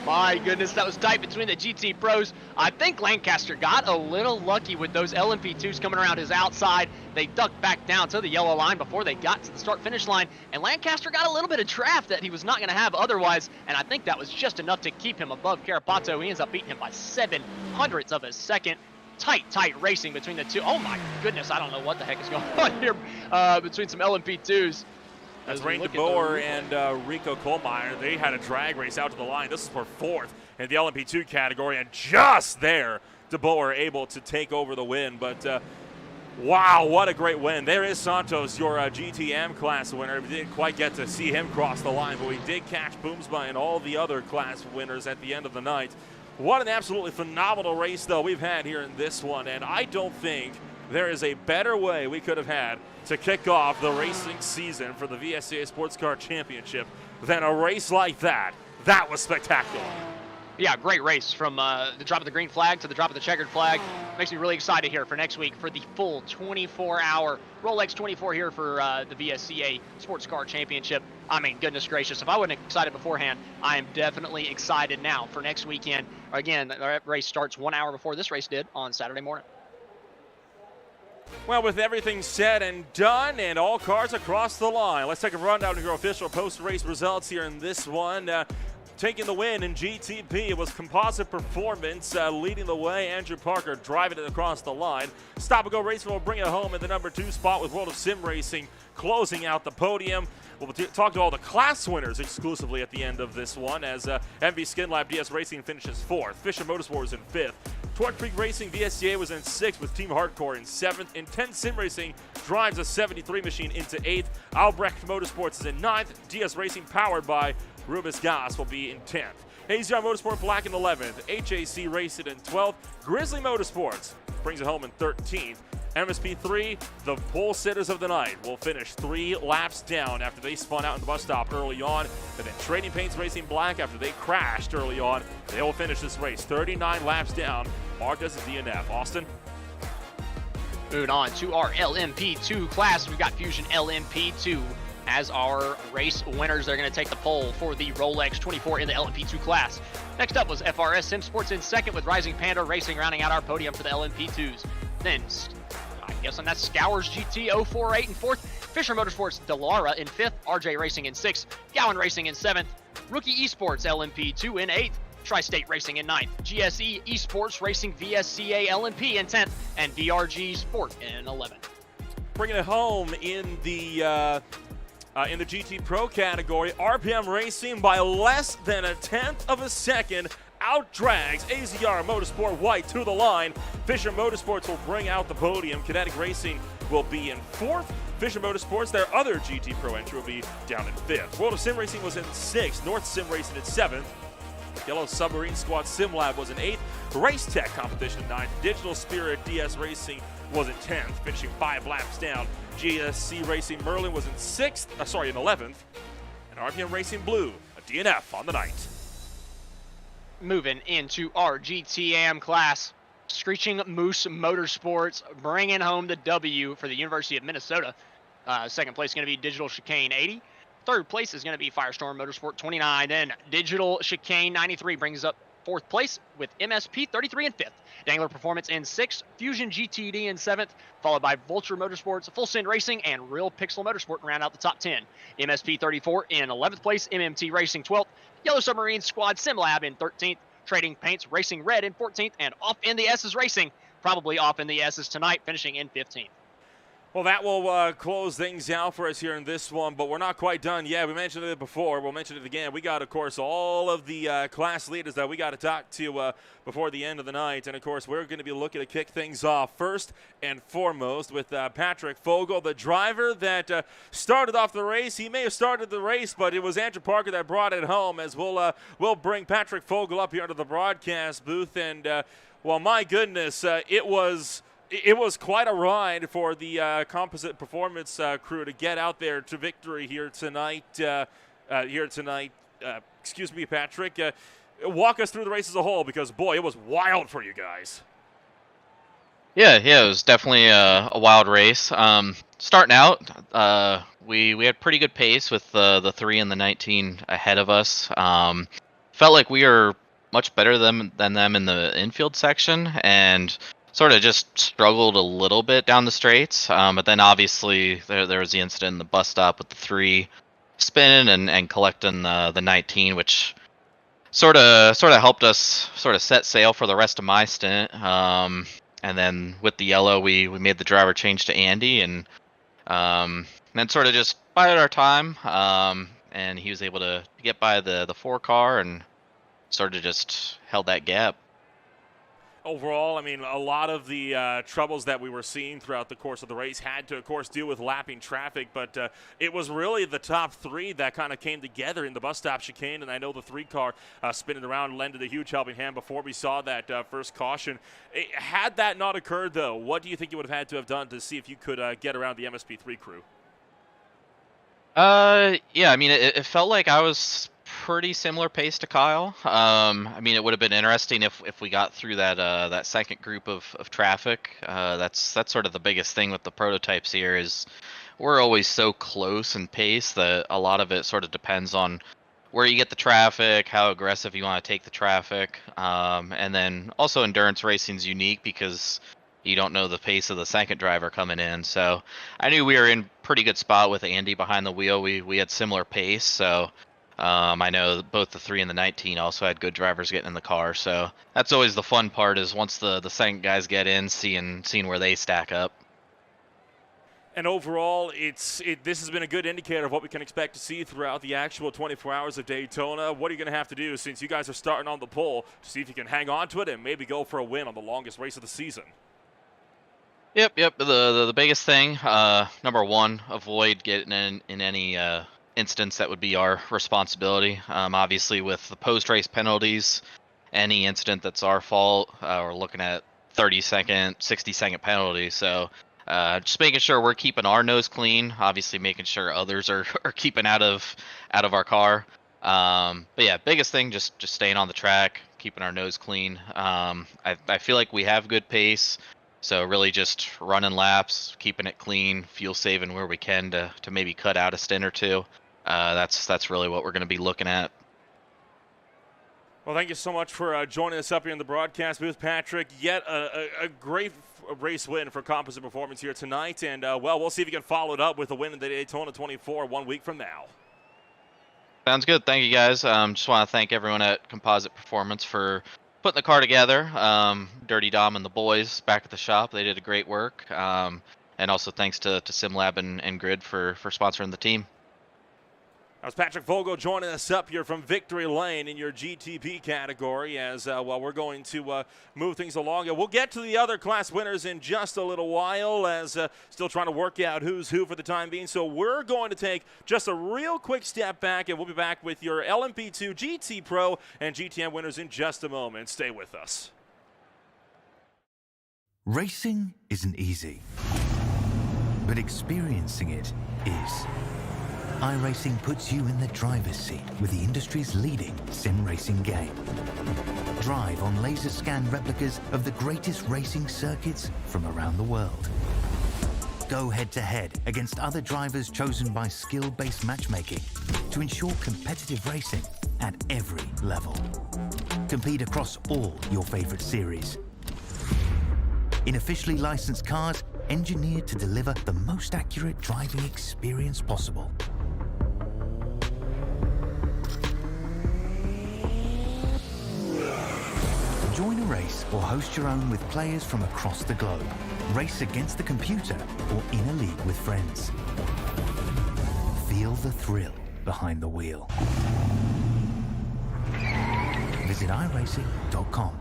My goodness, that was tight between the GT Pros. I think Lancaster got a little lucky with those LMP2s coming around his outside. They ducked back down to the yellow line before they got to the start-finish line, and Lancaster got a little bit of draft that he was not going to have otherwise, and I think that was just enough to keep him above Carapato. He ends up beating him by 0.07 of a second. Tight racing between the two. Oh my goodness, I don't know what the heck is going on here between some LMP2s. That's Rain DeBoer and Rico Kohlmeyer. They had a drag race out to the line. This is for 4th in the LMP2 category, and just there, DeBoer able to take over the win. But wow, what a great win. There is Santos, your GTM class winner. We didn't quite get to see him cross the line, but we did catch Boomsma and all the other class winners at the end of the night. What an absolutely phenomenal race, though, we've had here in this one, and I don't think there is a better way we could have had to kick off the racing season for the VSCA Sports Car Championship than a race like that. That was spectacular. Yeah, great race from the drop of the green flag to the drop of the checkered flag. Makes me really excited here for next week for the full 24-hour Rolex 24 here for the VSCA Sports Car Championship. I mean, goodness gracious, if I wasn't excited beforehand, I am definitely excited now for next weekend. Again, the race starts 1 hour before this race did on Saturday morning. Well, with everything said and done and all cars across the line, let's take a rundown of your official post-race results here in this one. Taking the win in GTP, it was Composite Performance leading the way. Andrew Parker driving it across the line. Stop and Go Racing will bring it home in the number 2 spot with World of Sim Racing closing out the podium. We'll talk to all the class winners exclusively at the end of this one as MV Skin Lab DS Racing finishes 4th. Fisher Motorsport was in 5th. Torque Creek Racing VSCA was in 6th with Team Hardcore in 7th. Intense Sim Racing drives a 73 machine into 8th. Albrecht Motorsports is in 9th. DS Racing powered by Rubis Gas will be in 10th. AZR Motorsport Black in 11th. HAC Racing in 12th. Grizzly Motorsports brings it home in 13th. MSP3, the pole sitters of the night, will finish 3 laps down after they spun out in the bus stop early on. And then Trading Paints Racing Black, after they crashed early on, they will finish this race 39 laps down, marked as a DNF. Austin? Moving on to our LMP2 class, we've got Fusion LMP2 as our race winners. They're going to take the pole for the Rolex 24 in the LMP2 class. Next up was FRS Sim Sports in 2nd with Rising Panda Racing rounding out our podium for the LMP2s. Then, I guess on that Scours GT 048 in 4th, Fisher Motorsports Delara in 5th, RJ Racing in 6th, Gowan Racing in 7th, Rookie Esports LMP2 in 8th, Tri-State Racing in 9th, GSE Esports Racing VSCA LMP in 10th, and VRG Sport in 11th. Bringing it home in the GT Pro category, RPM Racing by less than 1/10 of a second outdrags AZR Motorsport White to the line. Fisher Motorsports will bring out the podium. Kinetic Racing will be in 4th. Fisher Motorsports, their other GT Pro entry, will be down in 5th. World of Sim Racing was in 6th. North Sim Racing in 7th. Yellow Submarine Squad Sim Lab was in 8th. Race Tech Competition in 9th. Digital Spirit DS Racing was in 10th, finishing 5 laps down. GSC Racing Merlin was in 11th. And RPM Racing Blue, a DNF on the night. Moving into our GTM class, Screeching Moose Motorsports bringing home the W for the University of Minnesota. Second place is going to be Digital Chicane 80. Third place is going to be Firestorm Motorsport 29. Then Digital Chicane 93 brings up 4th place with MSP 33 in 5th. Dangler Performance in 6th. Fusion GTD in 7th, followed by Vulture Motorsports, Full Send Racing, and Real Pixel Motorsport round out the top 10. MSP 34 in 11th place. MMT Racing 12th. Yellow Submarine Squad Sim Lab in 13th. Trading Paints Racing Red in 14th. And Off in the S's Racing, probably off in the S's tonight, finishing in 15th. Well, that will close things out for us here in this one, but we're not quite done yet. We mentioned it before. We'll mention it again. We got, of course, all of the class leaders that we got to talk to before the end of the night. And, of course, we're going to be looking to kick things off first and foremost with Patrick Fogel, the driver that started off the race. He may have started the race, but it was Andrew Parker that brought it home, as we'll bring Patrick Fogel up here into the broadcast booth. And, well, my goodness, it was quite a ride for the Composite Performance crew to get out there to victory here tonight. Excuse me, Patrick. Walk us through the race as a whole, because, boy, it was wild for you guys. Yeah, it was definitely a wild race. Starting out, we had pretty good pace with the 3 and the 19 ahead of us. Felt like we were much better than them in the infield section, and sort of just struggled a little bit down the straights, but then obviously there was the incident in the bus stop with the 3 spinning and collecting the 19, which sort of helped us sort of set sail for the rest of my stint. And then with the yellow, we made the driver change to Andy, and then sort of just bided our time, and he was able to get by the 4 car and sort of just held that gap. Overall, I mean, a lot of the troubles that we were seeing throughout the course of the race had to, of course, deal with lapping traffic, but it was really the top 3 that kind of came together in the bus stop chicane, and I know the 3 car spinning around lended a huge helping hand before we saw that first caution. Had that not occurred, though, what do you think you would have had to have done to see if you could get around the MSP3 crew? Yeah, I mean, it felt like I was pretty similar pace to Kyle. I mean, it would have been interesting if we got through that second group of traffic. That's sort of the biggest thing with the prototypes here is we're always so close in pace that a lot of it sort of depends on where you get the traffic, how aggressive you want to take the traffic, and then also endurance racing is unique because you don't know the pace of the second driver coming in. So I knew we were in pretty good spot with Andy behind the wheel. We had similar pace, so I know both the 3 and the 19 also had good drivers getting in the car. So that's always the fun part is once the second guys get in, seeing where they stack up. And overall, this has been a good indicator of what we can expect to see throughout the actual 24 hours of Daytona. What are you going to have to do since you guys are starting on the pole to see if you can hang on to it and maybe go for a win on the longest race of the season? Yep. The biggest thing, number one, avoid getting in any instance that would be our responsibility. Obviously, with the post-race penalties, any incident that's our fault, we're looking at 30-second, 60-second penalties. So just making sure we're keeping our nose clean. Obviously, making sure others are keeping out of our car. But yeah, biggest thing, just staying on the track, keeping our nose clean. I feel like we have good pace. So really just running laps, keeping it clean, fuel saving where we can to maybe cut out a stint or two. That's really what we're going to be looking at. Well, thank you so much for joining us up here in the broadcast booth, Patrick. Yet a great race win for Composite Performance here tonight. And, well, we'll see if you can follow it up with a win in the Daytona 24 1 week from now. Sounds good. Thank you, guys. Just want to thank everyone at Composite Performance for putting the car together. Dirty Dom and the boys back at the shop, they did a great work. And also thanks to SimLab and Grid for sponsoring the team. That was Patrick Vogel joining us up here from Victory Lane in your GTP category as, well, we're going to move things along. And we'll get to the other class winners in just a little while as still trying to work out who's who for the time being. So we're going to take just a real quick step back, and we'll be back with your LMP2 GT Pro and GTM winners in just a moment. Stay with us. Racing isn't easy, but experiencing it is. iRacing puts you in the driver's seat with the industry's leading sim racing game. Drive on laser scan replicas of the greatest racing circuits from around the world. Go head-to-head against other drivers chosen by skill-based matchmaking to ensure competitive racing at every level. Compete across all your favorite series. In officially licensed cars, engineered to deliver the most accurate driving experience possible. Join a race or host your own with players from across the globe. Race against the computer or in a league with friends. Feel the thrill behind the wheel. Visit iRacing.com.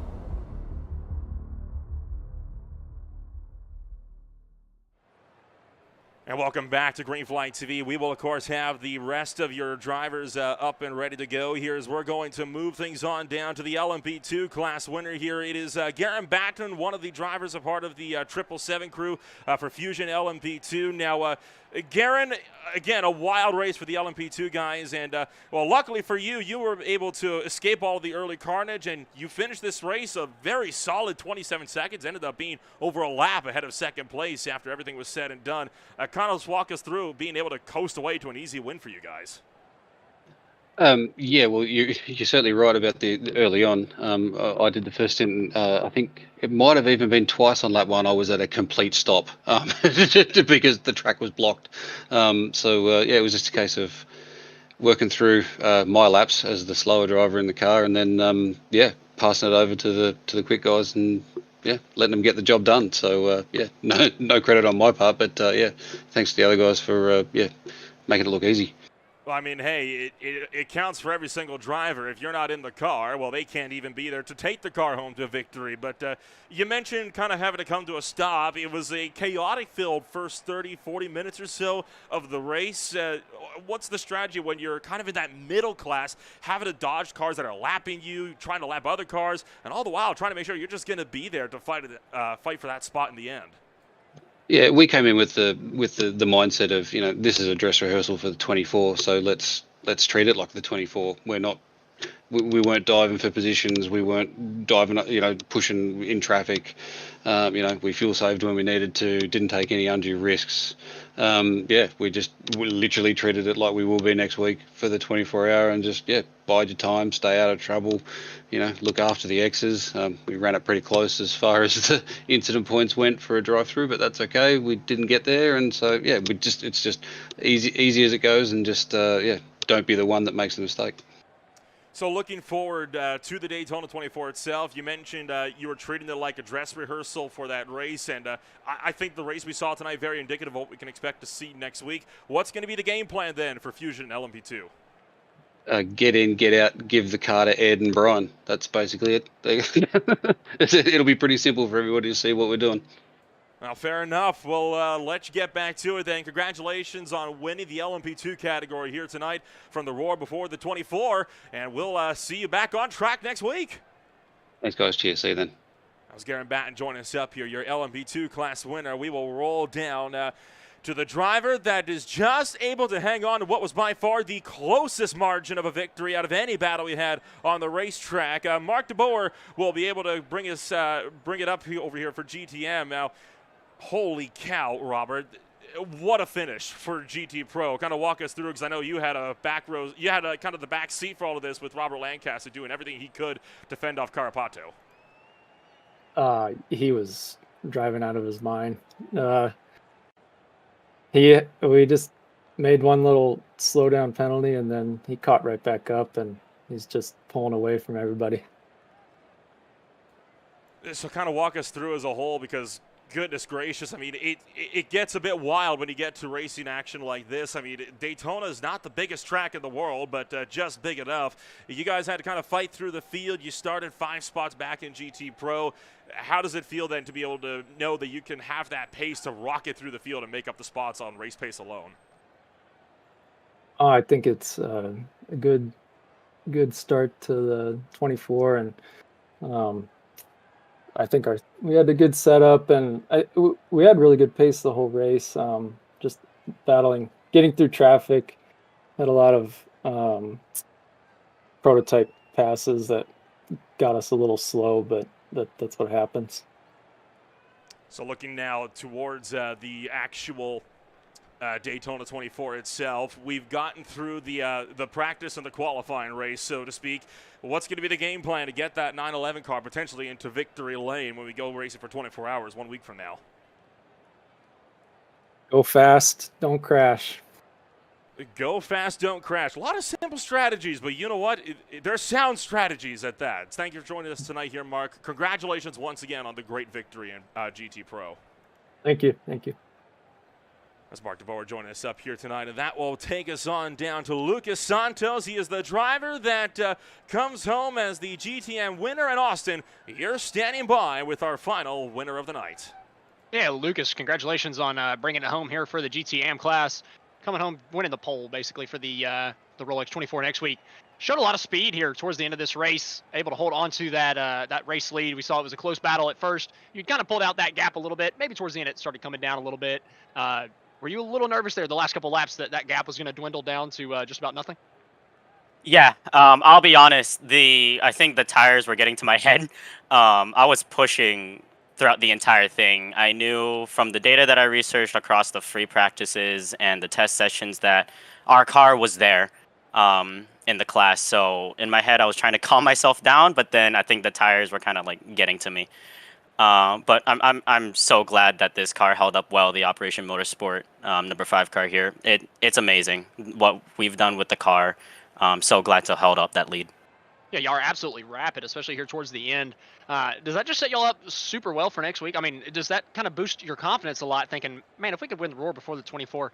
And welcome back to Green Flight TV. We will, of course, have the rest of your drivers up and ready to go here as we're going to move things on down to the LMP2 class winner here. It is Garen Batten, one of the drivers, a part of the 777 crew for Fusion LMP2. Now, Garen, again, a wild race for the LMP2 guys. And, well, luckily for you, you were able to escape all of the early carnage, and you finished this race a very solid 27 seconds. Ended up being over a lap ahead of second place after everything was said and done. Kind of walk us through being able to coast away to an easy win for you guys. Yeah, well, you're certainly right about the early on. I did the first stint. I think it might have even been twice on lap one. I was at a complete stop because the track was blocked. Yeah, it was just a case of working through my laps as the slower driver in the car, and then passing it over to the quick guys and letting them get the job done. So no credit on my part, but thanks to the other guys for making it look easy. Well, I mean, hey, it counts for every single driver. If you're not in the car, well, they can't even be there to take the car home to victory. But you mentioned kind of having to come to a stop. It was a chaotic-filled first 30, 40 minutes or so of the race. What's the strategy when you're kind of in that middle class, having to dodge cars that are lapping you, trying to lap other cars, and all the while trying to make sure you're just going to be there to fight for that spot in the end? Yeah, we came in with the mindset of, this is a dress rehearsal for the 24, so let's let's treat it like the 24. We weren't diving for positions. We weren't diving, pushing in traffic. We fuel saved when we needed to. Didn't take any undue risks. We literally treated it like we will be next week for the 24-hour, and just bide your time, stay out of trouble. Look after the X's. We ran it pretty close as far as the incident points went for a drive-through, but that's okay. We didn't get there, and so it's just easy as it goes, and just don't be the one that makes the mistake. So looking forward to the Daytona 24 itself, you mentioned you were treating it like a dress rehearsal for that race, and I think the race we saw tonight very indicative of what we can expect to see next week. What's going to be the game plan then for Fusion and LMP2? Get in, get out, give the car to Ed and Brian. That's basically it. It'll be pretty simple for everybody to see what we're doing. Well, fair enough. We'll let you get back to it then. Congratulations on winning the LMP2 category here tonight from the Roar before the 24, and we'll see you back on track next week. Thanks, guys. Cheers. See you then. That was Garen Batten joining us up here, your LMP2 class winner. We will roll down to the driver that is just able to hang on to what was by far the closest margin of a victory out of any battle we had on the racetrack. Mark DeBoer will be able to bring it up over here for GTM. Now, holy cow, Robert. What a finish for GT Pro. Kind of walk us through, because I know you had a kind of the back seat for all of this with Robert Lancaster doing everything he could to fend off Carapato. He was driving out of his mind. We just made one little slowdown penalty, and then he caught right back up, and he's just pulling away from everybody. So kind of walk us through as a whole, because goodness gracious, I mean, it gets a bit wild when you get to racing action like this. I mean, Daytona is not the biggest track in the world, but just big enough. You guys had to kind of fight through the field. You started 5 spots back in GT Pro. How does it feel then to be able to know that you can have that pace to rocket through the field and make up the spots on race pace alone? I think it's a good start to the 24, and I think we had a good setup, and we had really good pace the whole race. Just battling, getting through traffic. Had a lot of prototype passes that got us a little slow, but that's what happens. So looking now towards the actual Daytona 24 itself, we've gotten through the practice and the qualifying race, so to speak. What's going to be the game plan to get that 911 car potentially into victory lane when we go racing for 24 hours 1 week from now? Go fast, don't crash. Go fast, don't crash. A lot of simple strategies, but you know what? They're sound strategies at that. Thank you for joining us tonight here, Mark. Congratulations once again on the great victory in GT Pro. Thank you. That's Mark DeBoer joining us up here tonight, and that will take us on down to Lucas Santos. He is the driver that comes home as the GTM winner in Austin. You're standing by with our final winner of the night. Yeah, Lucas, congratulations on bringing it home here for the GTM class. Coming home, winning the pole, basically, for the Rolex 24 next week. Showed a lot of speed here towards the end of this race, able to hold on to that race lead. We saw it was a close battle at first. You kind of pulled out that gap a little bit. Maybe towards the end it started coming down a little bit. Were you a little nervous there the last couple laps that gap was going to dwindle down to just about nothing? Yeah, I'll be honest. I think the tires were getting to my head. I was pushing throughout the entire thing. I knew from the data that I researched across the free practices and the test sessions that our car was there in the class. So in my head, I was trying to calm myself down, but then I think the tires were kind of like getting to me. But I'm so glad that this car held up well. The Operation Motorsport number 5 car here. It's amazing what we've done with the car. So glad to held up that lead. Yeah, y'all are absolutely rapid, especially here towards the end. Does that just set y'all up super well for next week? I mean, does that kind of boost your confidence a lot, thinking, man, if we could win the Roar before the 24,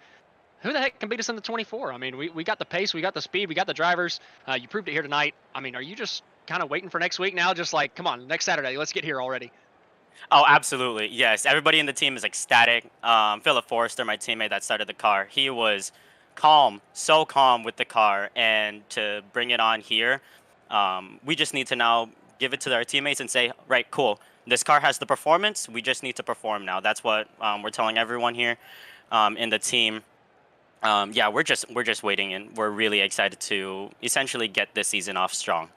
who the heck can beat us in the 24? I mean, we got the pace, we got the speed, we got the drivers. You proved it here tonight. I mean, are you just kind of waiting for next week now? Just like, come on, next Saturday, let's get here already. Oh, absolutely. Yes. Everybody in the team is ecstatic. Philip Forrester, my teammate that started the car, he was calm, so calm with the car. And to bring it on here, we just need to now give it to our teammates and say, right, cool. This car has the performance. We just need to perform now. That's what we're telling everyone here in the team. Yeah, we're just waiting, and we're really excited to essentially get this season off strong.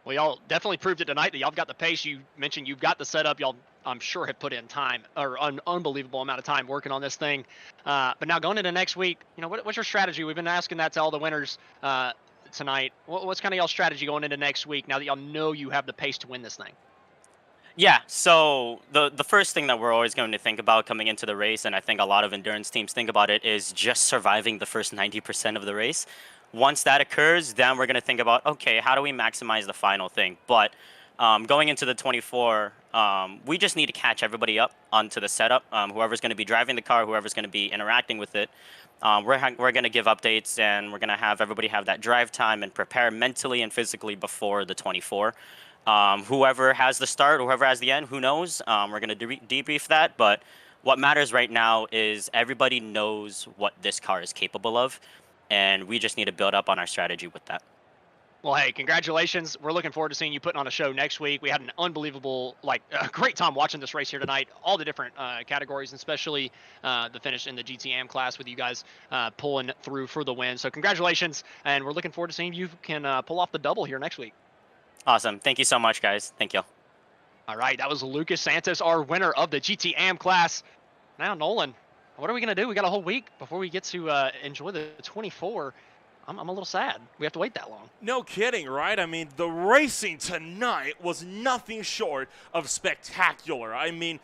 Well, y'all definitely proved it tonight that y'all got the pace. You mentioned you've got the setup. Y'all, I'm sure, have put in time, or an unbelievable amount of time working on this thing. But now going into next week, what's your strategy? We've been asking that to all the winners tonight. What's kind of y'all's strategy going into next week now that y'all know you have the pace to win this thing? Yeah, so the first thing that we're always going to think about coming into the race, and I think a lot of endurance teams think about it, is just surviving the first 90% of the race. Once that occurs, then we're going to think about, okay, how do we maximize the final thing? But going into the 24, we just need to catch everybody up onto the setup. Whoever's going to be driving the car, whoever's going to be interacting with it, we're going to give updates, and we're going to have everybody have that drive time and prepare mentally and physically before the 24. Whoever has the start, whoever has the end, who knows? We're going to debrief that. But what matters right now is everybody knows what this car is capable of, and we just need to build up on our strategy with that. Well, hey, congratulations. We're looking forward to seeing you putting on a show next week. We had an unbelievable, great time watching this race here tonight, all the different categories, and especially the finish in the GTM class with you guys pulling through for the win. So congratulations, and we're looking forward to seeing you can pull off the double here next week. Awesome. Thank you so much, guys. Thank you. All right, that was Lucas Santos, our winner of the GTM class. Now, Nolan, what are we going to do? We got a whole week before we get to enjoy the 24. I'm a little sad. We have to wait that long. No kidding, right? I mean, the racing tonight was nothing short of spectacular. I mean,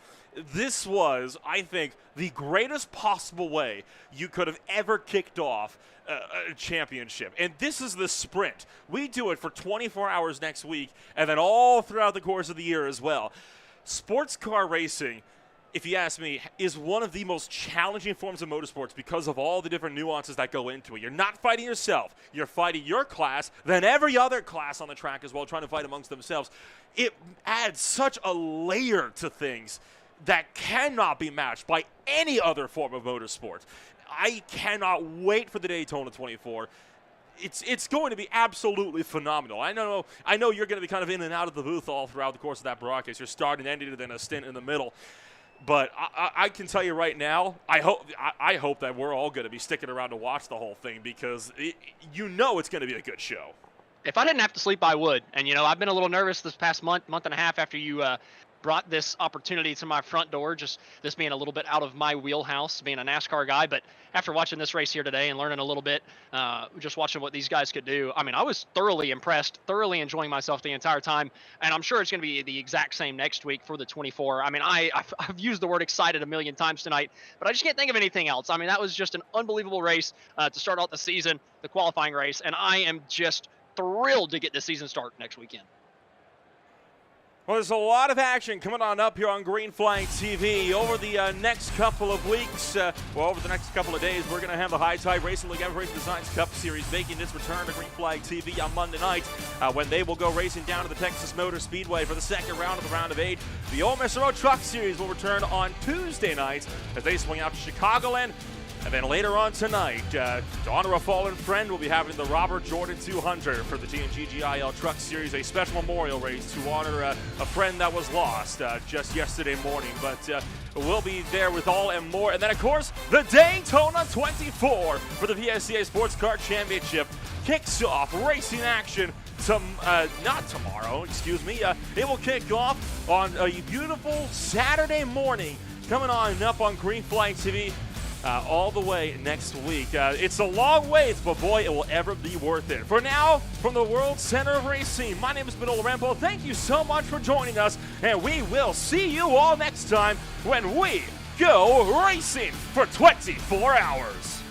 this was, I think, the greatest possible way you could have ever kicked off a championship. And this is the sprint. We do it for 24 hours next week, and then all throughout the course of the year as well. Sports car racing, if you ask me, is one of the most challenging forms of motorsports because of all the different nuances that go into it. You're not fighting yourself. You're fighting your class, then every other class on the track as well, trying to fight amongst themselves. It adds such a layer to things that cannot be matched by any other form of motorsport. I cannot wait for the Daytona 24. It's going to be absolutely phenomenal. I know you're going to be kind of in and out of the booth all throughout the course of that broadcast. You're starting and ending it in a stint in the middle. But I can tell you right now, I hope that we're all going to be sticking around to watch the whole thing because it's going to be a good show. If I didn't have to sleep, I would. And, I've been a little nervous this past month and a half after you brought this opportunity to my front door, just this being a little bit out of my wheelhouse, being a NASCAR guy. But after watching this race here today and learning a little bit, just watching what these guys could do, I mean, I was thoroughly impressed, thoroughly enjoying myself the entire time. And I'm sure it's going to be the exact same next week for the 24. I mean, I've used the word excited a million times tonight, but I just can't think of anything else. I mean, that was just an unbelievable race to start out the season, the qualifying race. And I am just thrilled to get the season start next weekend. Well, there's a lot of action coming on up here on Green Flag TV. Over the next couple of weeks, over the next couple of days, we're going to have the High Tide Racing League Everest Designs Cup Series making its return to Green Flag TV on Monday night when they will go racing down to the Texas Motor Speedway for the second round of the Round of 8. The Old Mr. Road Truck Series will return on Tuesday night as they swing out to Chicagoland. And then later on tonight, to honor a fallen friend, we'll be having the Robert Jordan 200 for the TNGGIL Truck Series, a special memorial race to honor a friend that was lost just yesterday morning. But we'll be there with all and more. And then, of course, the Daytona 24 for the VSCA Sports Car Championship kicks off racing action. Not tomorrow, excuse me. It will kick off on a beautiful Saturday morning coming on up on Green Flag TV. All the way next week. It's a long ways, but boy, it will ever be worth it. For now, from the World Center of Racing, my name is Manolo Rambo. Thank you so much for joining us, and we will see you all next time when we go racing for 24 hours.